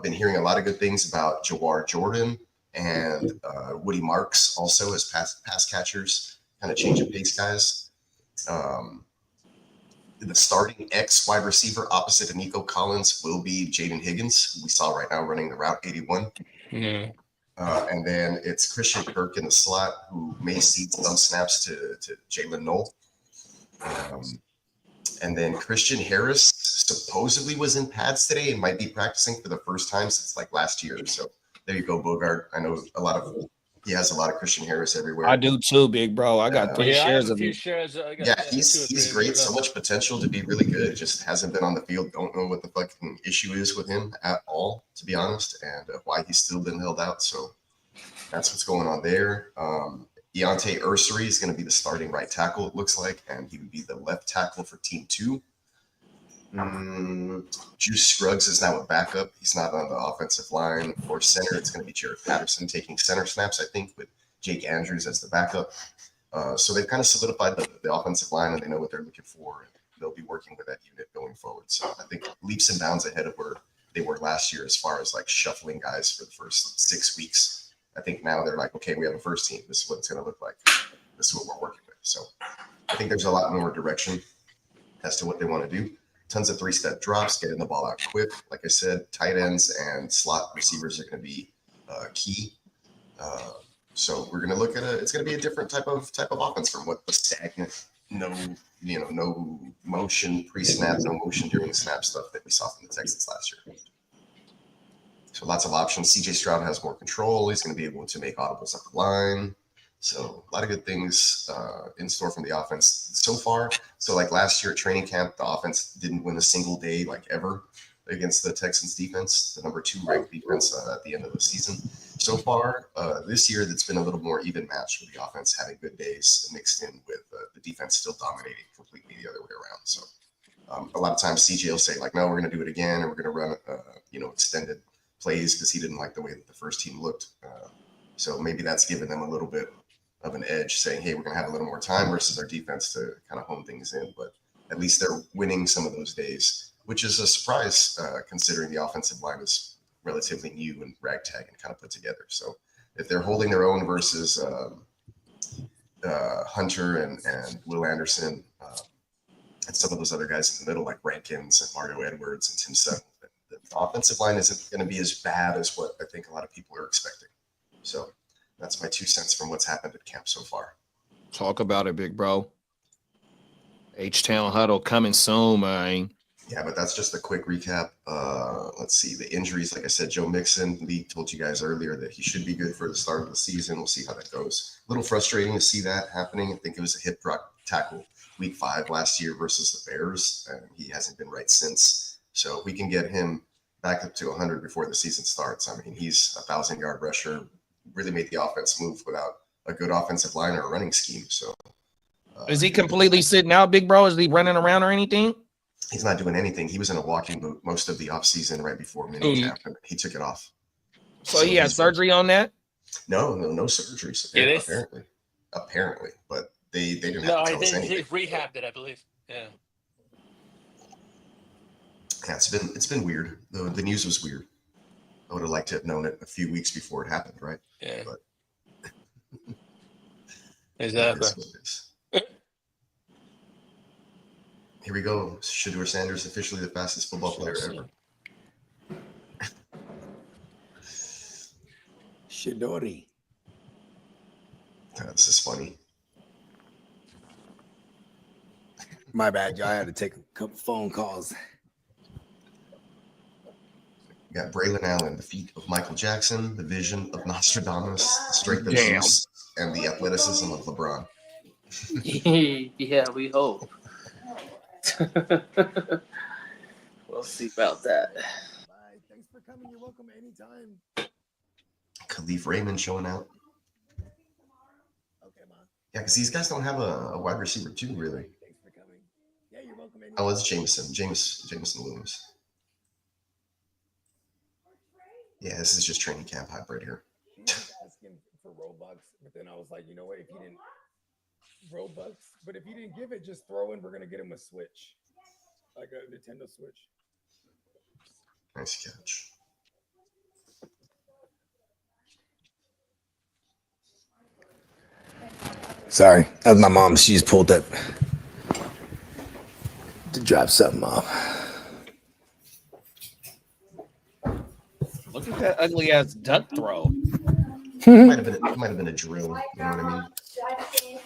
Been hearing a lot of good things about Jawar Jordan and Woody Marks also as pass catchers, kind of change of pace guys. The starting X wide receiver opposite of Nico Collins will be Jaden Higgins, who we saw right now running the route 81. Yeah. And then it's Christian Kirk in the slot, who may cede some snaps to Jalen Knoll. And then Christian Harris supposedly was in pads today and might be practicing for the first time since like last year. So there you go, Bogart. I know he has a lot of Christian Harris everywhere. I do too, big bro. I got 3 shares of him. Yeah, he's great. So much potential to be really good. Just hasn't been on the field. Don't know what the fucking issue is with him at all, to be honest, and why he's still been held out. So that's what's going on there. Deontay Ursery is going to be the starting right tackle, it looks like, and he would be the left tackle for Team 2. Juice Scruggs is now a backup. He's not on the offensive line. For center, it's going to be Jared Patterson taking center snaps, I think, with Jake Andrews as the backup. So they've kind of solidified the offensive line, and they know what they're looking for. And they'll be working with that unit going forward. So I think leaps and bounds ahead of where they were last year as far as like shuffling guys for the first 6 weeks. I think now they're like, okay, we have a first team. This is what it's going to look like. This is what we're working with. So I think there's a lot more direction as to what they want to do. Tons of 3-step drops, getting the ball out quick. Like I said, tight ends and slot receivers are going to be key. So we're going to look at it's going to be a different type of offense from what the stagnant, no motion pre-snap, no motion during the snap stuff that we saw from the Texans last year. So lots of options. CJ Stroud has more control. He's going to be able to make audibles up the line. So a lot of good things in store from the offense so far. So like last year at training camp, the offense didn't win a single day like ever against the Texans defense, the number 2 ranked defense at the end of the season. So far this year, that's been a little more even match with the offense having good days mixed in with the defense still dominating completely the other way around. So a lot of times CJ will say like, no, we're going to do it again, and we're going to run extended plays because he didn't like the way that the first team looked. So maybe that's given them a little bit of an edge, saying, hey, we're going to have a little more time versus our defense to kind of hone things in. But at least they're winning some of those days, which is a surprise considering the offensive line is relatively new and ragtag and kind of put together. So if they're holding their own versus Hunter and Will Anderson and some of those other guys in the middle like Rankins and Mario Edwards and Tim Sutton, the offensive line isn't going to be as bad as what I think a lot of people are expecting. So that's my 2 cents from what's happened at camp so far. Talk about it, big bro. H-Town Huddle coming soon, man. Yeah, but that's just a quick recap. Let's see. The injuries, like I said, Joe Mixon, Lee told you guys earlier that he should be good for the start of the season. We'll see how that goes. A little frustrating to see that happening. I think it was a hip drop tackle week 5 last year versus the Bears, and he hasn't been right since. So if we can get him back up to 100 before the season starts. I mean, he's a 1,000-yard rusher, really made the offense move without a good offensive line or a running scheme. So is he completely sitting out, big bro? Is he running around or anything? he's not doing anything. He was in a walking boot most of the offseason right before minicamp. He took it off. So he had surgery on that? No surgeries. Apparently, but they didn't have to tell us anything. He rehabbed it, I believe. Yeah. Yeah, it's been weird. The news was weird. I would have liked to have known it a few weeks before it happened, right? Yeah. But exactly. Here we go. Shedeur Sanders officially the fastest football player ever. Shedori. This is funny. My bad, y'all. I had to take a couple phone calls. We got Braylon Allen, the feet of Michael Jackson, the vision of Nostradamus, the strength of Zeus, and the athleticism of LeBron. Yeah, we hope. We'll see about that. Bye. Thanks for coming. You're welcome anytime. Khalif Raymond showing out. Okay, Mom. Yeah, because these guys don't have a wide receiver too, really. Thanks for coming. Yeah, you're welcome anytime. Oh, it's Jameson Loomis. Yeah, this is just training camp hype right here. He was asking for Robux, but then I was like, you know what? If he didn't Robux, but if he didn't give it, just throw in. We're gonna get him a Switch, like a Nintendo Switch. Nice catch. Sorry, that was my mom. She just pulled up to drop something off. Look at that ugly ass duck throw. Might have been a drill. You know what I mean?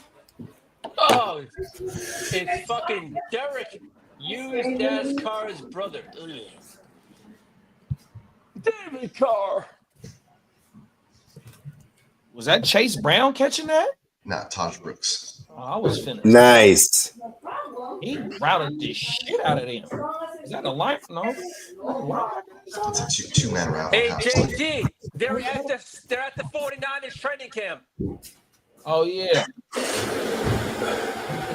Oh, it's fucking Derek used NASCAR's brother. Ugh. David Carr. Was that Chase Brown catching that? Nah, Taj Brooks. Oh, I was finna. Nice. He routed the shit out of them. Is that a line? No. It's a two-man route. Hey, JD, they're at the 49ers training camp. Oh yeah.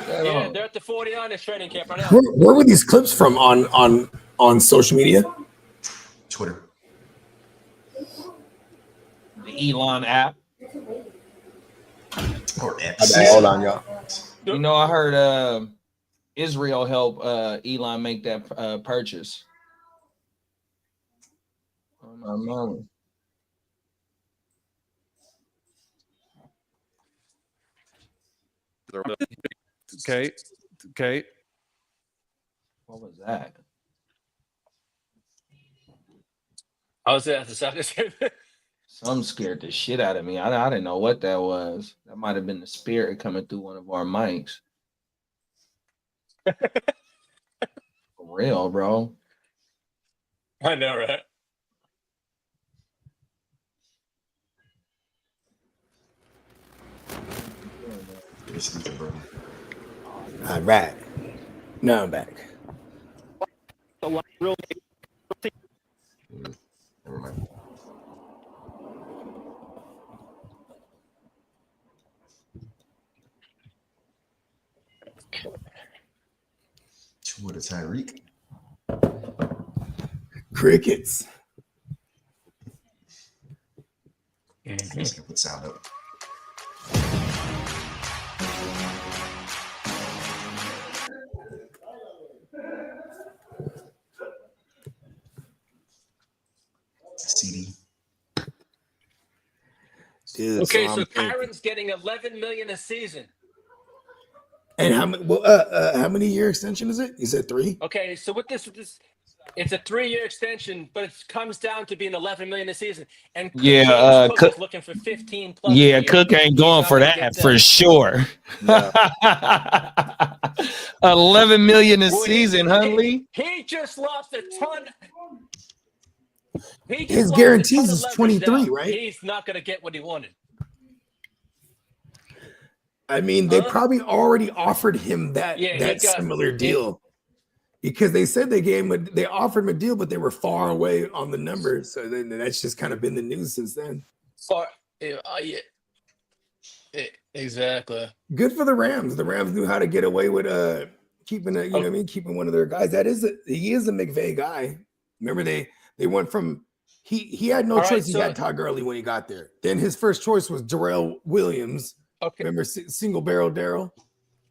Yeah, they're at the 49ers training camp right now. Where were these clips from on social media? Twitter. The Elon app. Or X. Hold on, y'all. You know, I heard Israel help Elon make that purchase. Oh my mama. Okay. What was that? I was at the second. Some scared the shit out of me. I didn't know what that was. That might have been the spirit coming through one of our mics. For real, bro. I know, right? All right. Now I'm back. Never mind. Two to Tyreek. Crickets. Just gonna put sound up. CD. Dude, Okay, so Kyron's getting $11 million a season. And how many year extension is it? You said 3? Okay, so with this, it's a 3-year extension, but it comes down to being $11 million a season. And Cook is looking for 15 plus. Yeah, Cook ain't going for that for sure. No. 11 million a season, huh, Lee? He just lost a ton. His guarantees is 23, right? He's not going to get what he wanted. I mean, they probably already offered him that Yeah, similar deal. because they said they offered him a deal, but they were far away on the numbers. So then that's just kind of been the news since then. Yeah, exactly. Good for the Rams. The Rams knew how to get away with keeping you know what I mean, keeping one of their guys. He is a McVay guy. Remember they went from he had no All right, choice. He so- had Todd Gurley when he got there. Then his first choice was Darrell Williams. Okay. Remember single barrel Darrell?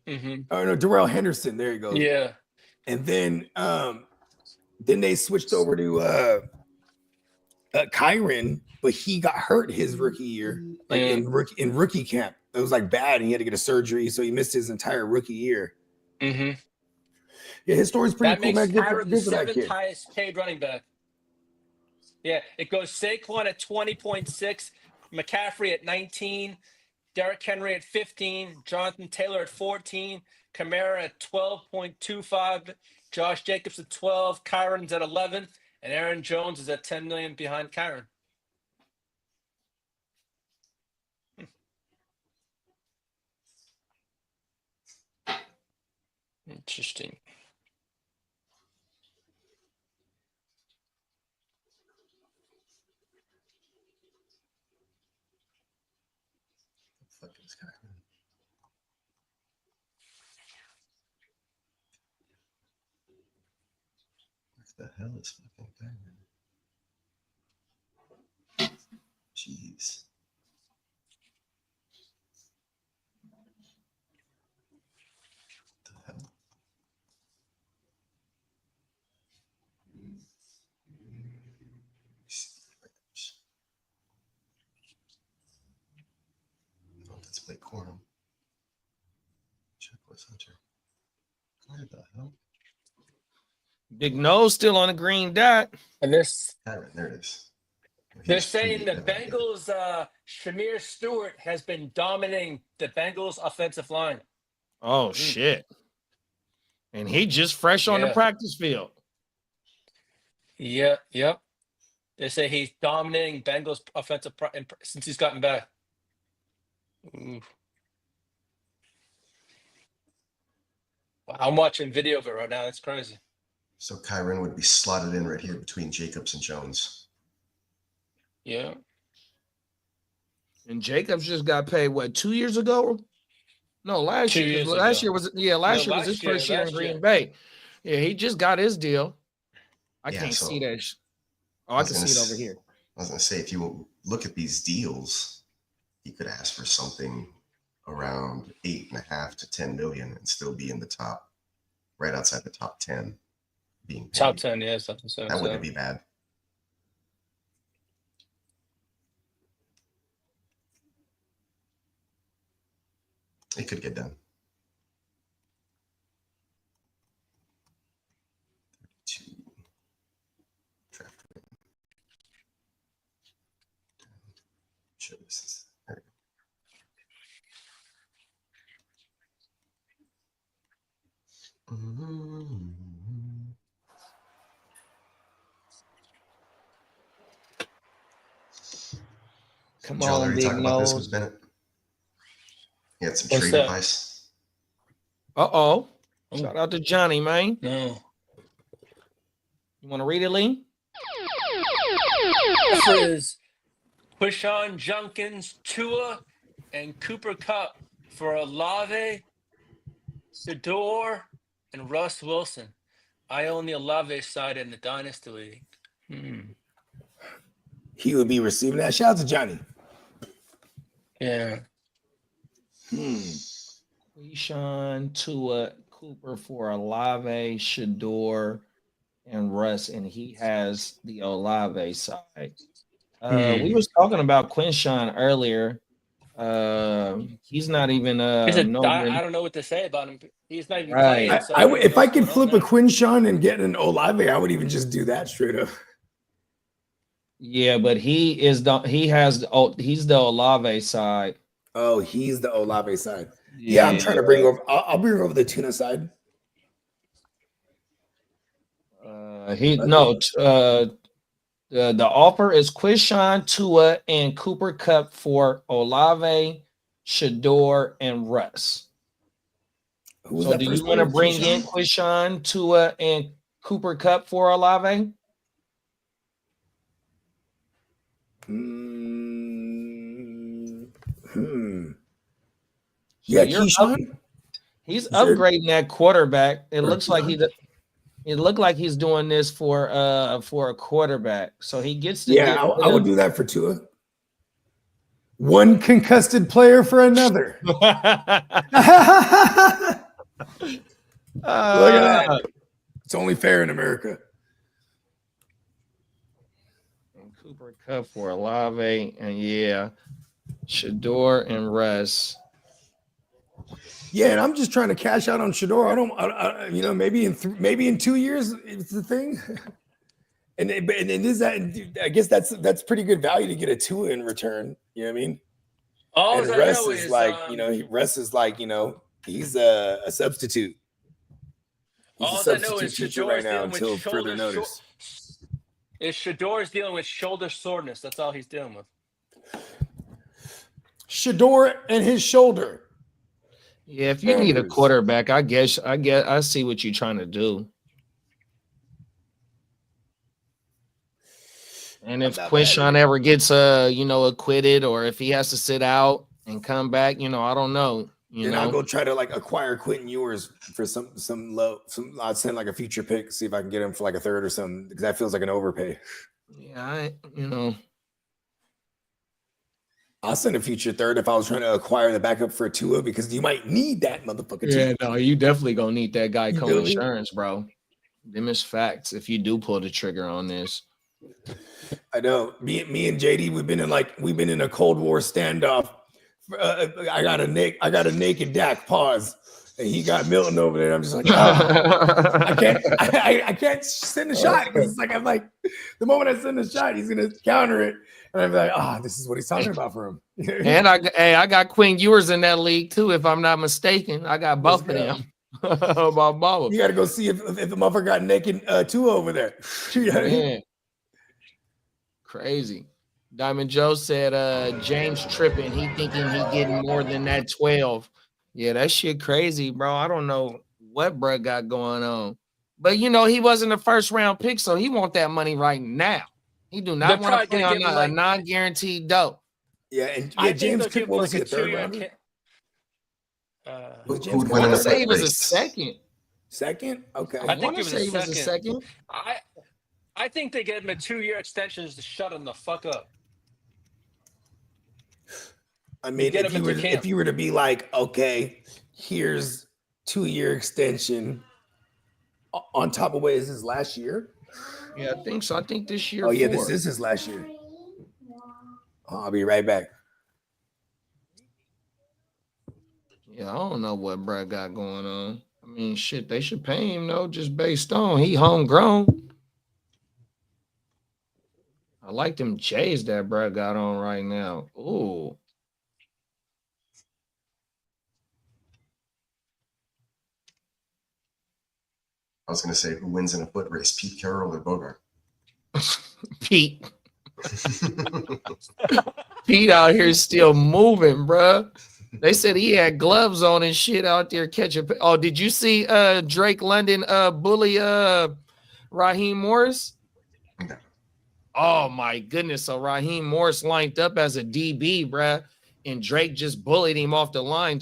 Mm-hmm. Oh no, Darrell Henderson. There you go. Yeah. And then they switched over to Kyron, but he got hurt his rookie year, like in rookie camp. It was like bad, and he had to get a surgery, so he missed his entire rookie year. Mm-hmm. Yeah, his story's pretty That cool, makes man. Kyron the Good for that seventh kid. highest paid running back. Yeah, it goes Saquon at 20.6, McCaffrey at 19, Derrick Henry at 15, Jonathan Taylor at 14, Kamara at 12.25, Josh Jacobs at 12, Kyron's at 11, and Aaron Jones is at 10 million behind Kyron. Interesting. Fuck this guy. What the hell is fucking guy? Jeez. What the hell? Oh, let's play Quorum. Check what's Hunter. Where the hell? Big Nose still on the green dot. And this, Kyron, there it is. they're saying the Bengals, Shamir Stewart has been dominating the Bengals offensive line. Oh shit! And he just fresh on the Yeah. practice field. Yeah, yep. They say he's dominating Bengals offensive since he's gotten back. Ooh. Wow, I'm watching video of it right now. That's crazy. So Kyron would be slotted in right here between Jacobs and Jones. Yeah. And Jacobs just got paid what 2 years ago? No, last 2 year. years Last ago. year was last year was his first year in last Green year. Bay. Yeah, he just got his deal. I Yeah, can't so- see that. Oh, I I was can gonna see it s- over here. I was gonna say, if you look at these deals, you could ask for something around 8.5 to 10 million and still be in the top, right outside the top 10 being paid. Top 10, yeah, something so. That wouldn't be bad. It could get done. 32. Draft rate. Show this. There we go. Come Joel, on, already Big talk about this Nose. with Bennett. He had some What's trade that? advice. Uh-oh. Shout out to Johnny, man. No. You want to read it, Lee? Offer is Quishon Junkins, Tua, and Cooper Cup for Olave, Sidor, and Russ Wilson. I own the Olave side in the Dynasty League. He would be receiving that. Shout out to Johnny. Yeah. Keyshawn, Tua, Cooper for Olave, Shador, and Russ, and he has the Olave side. We was talking about Quinshawn earlier. He's not even I don't know what to say about him. He's not even Right. playing. So If I could flip a Quinshawn and get an Olave, I would even just do that straight up. Yeah, but he's the Olave side. Oh, he's the Olave side. Yeah, I'm trying to bring over. I'll bring over the tuna side. The offer is Quishon, Tua, and Cooper Cup for Olave, Shador, and Russ. Who was So that do first you want to player? bring in Quishan, Tua, and Cooper Cup for Olave? Yeah, you're Keyshawn. He's Sure. upgrading that quarterback. It Or looks like Keyshawn. it looked like he's doing this for a quarterback. So he gets to Yeah, get I would do that for Tua. One concussed player for another. Look at that. It's only fair in America. Cooper Cup for Olave, and yeah, Shador and Russ. Yeah, and I'm just trying to cash out on Shador. Maybe in 2 years it's the thing. And is that? I guess that's pretty good value to get a Tua in return. You know what I mean? All And I Russ know is is like, Russ is like, he's a substitute. He's all a I substitute know is teacher Shador's right now dealing with until further shoulder. notice. Shador's dealing with shoulder soreness. That's all he's dealing with. Shador and his shoulder. Yeah, if you need a quarterback, I see what you're trying to do. And if Quishan ever gets acquitted, or if he has to sit out and come back, I don't know. I'll go try to acquire Quentin Ewers for some I'd send like a future pick, see if I can get him for like a third or something, because that feels like an overpay. Yeah, I'll send a future third if I was trying to acquire the backup for Tua, because you might need that motherfucker. Yeah, no, you definitely gonna need that guy You co-insurance, bro. Them is facts. If you do pull the trigger on this. I know. Me and JD, we've been in a Cold War standoff. I got a naked Dak, pause, and he got Milton over there. I'm just like, I can't send a shot, because it's like, I'm like, the moment I send a shot, he's gonna counter it, and I'm like, this is what he's talking about for him. And I got Quinn Ewers in that league too, if I'm not mistaken. I got both of them. My mama. You got to go see if the motherfucker got naked Tua over there. Yeah. Crazy. Diamond Joe said James tripping. He thinking he getting more than that 12. Yeah, that shit crazy, bro. I don't know what bro got going on. But he wasn't a first round pick, so he want that money right now. He do not want to play on a non-guaranteed dough. Yeah, and James Cook, what was he, a third rounder? I want to say he was a second. Second? Okay. I think he was a second. I think they gave him a 2-year extension to shut him the fuck up. I mean, if you were to be like, okay, here's 2-year extension on top of what is his last year? Yeah, I think so. I think this year. Oh yeah, this is his last year. I'll be right back. Yeah, I don't know what Brad got going on. I mean, shit, they should pay him though, just based on he homegrown. I like them J's that Brad got on right now. Ooh. I was going to say, who wins in a foot race, Pete Carroll or Bogart? Pete. Pete out here still moving, bro. They said he had gloves on and shit out there catching. Oh, did you see Drake London bully Raheem Morris? No. Oh my goodness. So Raheem Morris lined up as a DB, bruh. And Drake just bullied him off the line,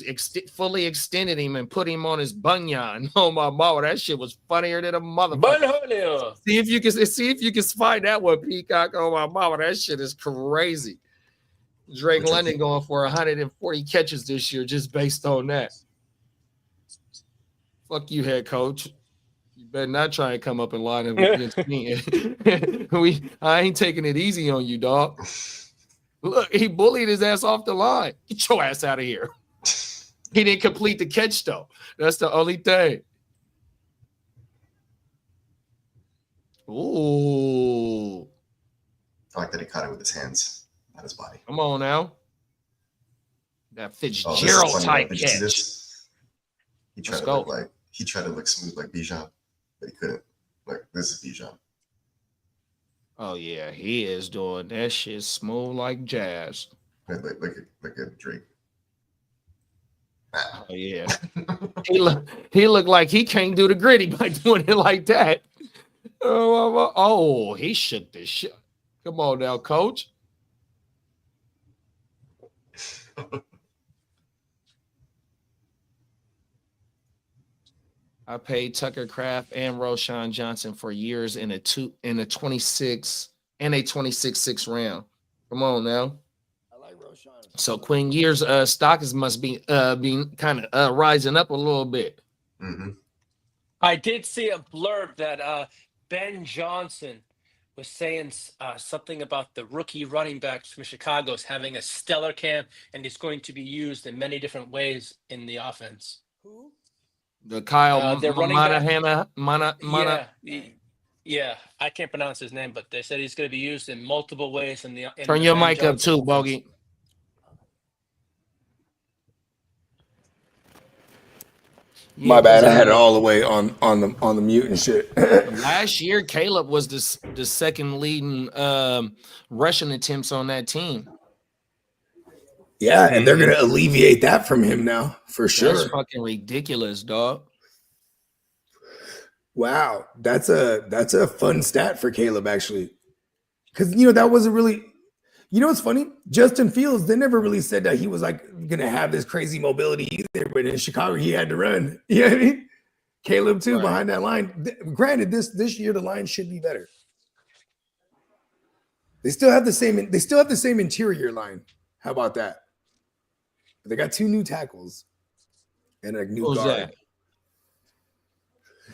fully extended him and put him on his bunyan. Oh my mama, that shit was funnier than a motherfucker. See if you can find that one, Peacock. Oh my mama, that shit is crazy. Drake London going for 140 catches this year just based on that. Fuck you, head coach. You better not try and come up and line up against me. I ain't taking it easy on you, dog. Look, he bullied his ass off the line. Get your ass out of here. He didn't complete the catch, though. That's the only thing. Ooh. I like that he caught it with his hands, not his body. Come on now. That Fitzgerald type catch. He tried to look smooth like Bijan, but he couldn't. Like, this is Bijan. Oh yeah, he is doing that shit smooth like jazz. Look at Drake. Yeah. He looked like he can't do the gritty by doing it like that. Oh, he shook the shit. Come on now, coach. I paid Tucker Kraft and Roshan Johnson for years in a 26 and a 26-6 round. Come on now. I like Roshan. So Quinn Year's stock must be being kind of rising up a little bit. Mm-hmm. I did see a blurb that Ben Johnson was saying something about the rookie running backs from Chicago is having a stellar camp and is going to be used in many different ways in the offense. Who? The Kyle their running back- Monahan. Yeah, I can't pronounce his name, but they said he's going to be used in multiple ways. In Turn the your Ben mic up Johnson too, Bogey. My bad. I had it all the way on the mute and shit. Last year, Caleb was the second leading rushing attempts on that team. Yeah, and they're gonna alleviate that from him now for sure. That's fucking ridiculous, dog. Wow, that's a fun stat for Caleb actually, because that wasn't really. What's funny? Justin Fields, they never really said that he was like gonna have this crazy mobility either, but in Chicago he had to run. You know what I mean? Caleb too behind that line. Granted, this year the line should be better. They still have the same interior line. How about that? They got 2 new tackles and a new Who's guard.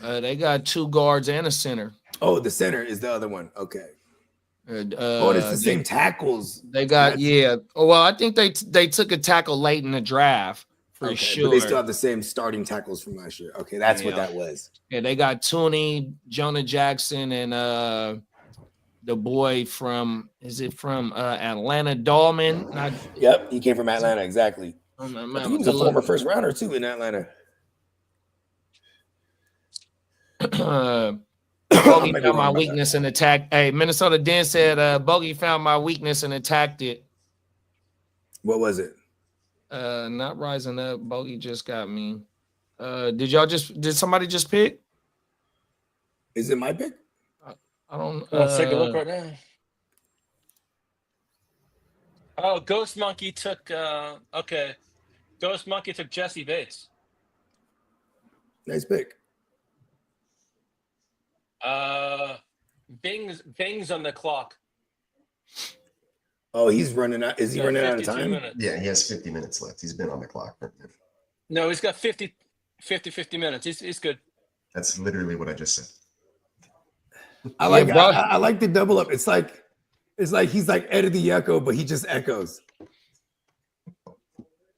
that? They got 2 guards and a center. Oh, the center is the other one. Okay. It's the same tackles. They got Oh, well, I think they took a tackle late in the draft for sure. But they still have the same starting tackles from last year. Okay, that's what that was. Yeah, they got Tooney, Jonah Jackson, and the boy from Atlanta, Dahlman. Yep, he came from Atlanta, exactly. I think he was a former first rounder too in Atlanta. Bogey found my weakness and attacked. Hey, Minnesota Den said Bogey found my weakness and attacked it. What was it? Not rising up. Bogey just got me. Did somebody just pick? Is it my pick? I don't. Let's take a look right now. Oh, Ghost Monkey took. Okay, Ghost Monkey took Jesse Bates. Nice pick. Bing's on the clock. Oh, he's running out. Is he running out of time? Minutes. Yeah, he has 50 minutes left. He's been on the clock. No, he's got 50 minutes. He's good. That's literally what I just said. I like the double up. It's like he's like Eddie the Echo, but he just echoes.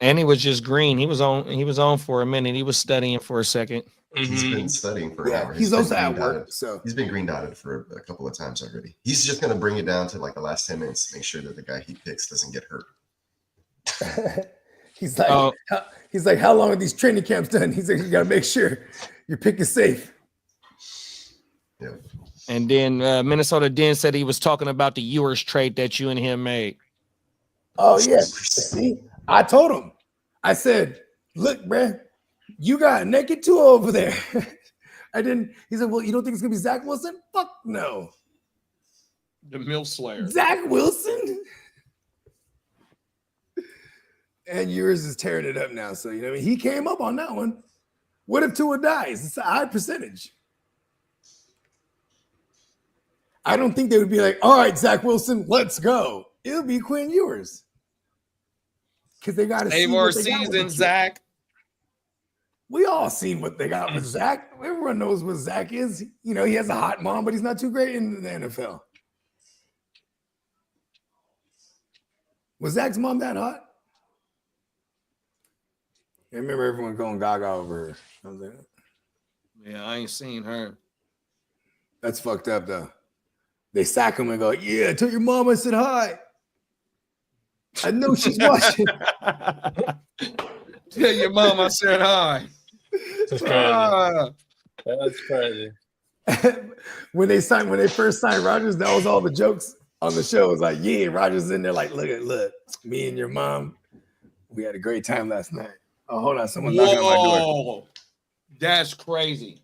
And he was just green. He was on for a minute. He was studying for a second. He's been studying for an hour. He's also at work, so he's been green dotted for a couple of times already. He's just going to bring it down to like the last 10 minutes to make sure that the guy he picks doesn't get hurt. He's like, how long are these training camps done? He's like, you got to make sure your pick is safe. Yeah. And then Minnesota Den said he was talking about the Ewers trade that you and him made. Oh yeah, see, I told him. I said, look, man. You got naked too over there. I didn't. He said, well, you don't think it's going to be Zach Wilson? Fuck no. The Mill Slayer. Zach Wilson? And yours is tearing it up now. So, he came up on that one. What if Tua dies? It's a high percentage. I don't think they would be like, all right, Zach Wilson, let's go. It'll be Quinn Ewers. Because they got to see more season, Zach. We all seen what they got with Zach. Everyone knows what Zach is. He has a hot mom, but he's not too great in the NFL. Was Zach's mom that hot? I remember everyone going gaga over her. I was like, yeah, I ain't seen her. That's fucked up, though. They sack him and go, yeah, tell your mom I said hi. I know she's watching. Tell your mom I said hi. That's crazy. That's crazy. When they first signed Rodgers, that was all the jokes on the show. It was like, yeah, Rodgers in there like, look, me and your mom, we had a great time last night. Oh, hold on. Someone's knocking on my door. Whoa, that's crazy.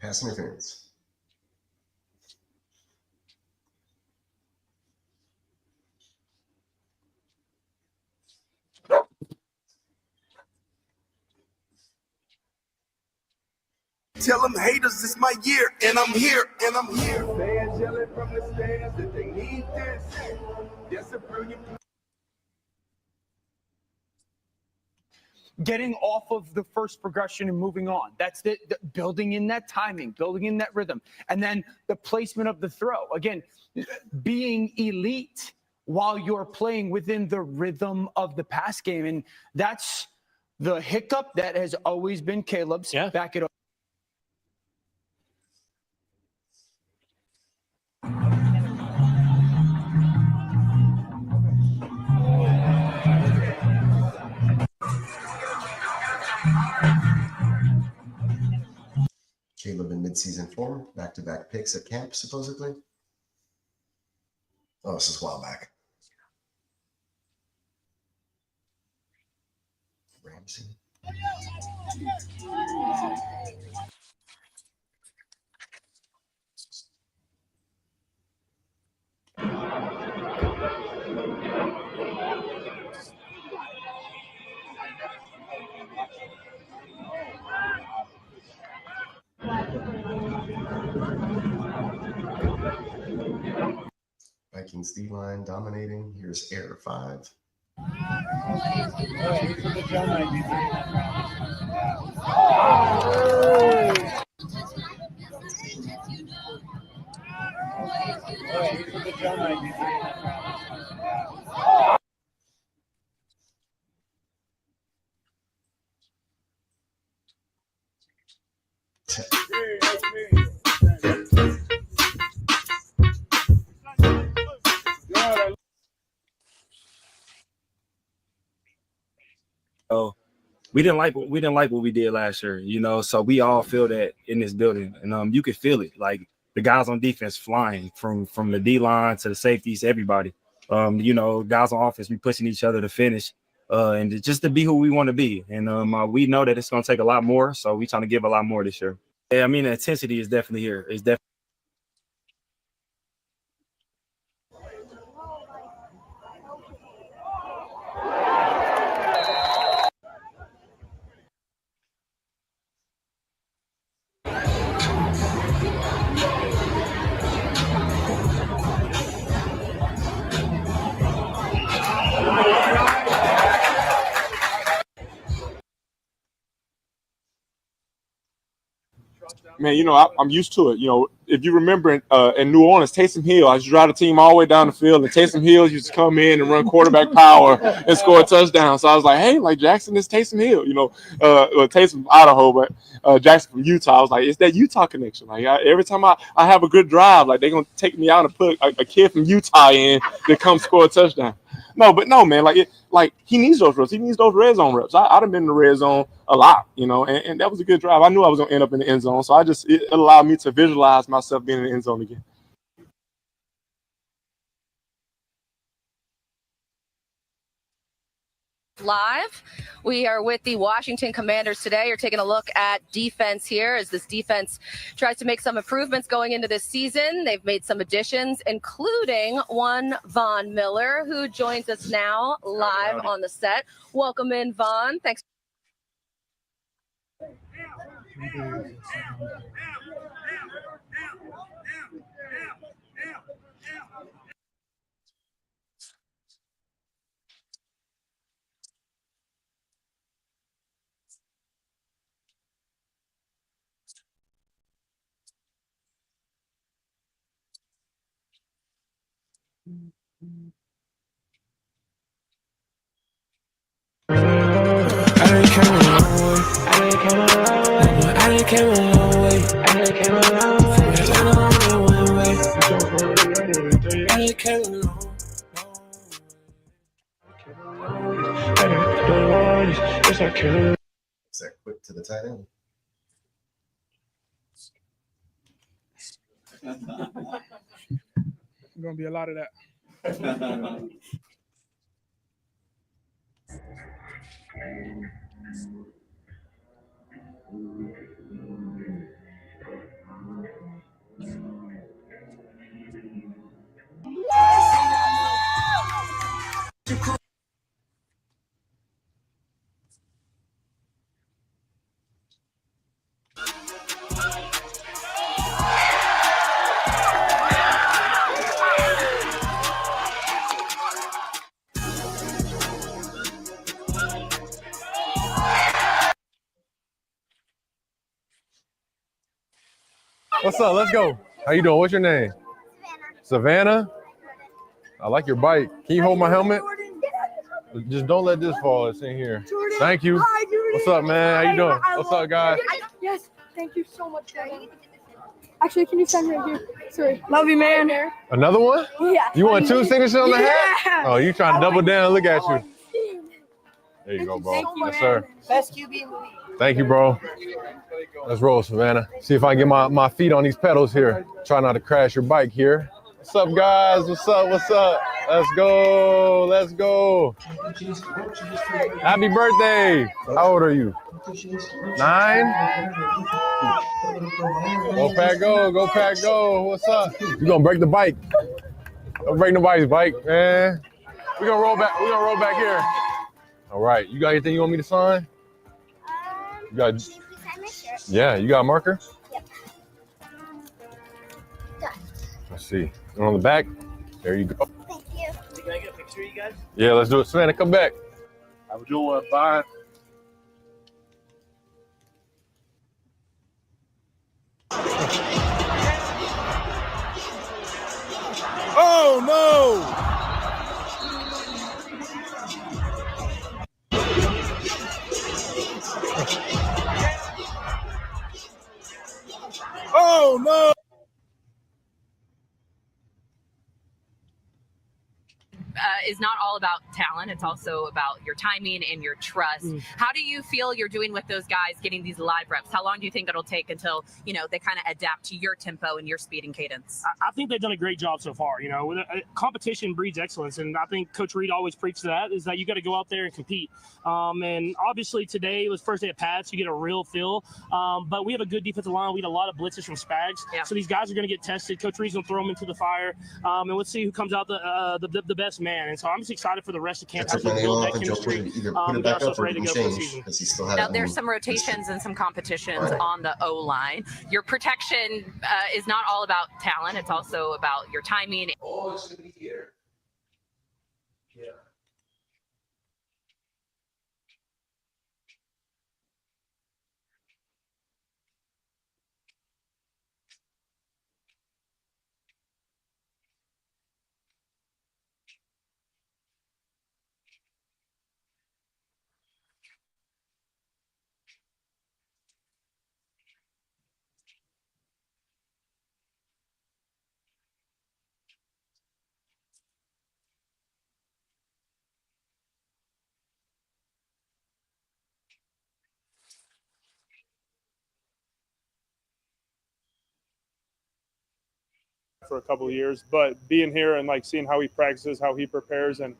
Pass interference. Tell them haters it's my year, and I'm here, and I'm here. Fans yelling from the stands that they need this. Yes, a brilliant. Getting off of the first progression and moving on. That's the building in that timing, building in that rhythm. And then the placement of the throw. Again, being elite while you're playing within the rhythm of the pass game. And that's the hiccup that has always been Caleb's. Yeah. Back it up. Caleb in midseason form, back-to-back picks at camp, supposedly. Oh, this is a while back. Ramsey. Vikings D-line dominating. Here's Air 5. So we didn't like what we did last year, you know. So we all feel that in this building, and you can feel it. Like the guys on defense flying from the D line to the safeties, everybody. You know, guys on offense, we pushing each other to finish, and just to be who we want to be. And we know that it's going to take a lot more, so we trying to give a lot more this year. Yeah, I mean, the intensity is definitely here. It's definitely. Man, you know, I'm used to it. You know, if you remember in New Orleans, Taysom Hill, I used to drive the team all the way down the field, and Taysom Hill used to come in and run quarterback power and score a touchdown. So I was like, hey, like Jackson is Taysom Hill, you know, Taysom from Idaho, but Jackson from Utah. I was like, it's that Utah connection. Like every time I have a good drive, like they're going to take me out and put a kid from Utah in to come score a touchdown. No, man, like he needs those reps. He needs those red zone reps. I'd have been in the red zone a lot, you know, and that was a good drive. I knew I was going to end up in the end zone, so it allowed me to visualize myself being in the end zone again. Live. We are with the Washington Commanders today. You're taking a look at defense here as this defense tries to make some improvements going into this season. They've made some additions, including one Von Miller, who joins us now live on the set. Welcome in, Von. Thanks. I done came a long way. I done came a long way. From Atlanta on the one way. I done came along. I done the longest, yes I can. Is that quick to the tight end? Gonna be a lot of that. What's up? Let's go. How you doing? What's your name? Savannah. I like your bike. Can you hold my helmet? Just don't let this fall. It's in here. Thank you. What's up, man? How you doing? What's up, guys? Yes, thank you so much, Daddy. Actually, can you send right here? Sorry. Love you, man. Another one? Yeah. You want 2 signatures on the hat? Yeah. Oh, you trying to double down? Look at you. There you go, bro. Yes, sir. Best QB in the league. Thank you, bro. Let's roll, Savannah. See if I can get my feet on these pedals here. Try not to crash your bike here. What's up, guys? What's up? What's up? Let's go. Let's go. Happy birthday. How old are you? 9? Go Pack Go. Go Pack Go. What's up? You gonna break the bike. Don't break nobody's bike, man. We're gonna roll back. We're gonna roll back here. All right. You got anything you want me to sign? You got, yeah, you got a marker? Yep. Let's see. And on the back, there you go. Thank you. Can I get a picture of you guys? Yeah, let's do it. Savannah, come back. Have a good one. Bye. Oh no! Oh no! Is not all about talent. It's also about your timing and your trust. How do you feel you're doing with those guys getting these live reps? How long do you think it'll take until, they kind of adapt to your tempo and your speed and cadence? I think they've done a great job so far. Competition breeds excellence. And I think Coach Reed always preaches that, is that you got to go out there and compete. And obviously today was first day of pads. You get a real feel. But we have a good defensive line. We had a lot of blitzes from Spags. Yeah. So these guys are going to get tested. Coach Reed's going to throw them into the fire. And let's see who comes out the best man. And so I'm just excited for the rest of camp as we build that chemistry. Get ourselves ready to go for the season. Now, there's some rotations and some competitions on the O-line. Your protection is not all about talent. It's also about your timing. Oh, it's going to be here. Yeah. For a couple of years, but being here and seeing how he practices, how he prepares, and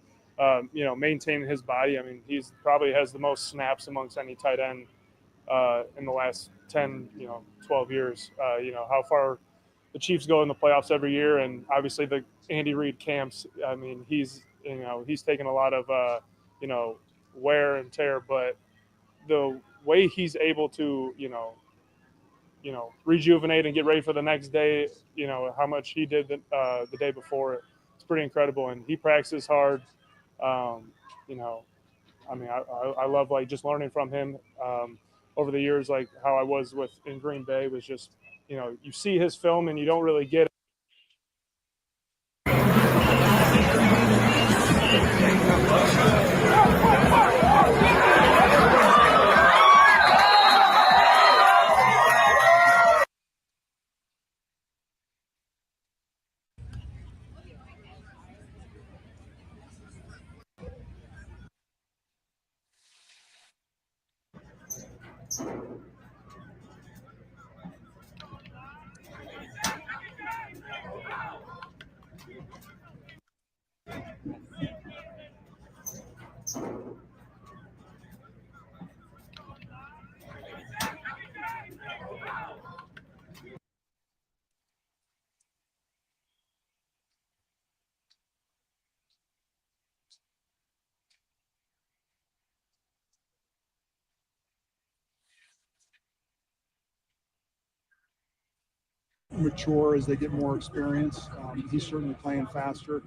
maintaining his body. I mean, he's probably has the most snaps amongst any tight end in the last 10, 12 years. How far the Chiefs go in the playoffs every year, and obviously the Andy Reid camps. I mean, he's taken a lot of wear and tear, but the way he's able to rejuvenate and get ready for the next day, how much he did the day before, it's pretty incredible. And he practices hard. I love just learning from him over the years, how I was in Green Bay was just, you see his film and you don't really get it. Mature as they get more experience. He's certainly playing faster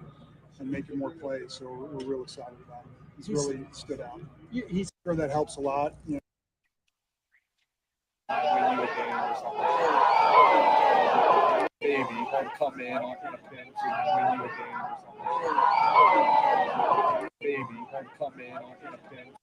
and making more plays, so we're real excited about him. He's really stood out. He's sure that helps a lot. You know. When you a game or something, baby, you gotta come in on a pinch and win you a game or something. Baby, you gotta come in on a pinch.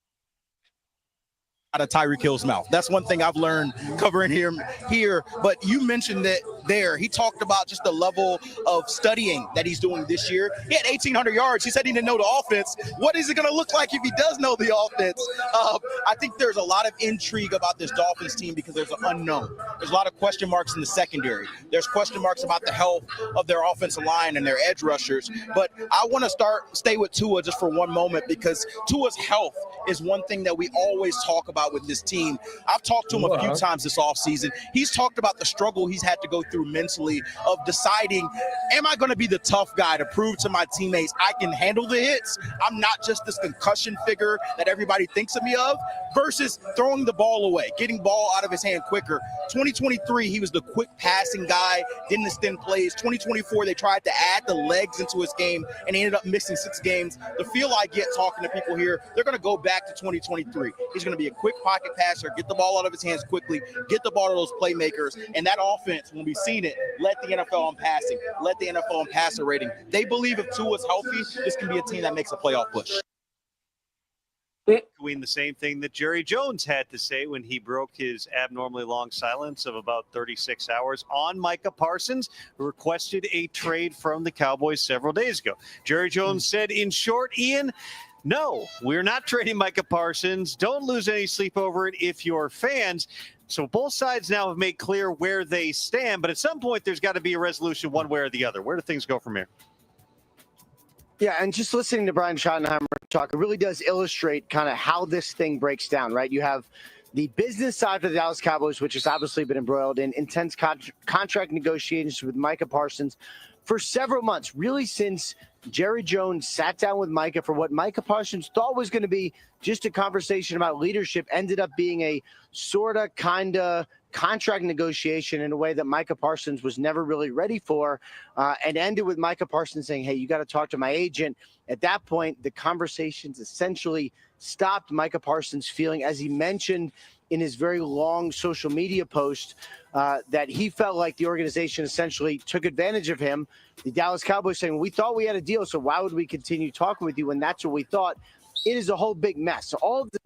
Out of Tyreek Hill's mouth. That's one thing I've learned covering him here. But you mentioned that there. He talked about just the level of studying that he's doing this year. He had 1,800 yards. He said he didn't know the offense. What is it going to look like if he does know the offense? I think there's a lot of intrigue about this Dolphins team because there's an unknown. There's a lot of question marks in the secondary. There's question marks about the health of their offensive line and their edge rushers. But I want to stay with Tua just for one moment because Tua's health is one thing that we always talk about with this team. I've talked to him a few times this offseason. He's talked about the struggle he's had to go through mentally of deciding, am I going to be the tough guy to prove to my teammates I can handle the hits? I'm not just this concussion figure that everybody thinks of me of, versus throwing the ball away, getting ball out of his hand quicker. 2023, he was the quick passing guy, didn't extend plays. 2024, they tried to add the legs into his game, and he ended up missing 6 games. The feel I get talking to people here, they're going to go back to 2023. He's going to be a quick pocket passer, get the ball out of his hands quickly, get the ball to those playmakers, and that offense, when we've seen it, led the NFL in passing, led the NFL in passer rating. They believe if Tua's healthy, this can be a team that makes a playoff push. Doing the same thing that Jerry Jones had to say when he broke his abnormally long silence of about 36 hours on Micah Parsons, who requested a trade from the Cowboys several days ago. Jerry Jones said, in short, Ian, no, we're not trading Micah Parsons. Don't lose any sleep over it if you're fans. So both sides now have made clear where they stand, but at some point there's got to be a resolution one way or the other. Where do things go from here? Yeah, and just listening to Brian Schottenheimer talk, it really does illustrate kind of how this thing breaks down, right? You have the business side for the Dallas Cowboys, which has obviously been embroiled in intense contract negotiations with Micah Parsons for several months, really since Jerry Jones sat down with Micah for what Micah Parsons thought was going to be just a conversation about leadership, ended up being a sort of kind of contract negotiation in a way that Micah Parsons was never really ready for, and ended with Micah Parsons saying, hey, you got to talk to my agent. At that point, the conversations essentially stopped. Micah Parsons feeling, as he mentioned in his very long social media post, that he felt like the organization essentially took advantage of him. The Dallas Cowboys saying, we thought we had a deal, so why would we continue talking with you when that's what we thought? It is a whole big mess. So all of the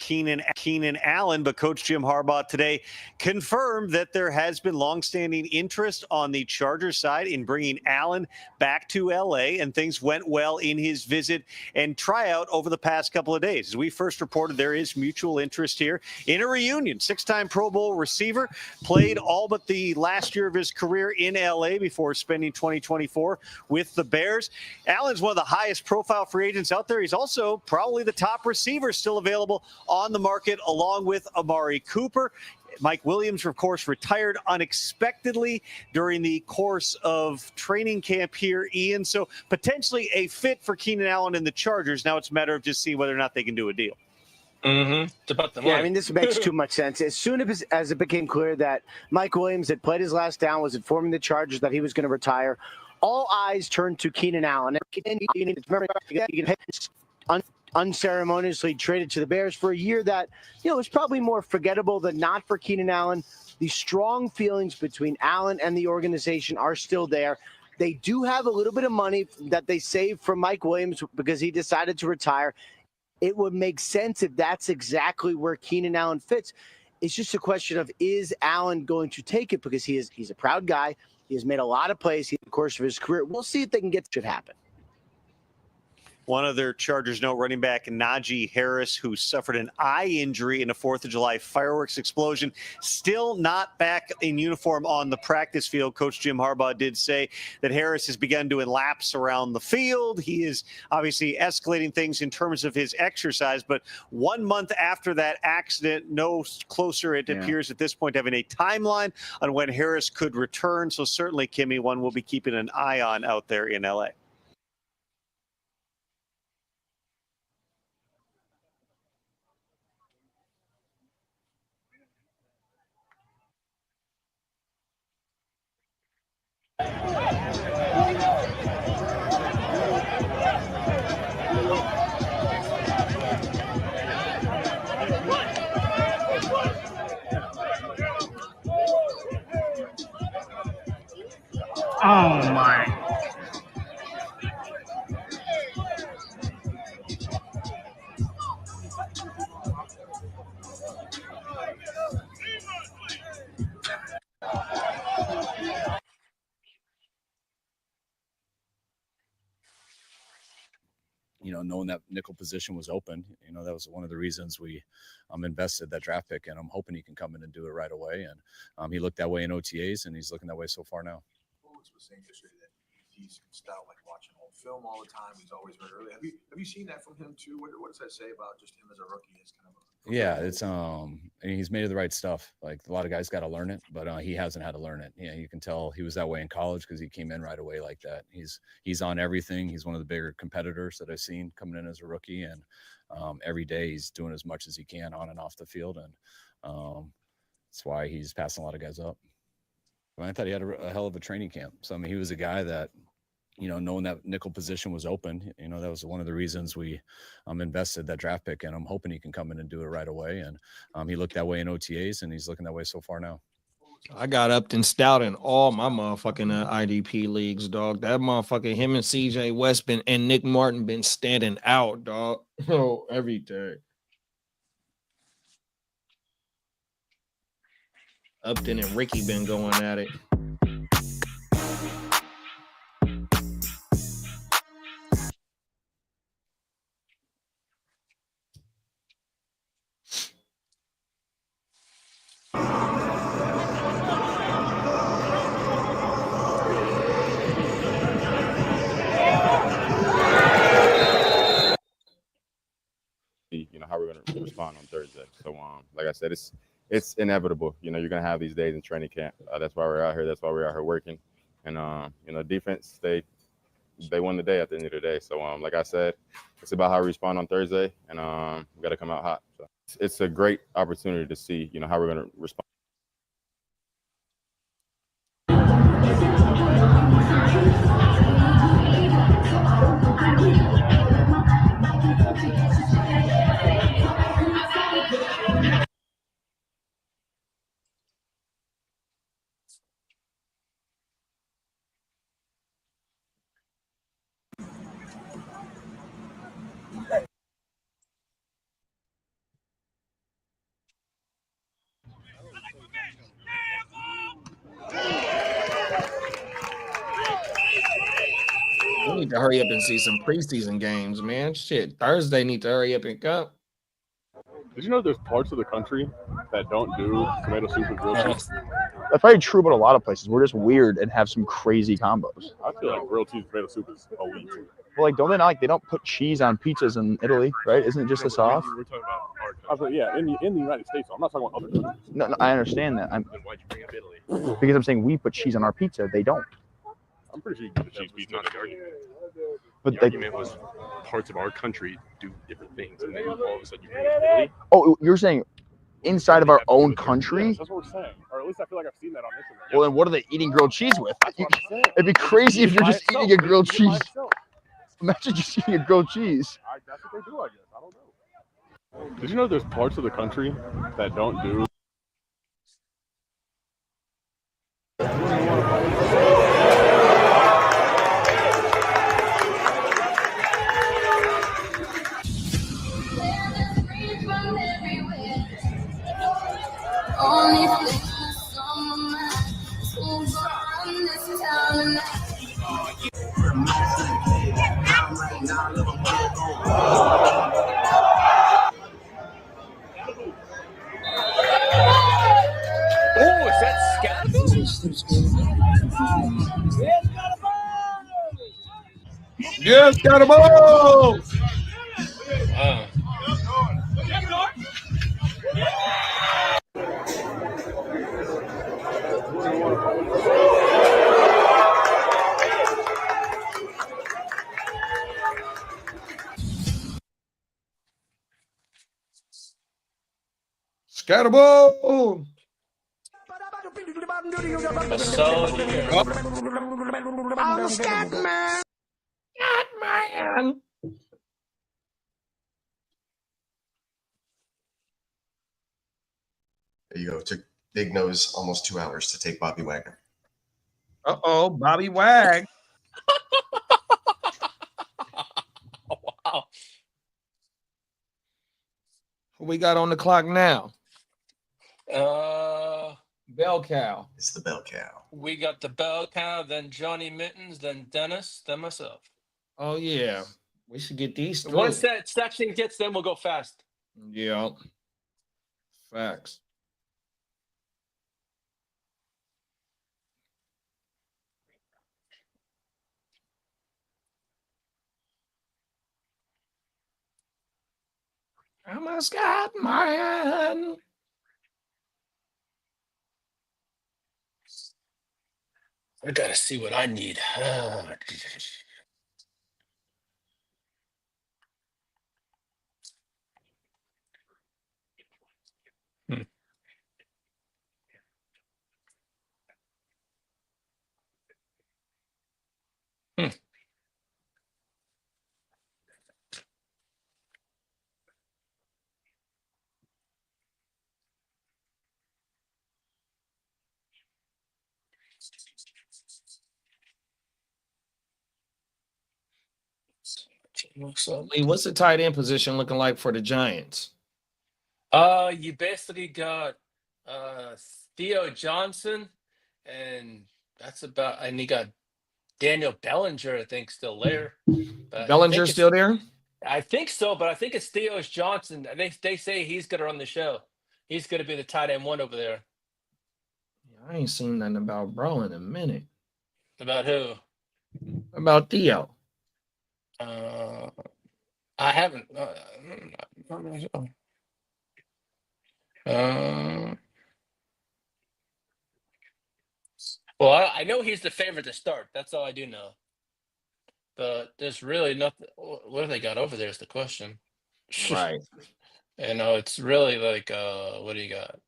Keenan Allen, but Coach Jim Harbaugh today confirmed that there has been longstanding interest on the Chargers side in bringing Allen back to LA, and things went well in his visit and tryout over the past couple of days. As we first reported, there is mutual interest here in a reunion. 6-time Pro Bowl receiver, played all but the last year of his career in LA before spending 2024 with the Bears. Allen's one of the highest profile free agents out there. He's also probably the top receiver still available on the market, along with Amari Cooper. Mike Williams, of course, retired unexpectedly during the course of training camp here, Ian. So potentially a fit for Keenan Allen and the Chargers. Now it's a matter of just seeing whether or not they can do a deal. Mm-hmm. It's about the money. Yeah, I mean, this makes too much sense. As soon as it became clear that Mike Williams had played his last down, was informing the Chargers that he was going to retire, all eyes turned to Keenan Allen. Unceremoniously traded to the Bears for a year that, was probably more forgettable than not for Keenan Allen. The strong feelings between Allen and the organization are still there. They do have a little bit of money that they saved from Mike Williams because he decided to retire. It would make sense if that's exactly where Keenan Allen fits. It's just a question of, is Allen going to take it? Because he's a proud guy. He has made a lot of plays in the course of his career. We'll see if they can get it happen. One other Chargers note, running back Najee Harris, who suffered an eye injury in a 4th of July fireworks explosion, still not back in uniform on the practice field. Coach Jim Harbaugh did say that Harris has begun doing laps around the field. He is obviously escalating things in terms of his exercise, but 1 month after that accident, no closer, it appears at this point, having a timeline on when Harris could return. So certainly, Kimmy, one we'll be keeping an eye on out there in LA. Oh my. You know, knowing that nickel position was open, you know, that was one of the reasons we invested that draft pick, and I'm hoping he can come in and do it right away. And he looked that way in OTAs, and he's looking that way so far now. Was saying yesterday that he's stout, like watching old film all the time. He's always very early. Have you seen that from him too? What does that say about just him as a rookie? It's kind of Yeah, it's and he's made of the right stuff. Like a lot of guys got to learn it, but he hasn't had to learn it. Yeah, you can tell he was that way in college because he came in right away like that. He's on everything. He's one of the bigger competitors that I've seen coming in as a rookie, and every day he's doing as much as he can on and off the field, and that's why he's passing a lot of guys up. I thought he had a hell of a training camp. So, I mean, he was a guy that, you know, knowing that nickel position was open, you know, that was one of the reasons we invested that draft pick, and I'm hoping he can come in and do it right away. And he looked that way in OTAs, and he's looking that way so far now. I got Upton Stout in all my motherfucking IDP leagues, dog. That motherfucker, him and CJ West and Nick Martin been standing out, dog. Oh, every day. Upton and Ricky been going at it. You know how we're going to respond on Thursday. So, like I said, it's inevitable. You know, you're going to have these days in training camp. That's why we're out here. That's why we're out here working. And, you know, defense, they won the day at the end of the day. So, like I said, it's about how we respond on Thursday, and we got to come out hot. So it's a great opportunity to see, you know, how we're going to respond. We need to hurry up and see some preseason games, man. Shit, Thursday need to hurry up and come. Did you know there's parts of the country that don't do tomato soup with grilled cheese? That's probably true about a lot of places. We're just weird and have some crazy combos. I feel like grilled cheese tomato soup is elite. Well, like, don't they not, like, they don't put cheese on pizzas in Italy, right? Isn't it just the sauce? We're talking about our country. I was like, yeah, in the United States. I'm not talking about other countries. No, I understand that. Then why'd you bring up Italy? Because I'm saying we put cheese on our pizza. They don't. I'm pretty sure you can cheese pizza. Not the argument. But The they, argument was parts of our country do different things, and then all of a sudden you bring up Italy. oh, you're saying inside of our own country? Yes, that's what we're saying. Or at least I feel like I've seen that on Instagram. Well, then what are they eating grilled cheese with? That's what I'm saying. It'd be crazy if you're By just itself. eating a grilled It's by cheese. itself. Imagine just eating a grilled cheese. That's what they do, I guess. I don't know. Did you know there's parts of the country that don't do? Only things on my mind is who's around this town tonight. Yes, got him all. Wow. Scatterball. So here. I'm a scat man. Man. There you go. It took Big Nose almost 2 hours to take Bobby Wagner. Uh-oh, Bobby Wag. Wow. Who we got on the clock now? Bell cow. It's the bell cow. We got the bell cow, then Johnny Mittens, then Dennis, then myself. Oh yeah, we should get these through. Once that section gets, then we'll go fast. Yeah, facts. I'm a scat man. I gotta see what I need. Lee, what's the tight end position looking like for the Giants? You basically got Theo Johnson, and that's about, and you got Daniel Bellinger, I think, still there. But Bellinger still there? I think so, but I think it's Theo Johnson. They say he's gonna run the show. He's gonna be the tight end one over there. I ain't seen nothing about bro in a minute. About who? About Theo. I haven't. Well, I know he's the favorite to start. That's all I do know. But there's really nothing. What have they got over there is the question. Right. You know, it's really like, what do you got?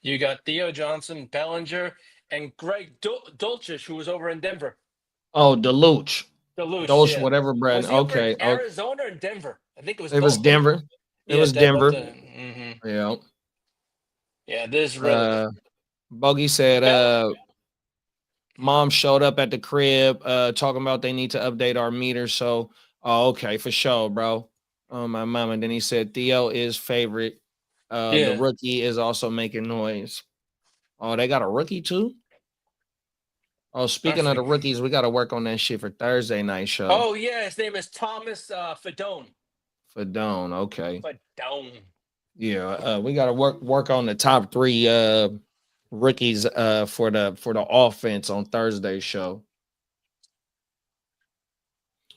You got Theo Johnson, Bellinger, and Greg Dulcich, who was over in Denver. Oh, Deluche. Deluche, yeah. whatever, Brad. Was he over Okay. in Arizona or Denver? I think it was. It was both. Denver. It Yeah, was they both Denver. did. Yeah. Yeah, this really. Bogey said mom showed up at the crib talking about they need to update our meter. So okay, for sure, bro. My mom. And then he said Theo is favorite. The rookie is also making noise. Oh, they got a rookie too? Oh, speaking of the rookies, we got to work on that shit for Thursday night show. Oh yeah, his name is Thomas Fedone. Fedone, okay. Fedone. Yeah, we got to work on the top 3 rookies for the offense on Thursday's show.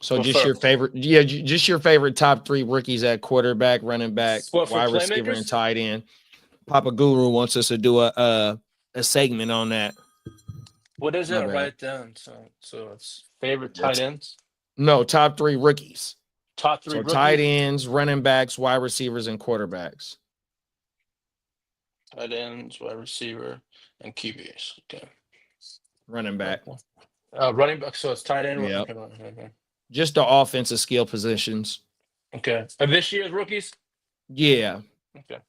So just your favorite, just your favorite top 3 rookies at quarterback, running back, wide receiver, and tight end. Papa Guru wants us to do a segment on that. What is it? Write it down. So it's favorite tight ends. No, top 3 rookies. Top 3 so rookies. Tight ends, running backs, wide receivers, and quarterbacks. Tight ends, wide receiver, and QBs. Okay. Running back. Running back. So it's tight end. Yep. Okay. Just the offensive skill positions. Okay. Of this year's rookies? Yeah. Okay.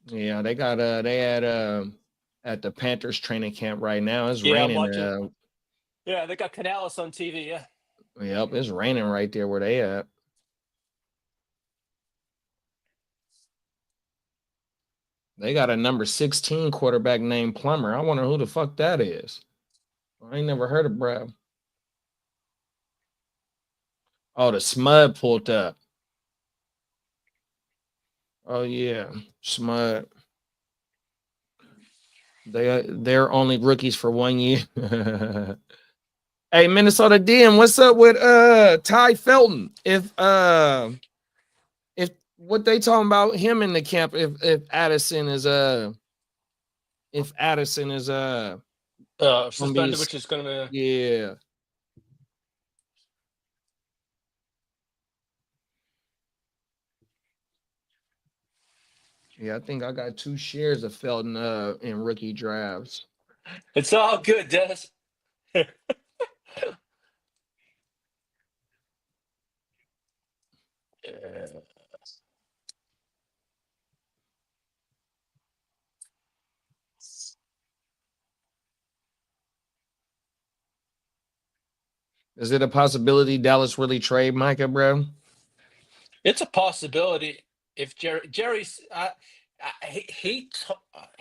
Yeah, they got they had at the Panthers training camp right now. It's Yeah, I'm raining. watching. Yeah, they got Canales on TV. Yeah. Yep, it's raining right there where they at. They got a number 16 quarterback named Plummer. I wonder who the fuck that is. I ain't never heard of Brad. Oh, the Smud pulled up. Oh yeah, Smud. They're only rookies for 1 year. Hey, Minnesota DM, what's up with Ty Felton? If what they talking about him in the camp, if Addison is suspended, which is gonna yeah. Yeah, I think I got 2 shares of Felton in rookie drafts. It's all good, Dennis. Is it a possibility Dallas really trade Micah, bro? It's a possibility if Jerry's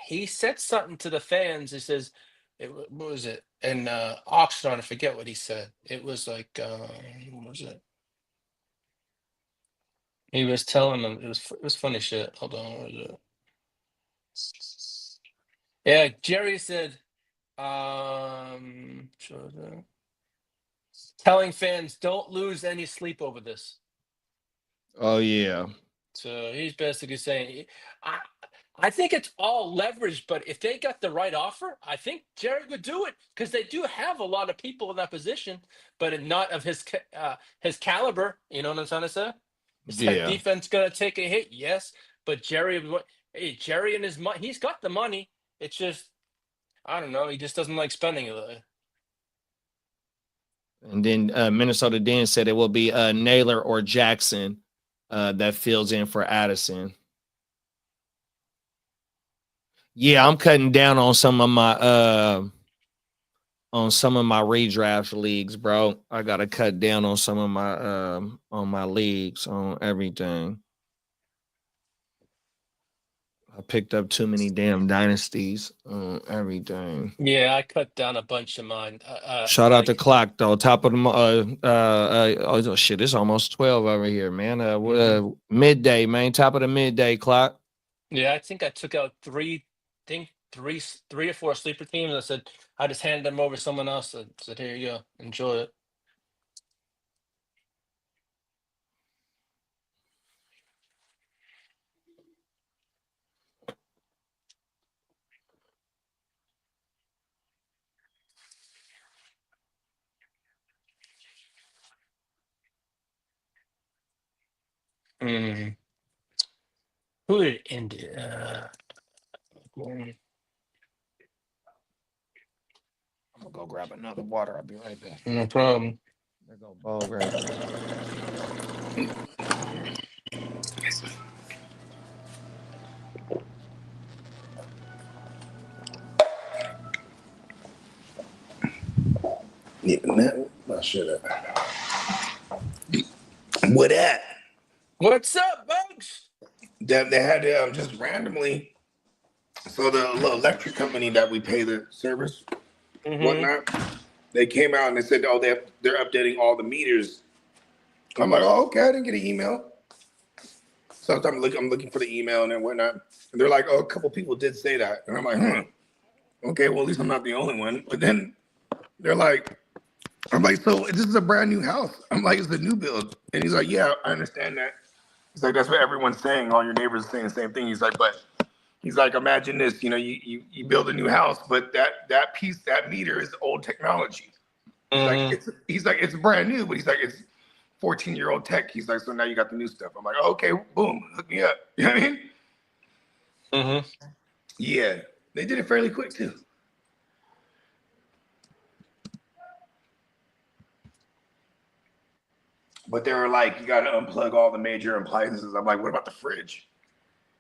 he said something to the fans. He says, what was it? And Oxnard, I forget what he said. It was like what was it? He was telling them it was funny shit. Hold on, what was it? Yeah, Jerry said, telling fans don't lose any sleep over this. Oh yeah. So he's basically saying, I think it's all leverage, but if they got the right offer, I think Jerry would do it because they do have a lot of people in that position, but not of his caliber. You know what I'm trying to say? Is that defense gonna take a hit? Yes, but Jerry and his money, he's got the money. It's just, I don't know, he just doesn't like spending it. And then Minnesota Dan said it will be Naylor or Jackson that fills in for Addison. Yeah, I'm cutting down on some of my redraft leagues, bro. I gotta cut down on some of my on my leagues, on everything. I picked up too many damn dynasties on everything. Yeah, I cut down a bunch of mine. Shout out to Clock though. Top of the oh shit, it's almost 12 over here, man. Midday, man. Top of the midday clock. Yeah, I think I took out three or four sleeper teams. I said I just handed them over to someone else. I said, here you go, enjoy it. Who did it end it? I'm gonna go grab another water. I'll be right back. No problem. There go Bo right there. Yeah, man, my shit up. What at? What's up, Bugs? They had just randomly. So the little electric company that we pay the service, whatnot, they came out and they said, oh, they're updating all the meters. I'm like, oh, okay, I didn't get an email. So I'm looking for the email and then whatnot. And they're like, oh, a couple people did say that. And I'm like, okay, well, at least I'm not the only one. But then they're like, I'm like, so this is a brand new house. I'm like, it's a new build. And he's like, yeah, I understand that. He's like, that's what everyone's saying. All your neighbors are saying the same thing. He's like, but he's like, imagine this, you know, you build a new house, but that piece, that meter is old technology. He's like, it's brand new, but he's like, it's 14-year-old tech. He's like, so now you got the new stuff. I'm like, oh, okay, boom, hook me up. You know what I mean? Yeah, they did it fairly quick too. But they were like, you got to unplug all the major appliances. I'm like, what about the fridge?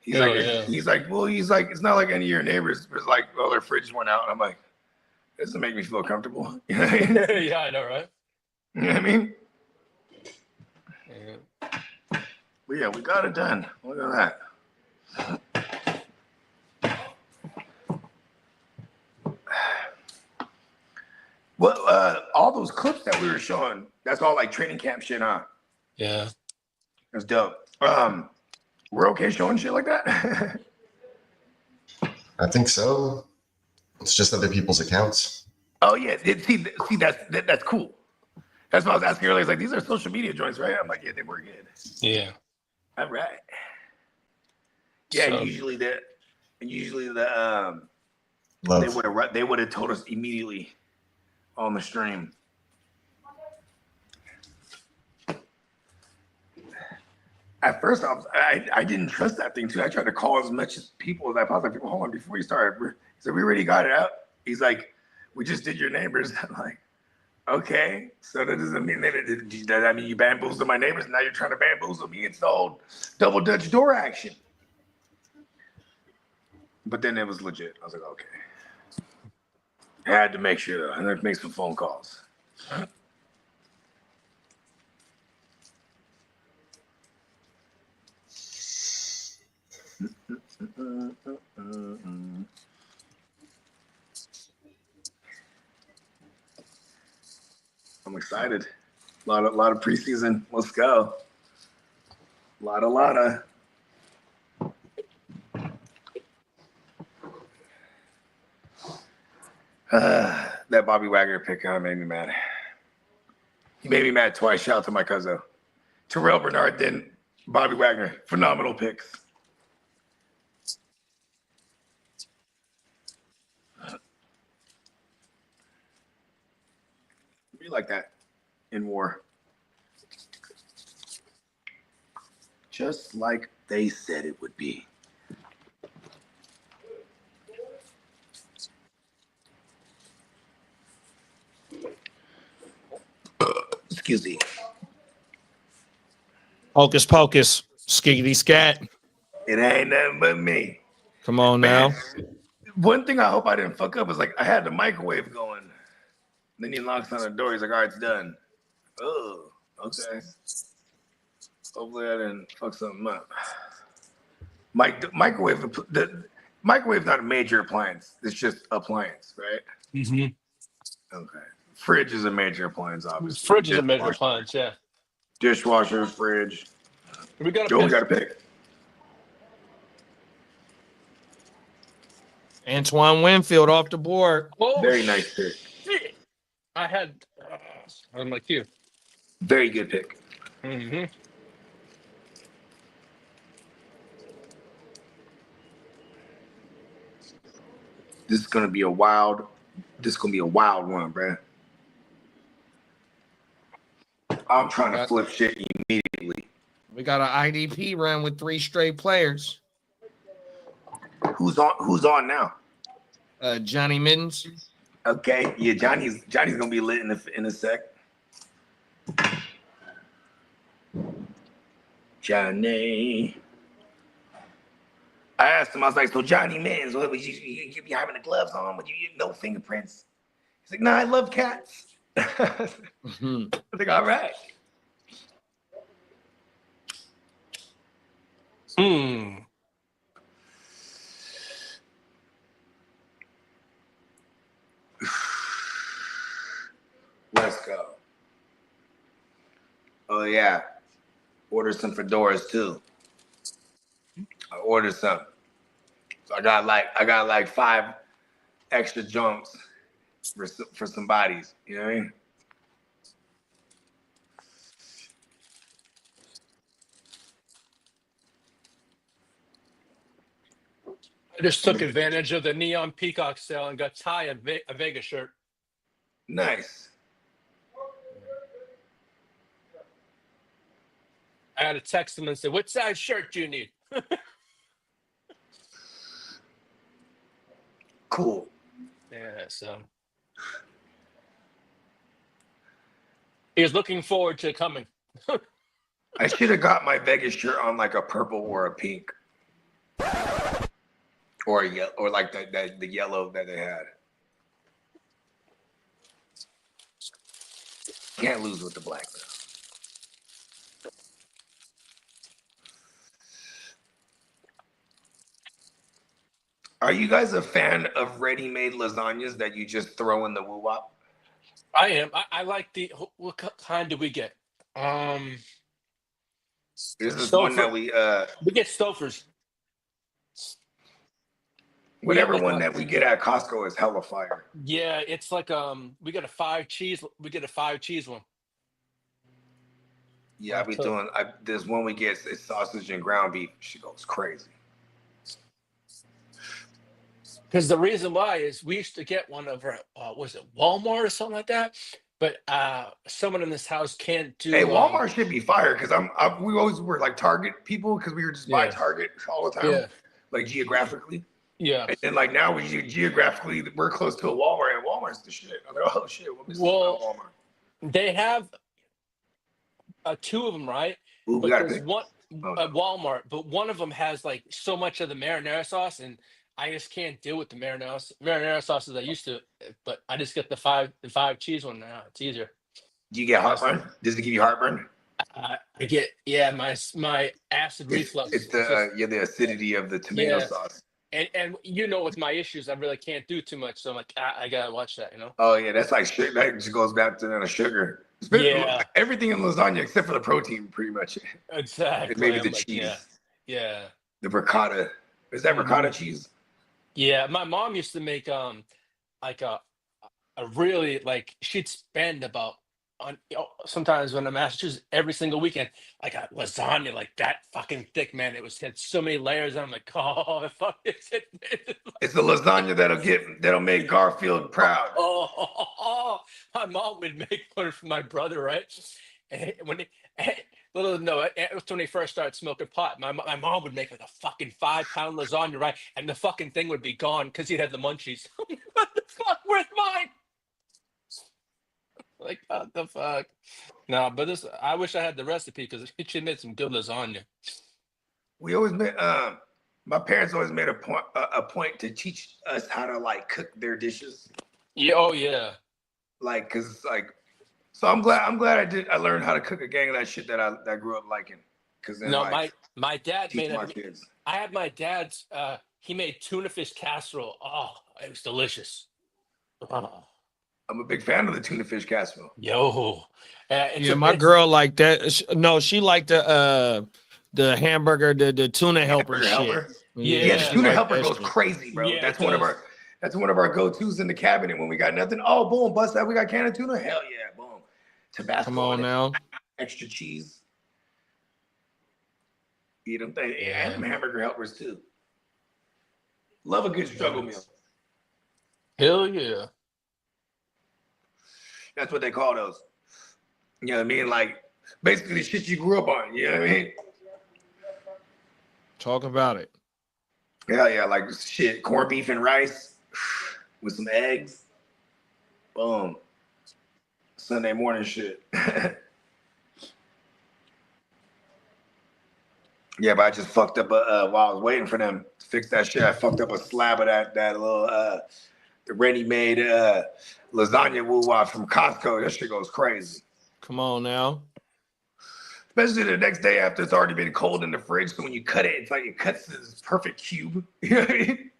He's like, it's not like any of your neighbors. It's like, well, their fridge went out. And I'm like, this doesn't make me feel comfortable. You know what I mean? Yeah, I know, right? You know what I mean? But yeah, we got it done. Look at that. Well, all those clips that we were showing, that's all like training camp shit, huh? Yeah. That's dope. We're okay showing shit like that? I think so. It's just other people's accounts. Oh yeah, see that's cool. That's what I was asking earlier. It's like these are social media joints, right? I'm like, yeah, they were good. Yeah. All right. Yeah, So- usually the Love. they would have told us immediately on the stream. At first, I didn't trust that thing too. I tried to call as much people as I possibly. People, hold on, before you start. He said we already got it out. He's like, we just did your neighbors. I'm like, okay, so that doesn't mean does that mean you bamboozled my neighbors? Now you're trying to bamboozle me. It's the old double Dutch door action. But then it was legit. I was like, okay. I had to make sure. I had to make some phone calls. I'm excited. A lot of preseason. Let's go. A lot of. That Bobby Wagner pick made me mad. He made me mad twice. Shout out to my cousin. Terrell Bernard, then Bobby Wagner. Phenomenal picks. Be like that in war. Just like they said it would be. Excuse me. Hocus pocus, skiggity scat. It ain't nothing but me. Come on now. One thing I hope I didn't fuck up is like I had the microwave going. Then he knocks on the door. He's like, all right, it's done. Oh, okay. Hopefully I didn't fuck something up. The microwave's not a major appliance. It's just appliance, right? Mm-hmm. Okay. Fridge is a major appliance, obviously. Fridge is a major appliance, yeah. Dishwasher, fridge. We got Joe got a pick. Antoine Winfield off the board. Oh, Very nice pick. shit. I had, I'm like you. Very good pick. Mm-hmm. This is gonna be a wild one, bruh. I'm trying to flip shit immediately. We got an IDP run with 3 straight players. Who's on now? Johnny Middens. Okay, yeah, Johnny's gonna be lit in a sec. Johnny. I asked him, I was like, so Johnny Middens, what was you be having the gloves on? Would you no fingerprints? He's like, nah, I love cats. I was like, all right. Let's go. Oh yeah. Order some fedoras too. I ordered some. So I got like 5 extra jumps for some bodies. You know what I mean? I just took advantage of the neon peacock sale and got Ty a Vegas shirt. Nice. I had to text him and say, what size shirt do you need? Cool. Yeah, so he was looking forward to coming. I should have got my Vegas shirt on like a purple or a pink. Or a yellow, or like the yellow that they had. Can't lose with the black though. Are you guys a fan of ready-made lasagnas that you just throw in the woo-wop? I am. I like the. What kind do we get? This is one that we get Stouffer's. Whatever like one that we get at Costco is hella fire. Yeah, it's like we get a 5 cheese. We get a 5 cheese one. Yeah, I be doing. There's one we get. It's sausage and ground beef. She goes crazy. Because the reason why is we used to get one over was it Walmart or something like that, but someone in this house can't do. Hey, Walmart should be fire because we always were like Target people because we were just by Target all the time, Yeah. like geographically. Yeah. And then like now geographically we're close to a Walmart and Walmart's the shit. I'm like, oh shit, what is Walmart? They have 2 of them, right? Ooh, we But gotta there's pick. one at Walmart, but one of them has like so much of the marinara sauce, and I just can't deal with the marinara sauce as I used to. But I just get the 5 cheese one now. It's easier. Do you get heartburn? Does it give you heartburn? I get my acid reflux. It's the acidity of the tomato sauce. And with my issues, I really can't do too much. So I'm like, I gotta watch that, Oh yeah, that's like sugar. That just goes back to the sugar. Yeah. Everything in lasagna except for the protein, pretty much. Exactly. And maybe I'm the like, cheese. Yeah. The ricotta. Is that ricotta cheese? Yeah. My mom used to make like a really like she'd spend about sometimes when I'm in Massachusetts every single weekend, I got lasagna like that fucking thick, man. It had so many layers. And I'm like, oh fuck this. It's the lasagna that'll make Garfield proud. My mom would make one for my brother, right? And when he first started smoking pot, my mom would make like a fucking 5-pound lasagna, right? And the fucking thing would be gone because he'd had the munchies. What the fuck? Where's mine? Like, what the fuck? No, but I wish I had the recipe because she made some good lasagna. We always made my parents always made a point to teach us how to like cook their dishes. Yeah, oh yeah. Like, cause like, so I'm glad I learned how to cook a gang of that shit that I grew up liking. Cause then, No, like, my dad teach made my it. kids. I had my dad's. He made tuna fish casserole. Oh, it was delicious. Oh. I'm a big fan of the tuna fish casserole. Yo, Yeah, my girl like that. No, she liked the hamburger, the tuna helper shit. Helper? Yeah, the she tuna liked helper that goes shit. crazy, bro. Yeah, that's it one of does. our go-tos in the cabinet when we got nothing. Oh, boom, bust that. We got can of tuna. Hell yeah, boom. Tabasco. Come on in it, now. extra cheese. Eat them things. And them hamburger helpers too. Love a good struggle meal. Hell yeah. That's what they call those. You know what I mean? Like basically the shit you grew up on. You know what I mean? Talk about it. Hell yeah, like shit, corned beef and rice with some eggs. Boom. Sunday morning shit. Yeah, but I just fucked up while I was waiting for them to fix that shit. I fucked up a slab of that little the ready-made lasagna woo-wah from Costco. That shit goes crazy. Come on now. Especially the next day after it's already been cold in the fridge. So when you cut it, it's like it cuts to this perfect cube. You know what I mean?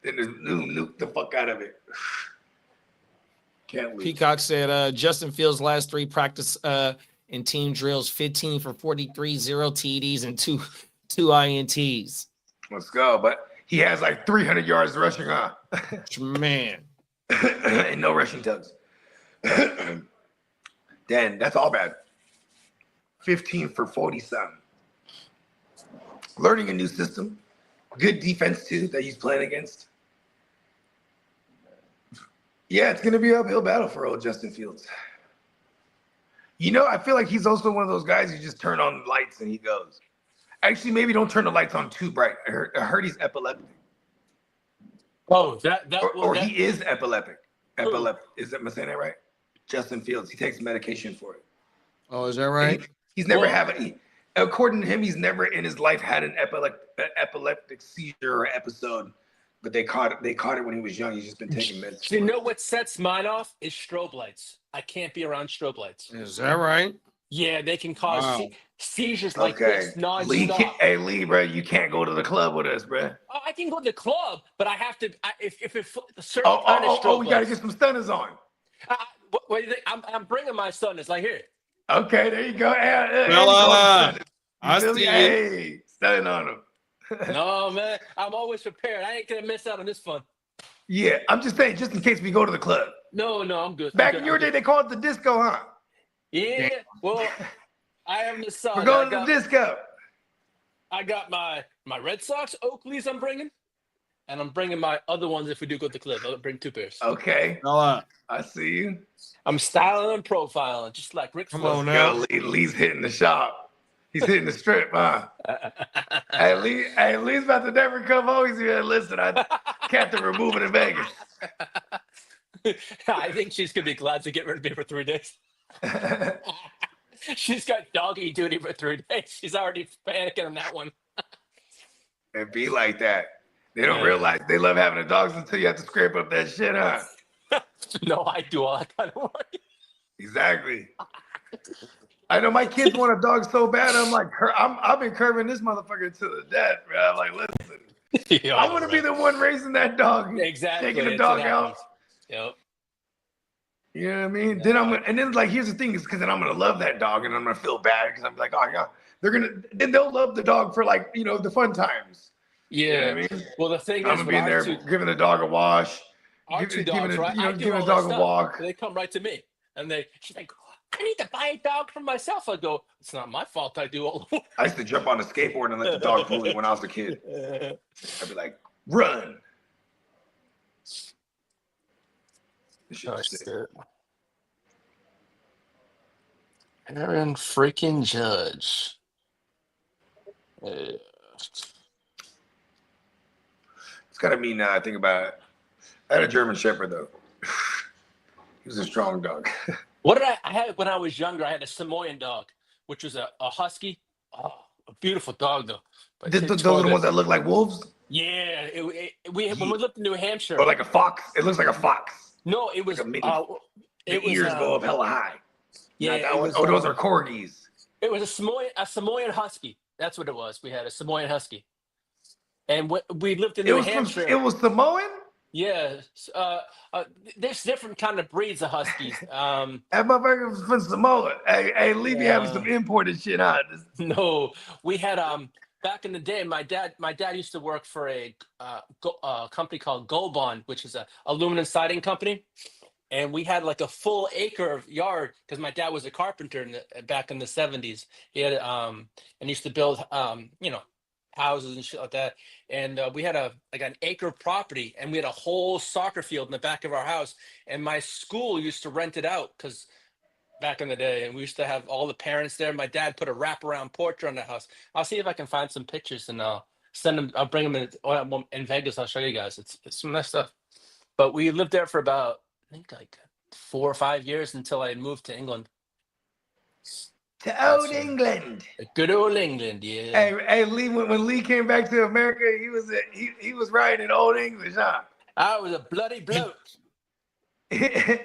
Then there's nuke the fuck out of it. Can't wait. Peacock said Justin Fields' last 3 practice in team drills, 15 for 43, 0 TDs, and two INTs. Let's go. But he has like 300 yards rushing on. Man. And no rushing tugs. Then that's all bad. 15 for 47. Learning a new system. Good defense too that he's playing against. Yeah, it's going to be an uphill battle for old Justin Fields. You know, I feel like he's also one of those guys you just turn on lights and he goes. Actually, maybe don't turn the lights on too bright. I heard he's epileptic. Oh, Or he is epileptic. Am I saying that right? Justin Fields. He takes medication for it. Oh, is that right? He's never according to him, he's never in his life had an epileptic seizure or episode. But they caught it when he was young. He's just been taking meds. You know what sets mine off is strobe lights. I can't be around strobe lights. Is that right? Yeah, they can cause Wow. seizures like Okay. this nonstop. Lee, bro, you can't go to the club with us, bro. Oh, I can go to the club, but I have to. If it certain kind of strobe We got to lights. get some stunners on. What do you think? I'm bringing my son. It's like here. Okay, there you go. Well, I see you. Hey, stunning on him. No, man, I'm always prepared. I ain't gonna miss out on this fun. Yeah, I'm just saying, just in case we go to the club. No, I'm good. Back in your day, they called it the disco, huh? Yeah. Well, I haven't decided. We're going to the disco. I got my Red Sox Oakleys I'm bringing, and I'm bringing my other ones if we do go to the club. I'll bring 2 pairs. Okay. I see you. I'm styling and profiling, just like Rick. Come on now. Lee's hitting the shop. He's hitting the strip, huh? Hey, Lee's about to never come home. He's here. Listen, I Captain removing in Vegas. I think she's gonna be glad to get rid of me for 3 days. She's got doggy duty for 3 days. She's already panicking on that one. It be like that. They don't realize they love having the dogs until you have to scrape up that shit, huh? No, I do all that kind of work. Exactly. I know my kids want a dog so bad. I'm like, I've been curving this motherfucker to the death, bro. I'm like, listen, I want to be the one raising that dog, Exactly. taking the That's dog what out. happens. Yep. You know what I mean? Then like, here's the thing, is because then I'm gonna love that dog, and I'm gonna feel bad because I'm like, oh yeah, they'll love the dog for like the fun times. Yeah. You know what I mean? Well, the thing I'm is, gonna be in there giving the dog a wash, our two dogs, right? I do giving all the that dog a stuff. walk. They come right to me, and she's like, I need to buy a dog for myself. I go, it's not my fault. I do all the work. I used to jump on the skateboard and let the dog pull me when I was a kid. I'd be like, run. Aaron freaking Judge. It's gotta mean now I think about it. I had a German Shepherd though. He was a strong dog. What did I had when I was younger? I had a Samoyed dog, which was a husky. Oh, a beautiful dog though. But Those are the ones that look like wolves? Yeah, when we lived in New Hampshire. Or like a fox? It looks like a fox. No, it was. The ears go up hella high. Yeah, Not that one. Those are corgis. It was a Samoyed husky. That's what it was. We had a Samoyed husky, and we lived in New Hampshire. It was Samoan. Yeah, there's different kind of breeds of huskies. That motherfucker was from Samoa. Hey, leave me having some imported shit on. No, we had back in the day. My dad used to work for a company called Golbon, which is a aluminum siding company, and we had like a full acre of yard because my dad was a carpenter back in the 70s. He had and used to build houses and shit like that. And we had an acre of property, and we had a whole soccer field in the back of our house. And my school used to rent it out because back in the day, and we used to have all the parents there. My dad put a wraparound porch on the house. I'll see if I can find some pictures and I'll send them. I'll bring them in Vegas. I'll show you guys. It's some nice stuff. But we lived there for about, I think, like 4 or 5 years until I moved to England. To old England. Good old England, yeah. Hey, Lee. When Lee came back to America, he was writing in old English, huh? I was a bloody bloke. Yeah.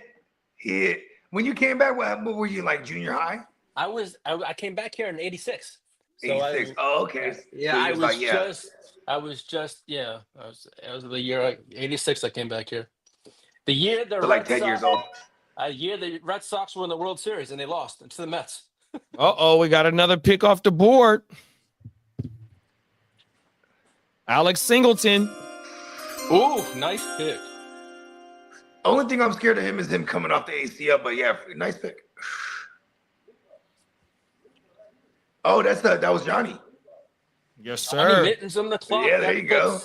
When you came back, what were you, like junior high? I came back here in '86. So 86. Oh, okay. Yeah, So I you was the year 86. I came back here. The year the So like 10 years old. A year the Red Sox were in the World Series and they lost to the Mets. We got another pick off the board. Alex Singleton. Ooh, nice pick. Only thing I'm scared of him is him coming off the ACL, but yeah, nice pick. Oh, that was Johnny. Yes, sir. Mittens on the clock. Yeah, there you go.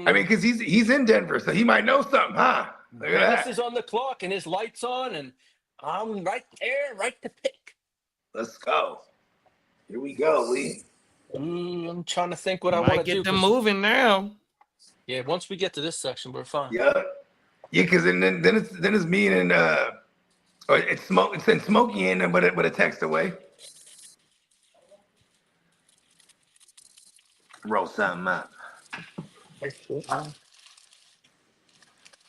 I mean, because he's in Denver, so he might know something, huh? Look at that. This is on the clock and his lights on, and I'm right there, right to pick. Let's go. Here we go, Lee. I'm trying to think what I want to do. Get them moving now. Yeah, once we get to this section, we're fine. Yeah, because then it's me and it's Smokey in there, but a text away. Roll something up.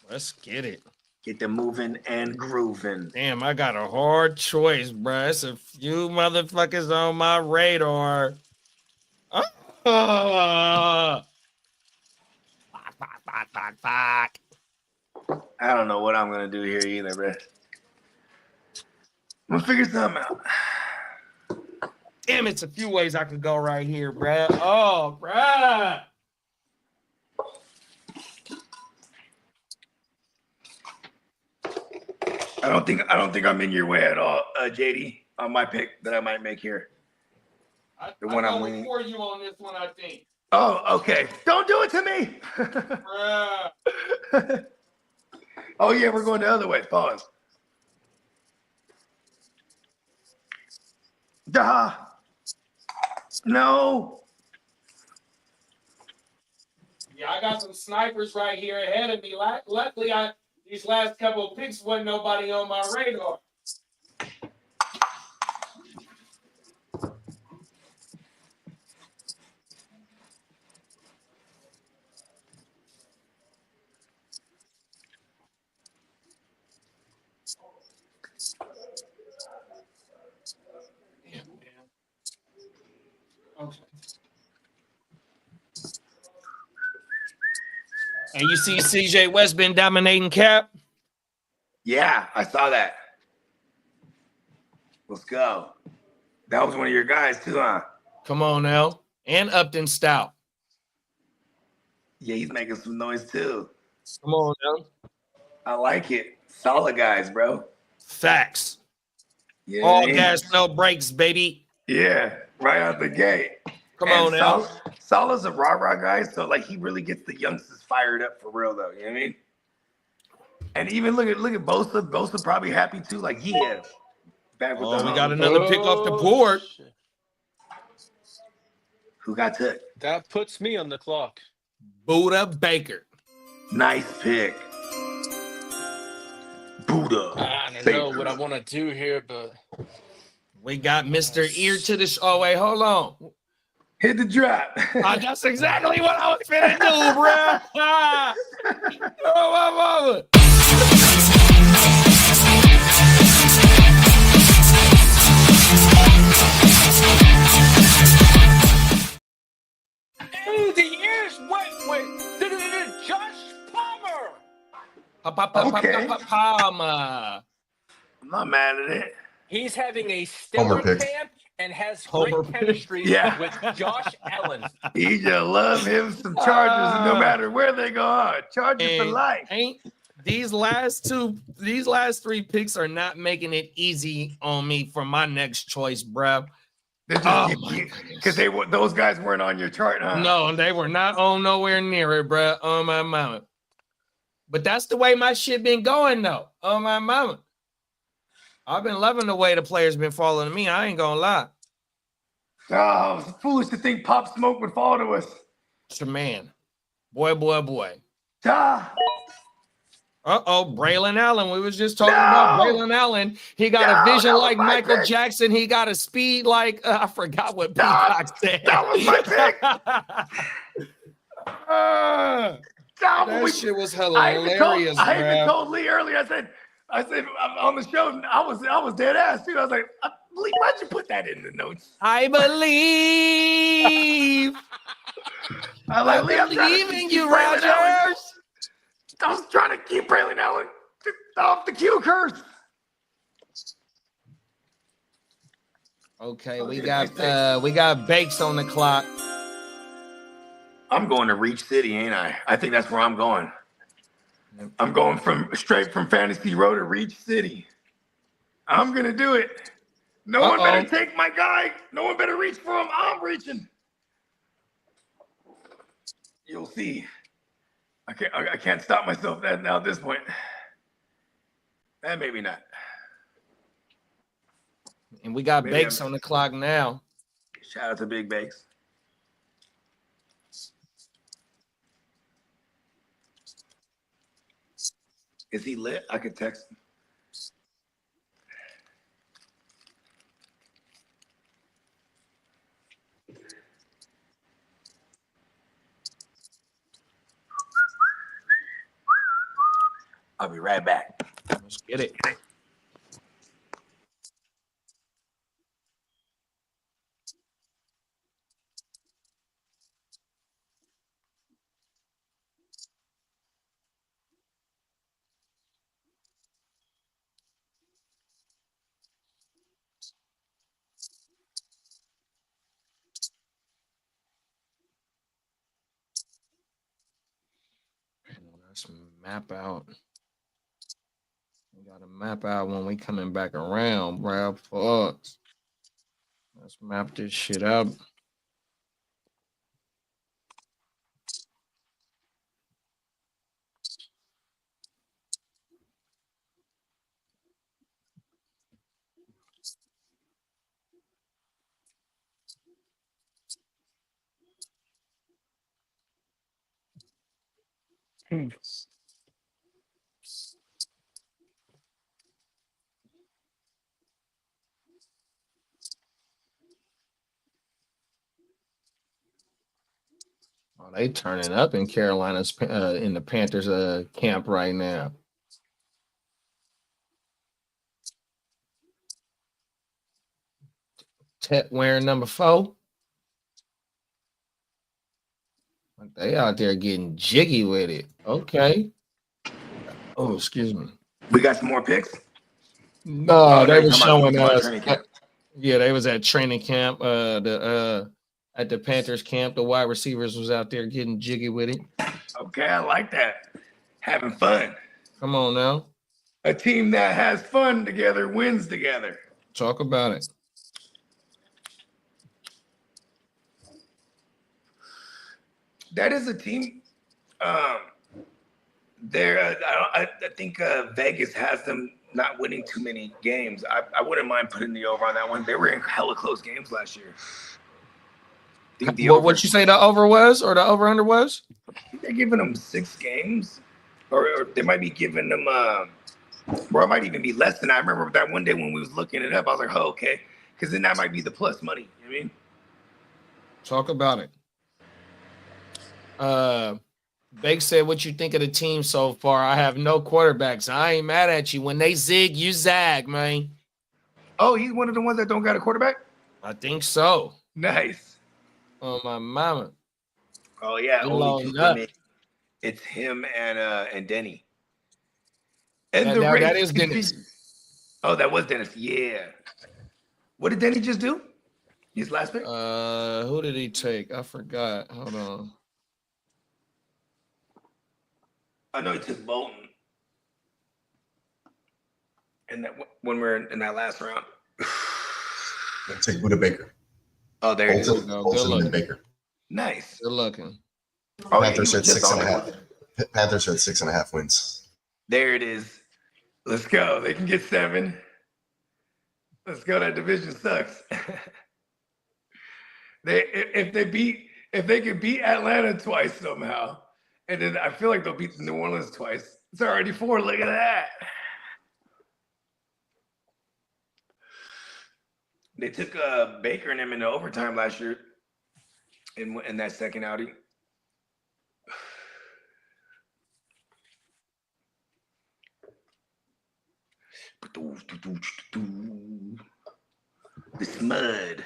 Let's get it. Get them moving and grooving. Damn, I got a hard choice, bruh. It's a few motherfuckers on my radar. Fuck. I don't know what I'm gonna do here either, bro. I'm gonna figure something out. Damn, it's a few ways I could go right here, bruh. Oh, bruh. I don't think I'm in your way at all, JD, on my pick that I might make here. The one I'm leaning. For you on this one, I think. Oh, okay. Don't do it to me. Bruh. Oh yeah, we're going the other way. Pause. Duh. No. Yeah, I got some snipers right here ahead of me. Luckily, these last couple of picks wasn't nobody on my radar. Okay. And you see CJ West been dominating Cap? Yeah, I saw that. Let's go. That was one of your guys too, huh? Come on now. And Upton Stout. Yeah, he's making some noise too. Come on now. I like it. Solid guys, bro. Facts. Yeah. All gas, no brakes, baby. Yeah, right out the gate. Come on now. Salah's a rah-rah guy, so like he really gets the youngsters fired up for real though. You know what I mean? And even look at Bosa. Bosa probably happy too. Like back with we got another pick off the board. Who got took? That puts me on the clock. Buddha Baker. Nice pick. Buddha. I don't know what I want to do here, but we got Mr. Ear to the Oh, wait, hold on. Hit the drop. That's exactly what I was finna do, bro. Oh, my mama. Hey, the ears. Wait. Josh Palmer. Palmer. I'm not mad at it. He's having a stellar camp and has great chemistry with Josh Allen. He just love him some Chargers, and no matter where they go on, Chargers for life. These last three picks are not making it easy on me for my next choice, bro. Because those guys weren't on your chart, huh? No, they were not on nowhere near it, bro. On my mama. But that's the way my shit been going, though. On my mama. I've been loving the way the players been following me. I ain't gonna lie. Oh, it's foolish to think Pop Smoke would fall to us. It's your man. Boy. Ah. Braylon Allen. We was just talking about Braylon Allen. He got a vision like Michael Jackson. He got a speed like I forgot what Peacock said. That was my pick. That shit was hilarious, I even told Lee earlier. I said on the show, I was dead ass too. I was like, Lee, why'd you put that in the notes? I believe. I believe in you, Rogers. I was trying to keep Braylon Allen off the cue curse. Okay, we got Bakes on the clock. I'm going to Reach City, ain't I? I think that's where I'm going. I'm going straight from Fantasy Row to Reach City. I'm gonna do it. No one better take my guy. No one better reach for him. I'm reaching. You'll see. I can't stop myself now at this point. Maybe not. And we got Maybe Bakes on the clock now. Shout out to Big Bakes. Is he lit? I could text him. I'll be right back. Let's get it. Let's map out. We gotta map out when we coming back around, bro. Fuck. Let's map this shit out. Oh, they turning up in Carolina's in the Panthers camp right now. Tet wearing number 4. They out there getting jiggy with it. Okay. Oh, excuse me. We got some more picks. No, they you're were talking showing about us. training camp. Yeah, they was at training camp. At the Panthers camp, the wide receivers was out there getting jiggy with it. Okay, I like that. Having fun. Come on now, A team that has fun together wins together. talk about it. That is a team. I think Vegas has them not winning too many games. I wouldn't mind putting the over on that one. They were in hella close games last year. What you say the over was or the over under was? They're giving them 6 games, or they might be giving them. Or it might even be less than. I remember that one day when we was looking it up. I was like, oh, okay, because then that might be the plus money. You know what I mean? Talk about it. Bake said, what you think of the team so far? I have no quarterbacks. I ain't mad at you. When they zig, you zag, man. Oh, he's one of the ones that don't got a quarterback? I think so. Nice. Oh, my mama. Oh, yeah. He Only loading two up. women. It's him and Denny. That is Dennis. Oh, that was Dennis. Yeah. What did Denny just do? His last pick? Who did he take? I forgot. Hold on. I know he took Bolton. And that when we're in that last round. Take Buda Baker. Oh, there it is. Bolton, Bolton and Baker. Nice. Good looking. Oh, yeah, Panthers he are was at just on it. 6.5. Panthers are at 6.5 wins. There it is. Let's go. They can get 7. Let's go. That division sucks. If they can beat Atlanta twice somehow, and then I feel like they'll beat New Orleans twice. It's already 4. Look at that. They took Baker and him into overtime last year in that second outing. The smud.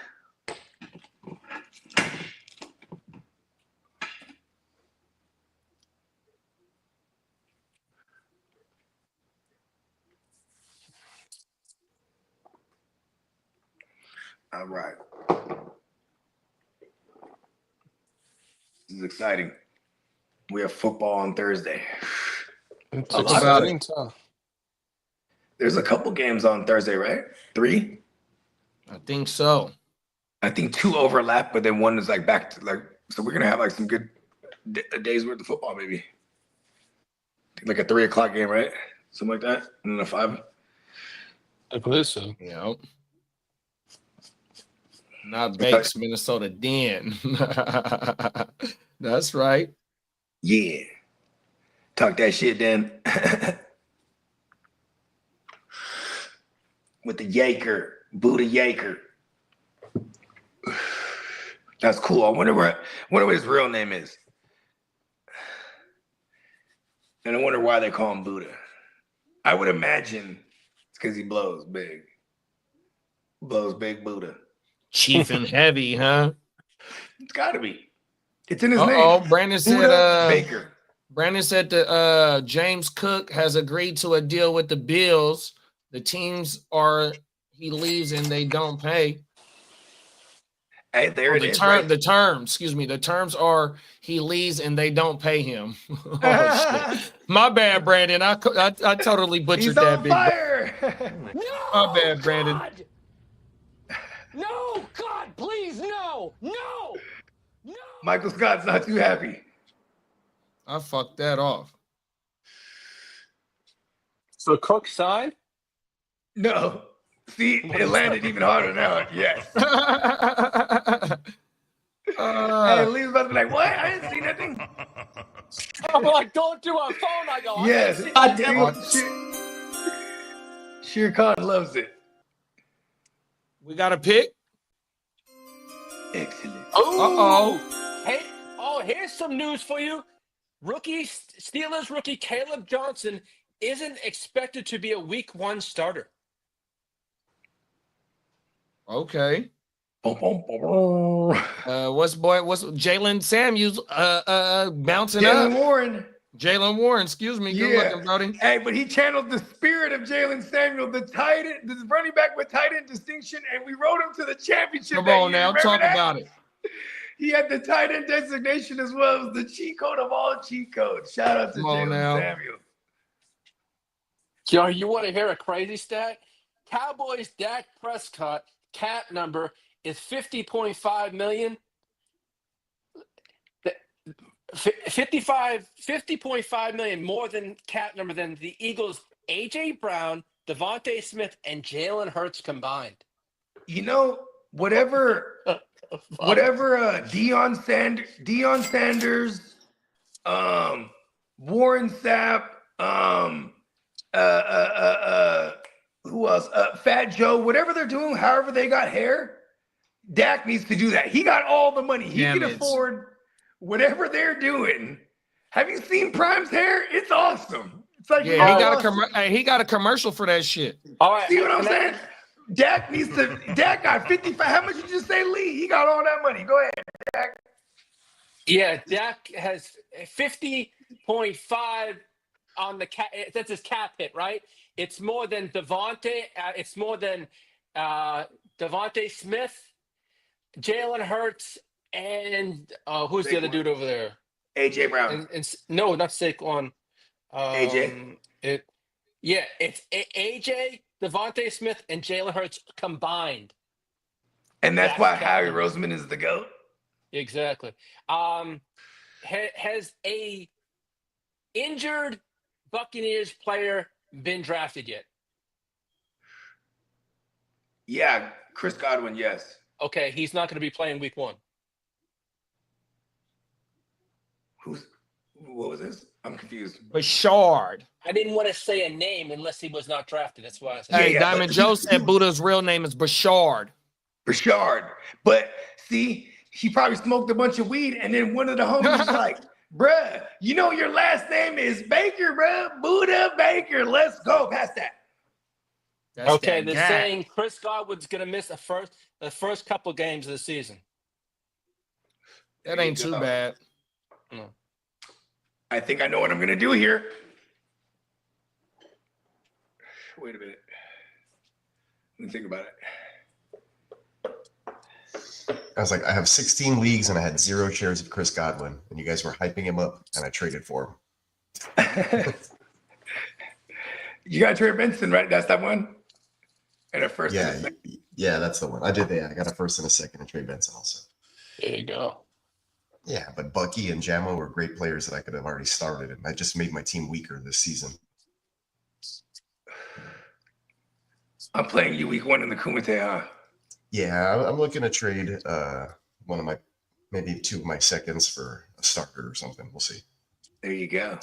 All right. This is exciting. We have football on Thursday. It's A lot of exciting it. stuff. There's a couple games on Thursday, right? 3? I think so. I think 2 overlap, but then one is like back to like. So we're gonna have like some good days worth of football, maybe. Like a 3 o'clock game, right? Something like that, and then a 5. I believe so. Yeah. Not Bakes, Minnesota Den. That's right. Yeah. Talk that shit then. With the Yaker, Buda Yaker. That's cool. I wonder what his real name is. And I wonder why they call him Buddha. I would imagine it's because he blows big. Blows big Buddha. Chief and heavy, huh? It's gotta be. It's in his Oh, name. Brandon said Buddha Baker. Brandon said that James Cook has agreed to a deal with the Bills. The teams he leaves and they don't pay. Hey, there it the is. term, Right? the terms, excuse me, the terms are he leaves and they don't pay him. Oh, shit. My bad, Brandon. I totally butchered He's that on big. fire. My bad, Brandon. God! No, God, please, no. Michael Scott's not too happy. I fucked that off. So Cook signed? No. See, it landed even harder now. Yes. Hey, Lee's about to be like, what? I didn't see nothing. I'm like going through our phone. I go, Yes. I didn't see Shere Khan loves it. We got a pick. Excellent. Uh-oh. Hey, here's some news for you. Steelers rookie Caleb Johnson isn't expected to be a week 1 starter. Okay. What's Jalen Samuels bouncing up? Jalen Warren. Jalen Warren, excuse me. Good looking, Brody. Hey, but he channeled the spirit of Jalen Samuel, the running back with tight end distinction, and we rode him to the championship. Come that on year. now, Remember talk that? about it. He had the tight end designation as well as the cheat code of all cheat codes. Shout out to Come on Jalen now. Samuel. Yo, you want to hear a crazy stat? Cowboys Dak Prescott cap number is $50.5 million. $50.5 million more than cap number than the Eagles' AJ Brown, Devontae Smith, and Jalen Hurts combined. You know, whatever Deion Sanders, Warren Sapp, who else? Fat Joe, whatever they're doing, however they got hair, Dak needs to do that. He got all the money. He can afford whatever they're doing. Have you seen Prime's hair? It's awesome. It's like he got a commercial for that shit. All right. See what I'm saying? Dak got 55. How much did you just say, Lee? He got all that money. Go ahead, Dak. Yeah, Dak has 50.5 on the cap. That's his cap hit, right? It's more than Devontae. It's more than Devontae Smith, Jalen Hurts, and who's the other dude over there? AJ Brown. No, not Saquon. AJ. It's AJ, Devontae Smith, and Jalen Hurts combined. And that's why Howie Roseman is the GOAT. Exactly. Has a injured Buccaneers player been drafted yet? Yeah, Chris Godwin, yes. Okay, he's not going to be playing week 1. What was this? I'm confused. Bashard. I didn't want to say a name unless he was not drafted. That's why I said. Hey, Diamond Joe said Buddha's real name is Bashard. Bashard. But see, he probably smoked a bunch of weed, and then one of the homies was like, bruh, you know your last name is Baker, bruh. Buddha Baker. Let's go. Past that. Okay, they're saying Chris Godwin's going to miss the first couple games of the season. That ain't too bad. No. I think I know what I'm going to do here. Wait a minute. Let me think about it. I was like, I have 16 leagues and I had 0 shares of Chris Godwin, and you guys were hyping him up, and I traded for him. You got Trey Benson, right? That's that one? And a first. Yeah, yeah, that's the one. I did that. I got a first and a second, and Trey Benson also. There you go. Yeah, but Bucky and Jamo were great players that I could have already started, and I just made my team weaker this season. I'm playing you week 1 in the Kumite, huh? Yeah, I'm looking to trade maybe 2 of my seconds for a starter or something. We'll see. There you go.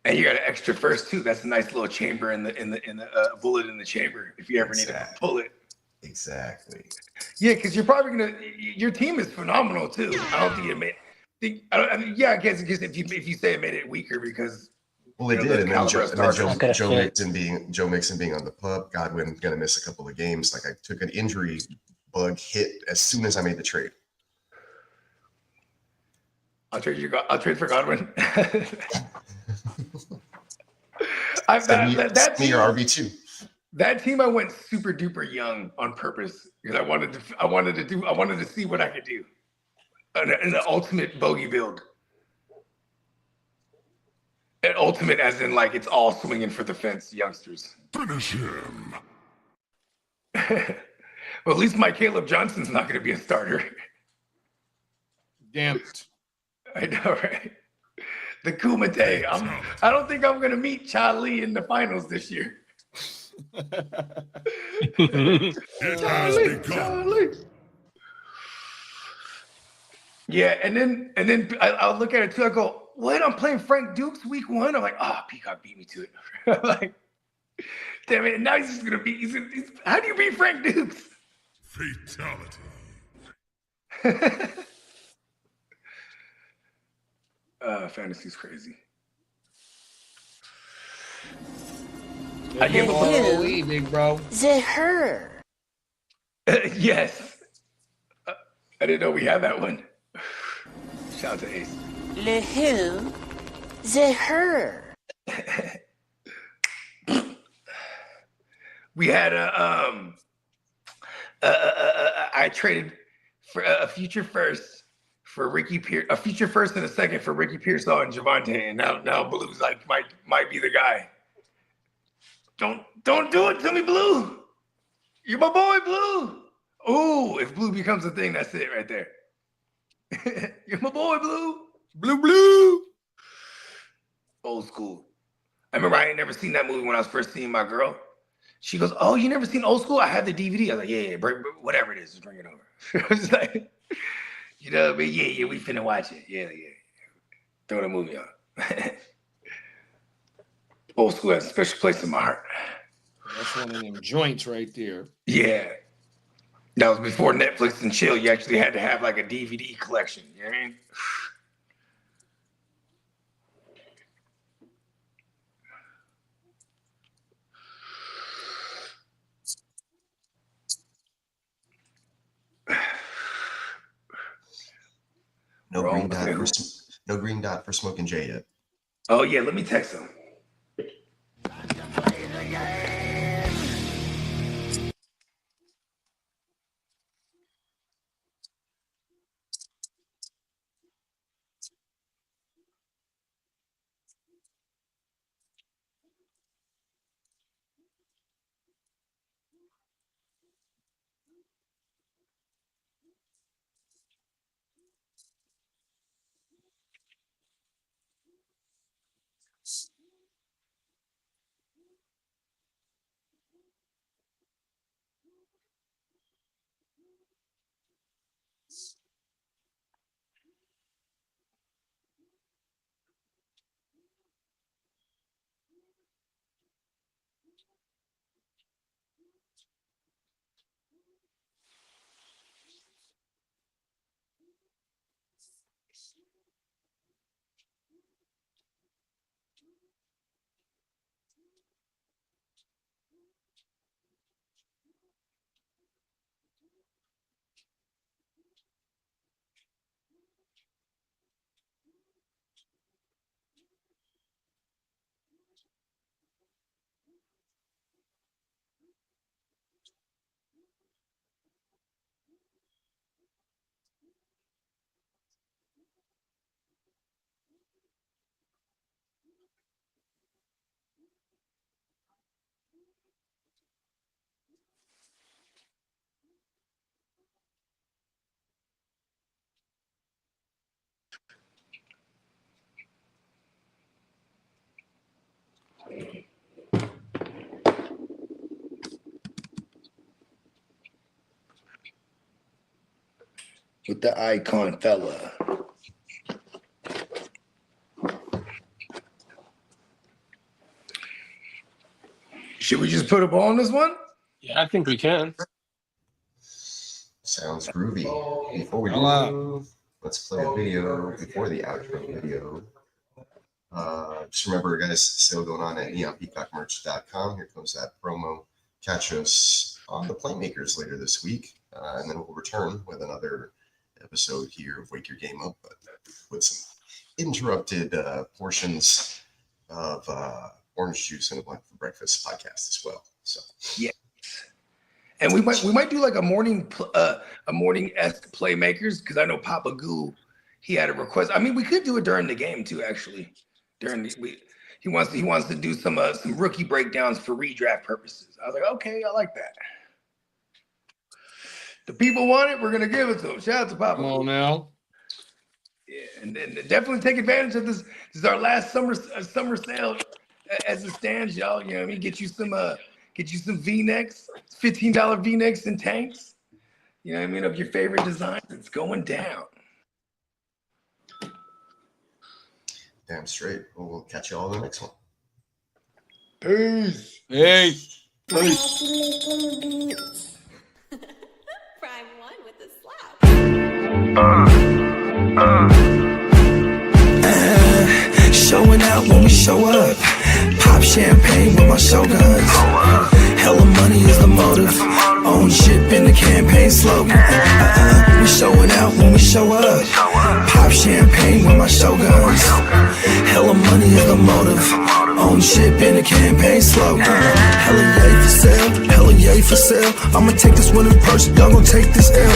And you got an extra first too. That's a nice little chamber in the bullet in the chamber if you ever need a bullet. Exactly. Yeah, because you're probably gonna. Your team is phenomenal too. I don't think it made. I guess if you say it made it weaker because. Well, it did, and then Joe Mixon being on the pup, Godwin going to miss a couple of games. Like I took an injury bug hit as soon as I made the trade. I'll trade for Godwin. Send me your RB2. That team I went super duper young on purpose because I wanted to see what I could do. An ultimate bogey build. An ultimate as in like it's all swinging for the fence, youngsters. Finish him. Well, at least my Caleb Johnson's not going to be a starter. Damn it. I know, right? The Kumite. I don't think I'm going to meet Charlie in the finals this year. Charlie. Yeah, and then I'll look at it too. I go, what? I'm playing Frank Dukes week 1. I'm like, oh, Peacock beat me to it. I'm like, damn it! Now he's just gonna beat. He's how do you beat Frank Dukes? Fatality. Fantasy's crazy. I give a ball big bro. The her. Yes. I didn't know we had that one. Shout out to Ace. Le who? The her. We had I traded for a future first for Ricky Pierce, a future first and a second for Ricky Pearsall and Javante, and now Blue's like might be the guy. Don't do it to me, Blue. You're my boy, Blue. Oh, if Blue becomes a thing, that's it right there. You're my boy, Blue. Blue. Old school. I remember I ain't never seen that movie when I was first seeing my girl. She goes, "Oh, you never seen Old School? I have the DVD." I was like, "Yeah, whatever it is, just bring it over." I was like, you know, but yeah, we finna watch it. Yeah. Throw the movie on. Old School has a special place in my heart. That's one of them joints right there. Yeah. That was before Netflix and chill. You actually had to have like a DVD collection. You know what I mean? No green dot for Smoking Jay yet. Oh yeah, let me text him. With the icon fella. Should we just put a ball on this one? Yeah, I think we can. Sounds groovy. Before we do, let's play a video before the outro video. Just remember, guys, sale going on at neonpeacockmerch.com. Here comes that promo. Catch us on the Playmakers later this week, and then we'll return with another episode here of Wake Your Game Up, but with some interrupted portions of Orange Juice and a Blunt for Breakfast podcast as well. So yes. And we might do like a morning esque playmakers, because I know Papa Goo, he had a request. I mean, we could do it during the game too. Actually, he wants to do some rookie breakdowns for redraft purposes. I was like, okay, I like that. The people want it, we're gonna give it to them. Shout out to Papa. Come on now. Yeah, and then definitely take advantage of this. This is our last summer sale as it stands, y'all. You know what I mean? Get you some V-necks, $15 V-necks and tanks. You know what I mean? Of your favorite designs. It's going down. damn straight. We'll catch you all in the next one. Peace. Hey. Peace. Prime One with the slap. Showing out when we show up. Pop champagne with my shoguns. Hella money is the motive. Own ship in the campaign slogan. We showing out when we show up. Pop champagne with my shoguns. Hella money is the motive. Own ship in the campaign slogan. Hella yay for sale. Hella yay for sale. I'ma take this one in person. Y'all gon' take this L.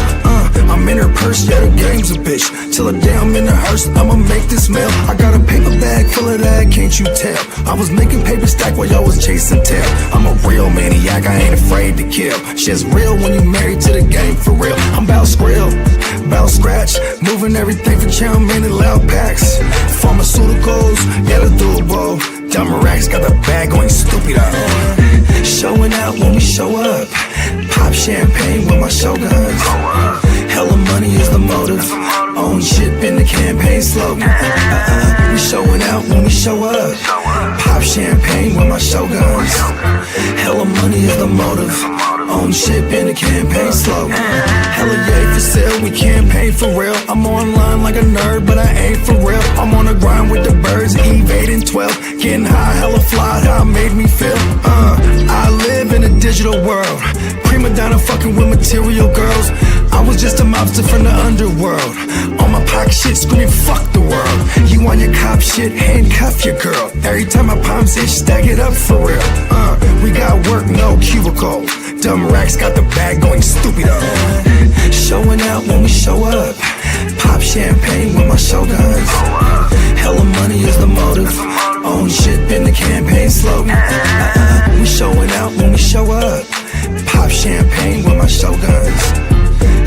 I'm in her purse. Yeah, the game's a bitch. Till the day I'm in the hearse. I'ma make this mail. I got a paper bag full of that. Can't you tell? I was making paper stack while y'all was chasing tail. I'm a real maniac. I ain't afraid to kill. Shit's real when you married to the game for real. I'm bout skrill, bout scratch, moving everything for chow mein and loud packs. Pharmaceuticals, yeah, the doable. Dumb racks got the bag going stupid up. Showing out when we show up. Pop champagne with my shoguns. Hella money is the motive. Own ship in the campaign slogan. We showing out when we show up. Pop champagne with my shoguns. Hella money is the motive. Own ship in the campaign slogan. Hella yay for sale, we campaign for real. I'm online like a nerd, but I ain't for real. I'm on the grind with the birds, Eve 8 and 12. Getting high, hella fly, how it made me feel. I live in a digital world. Prima donna fucking with material girls. I was just a mobster from the underworld. On my pocket shit, screaming fuck the world. You on your cop shit, handcuff your girl. Every time my palms itch, stack it up for real. We got work, no cubicle. Dumb racks got the bag going stupid up. Showing out when we show up. Pop champagne with my shoguns. Hella money is the motive. Own ship in the campaign slogan. We showing out when we show up. Pop champagne with my shoguns.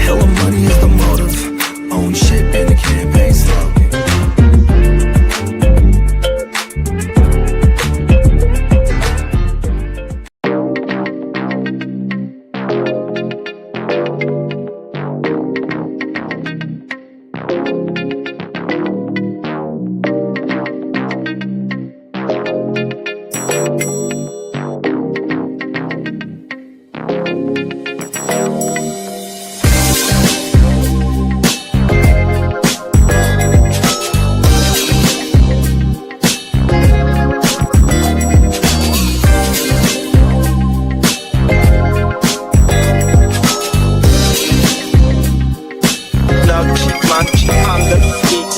Hella money is the motive. Own ship in the campaign slogan. Monkey on the beat.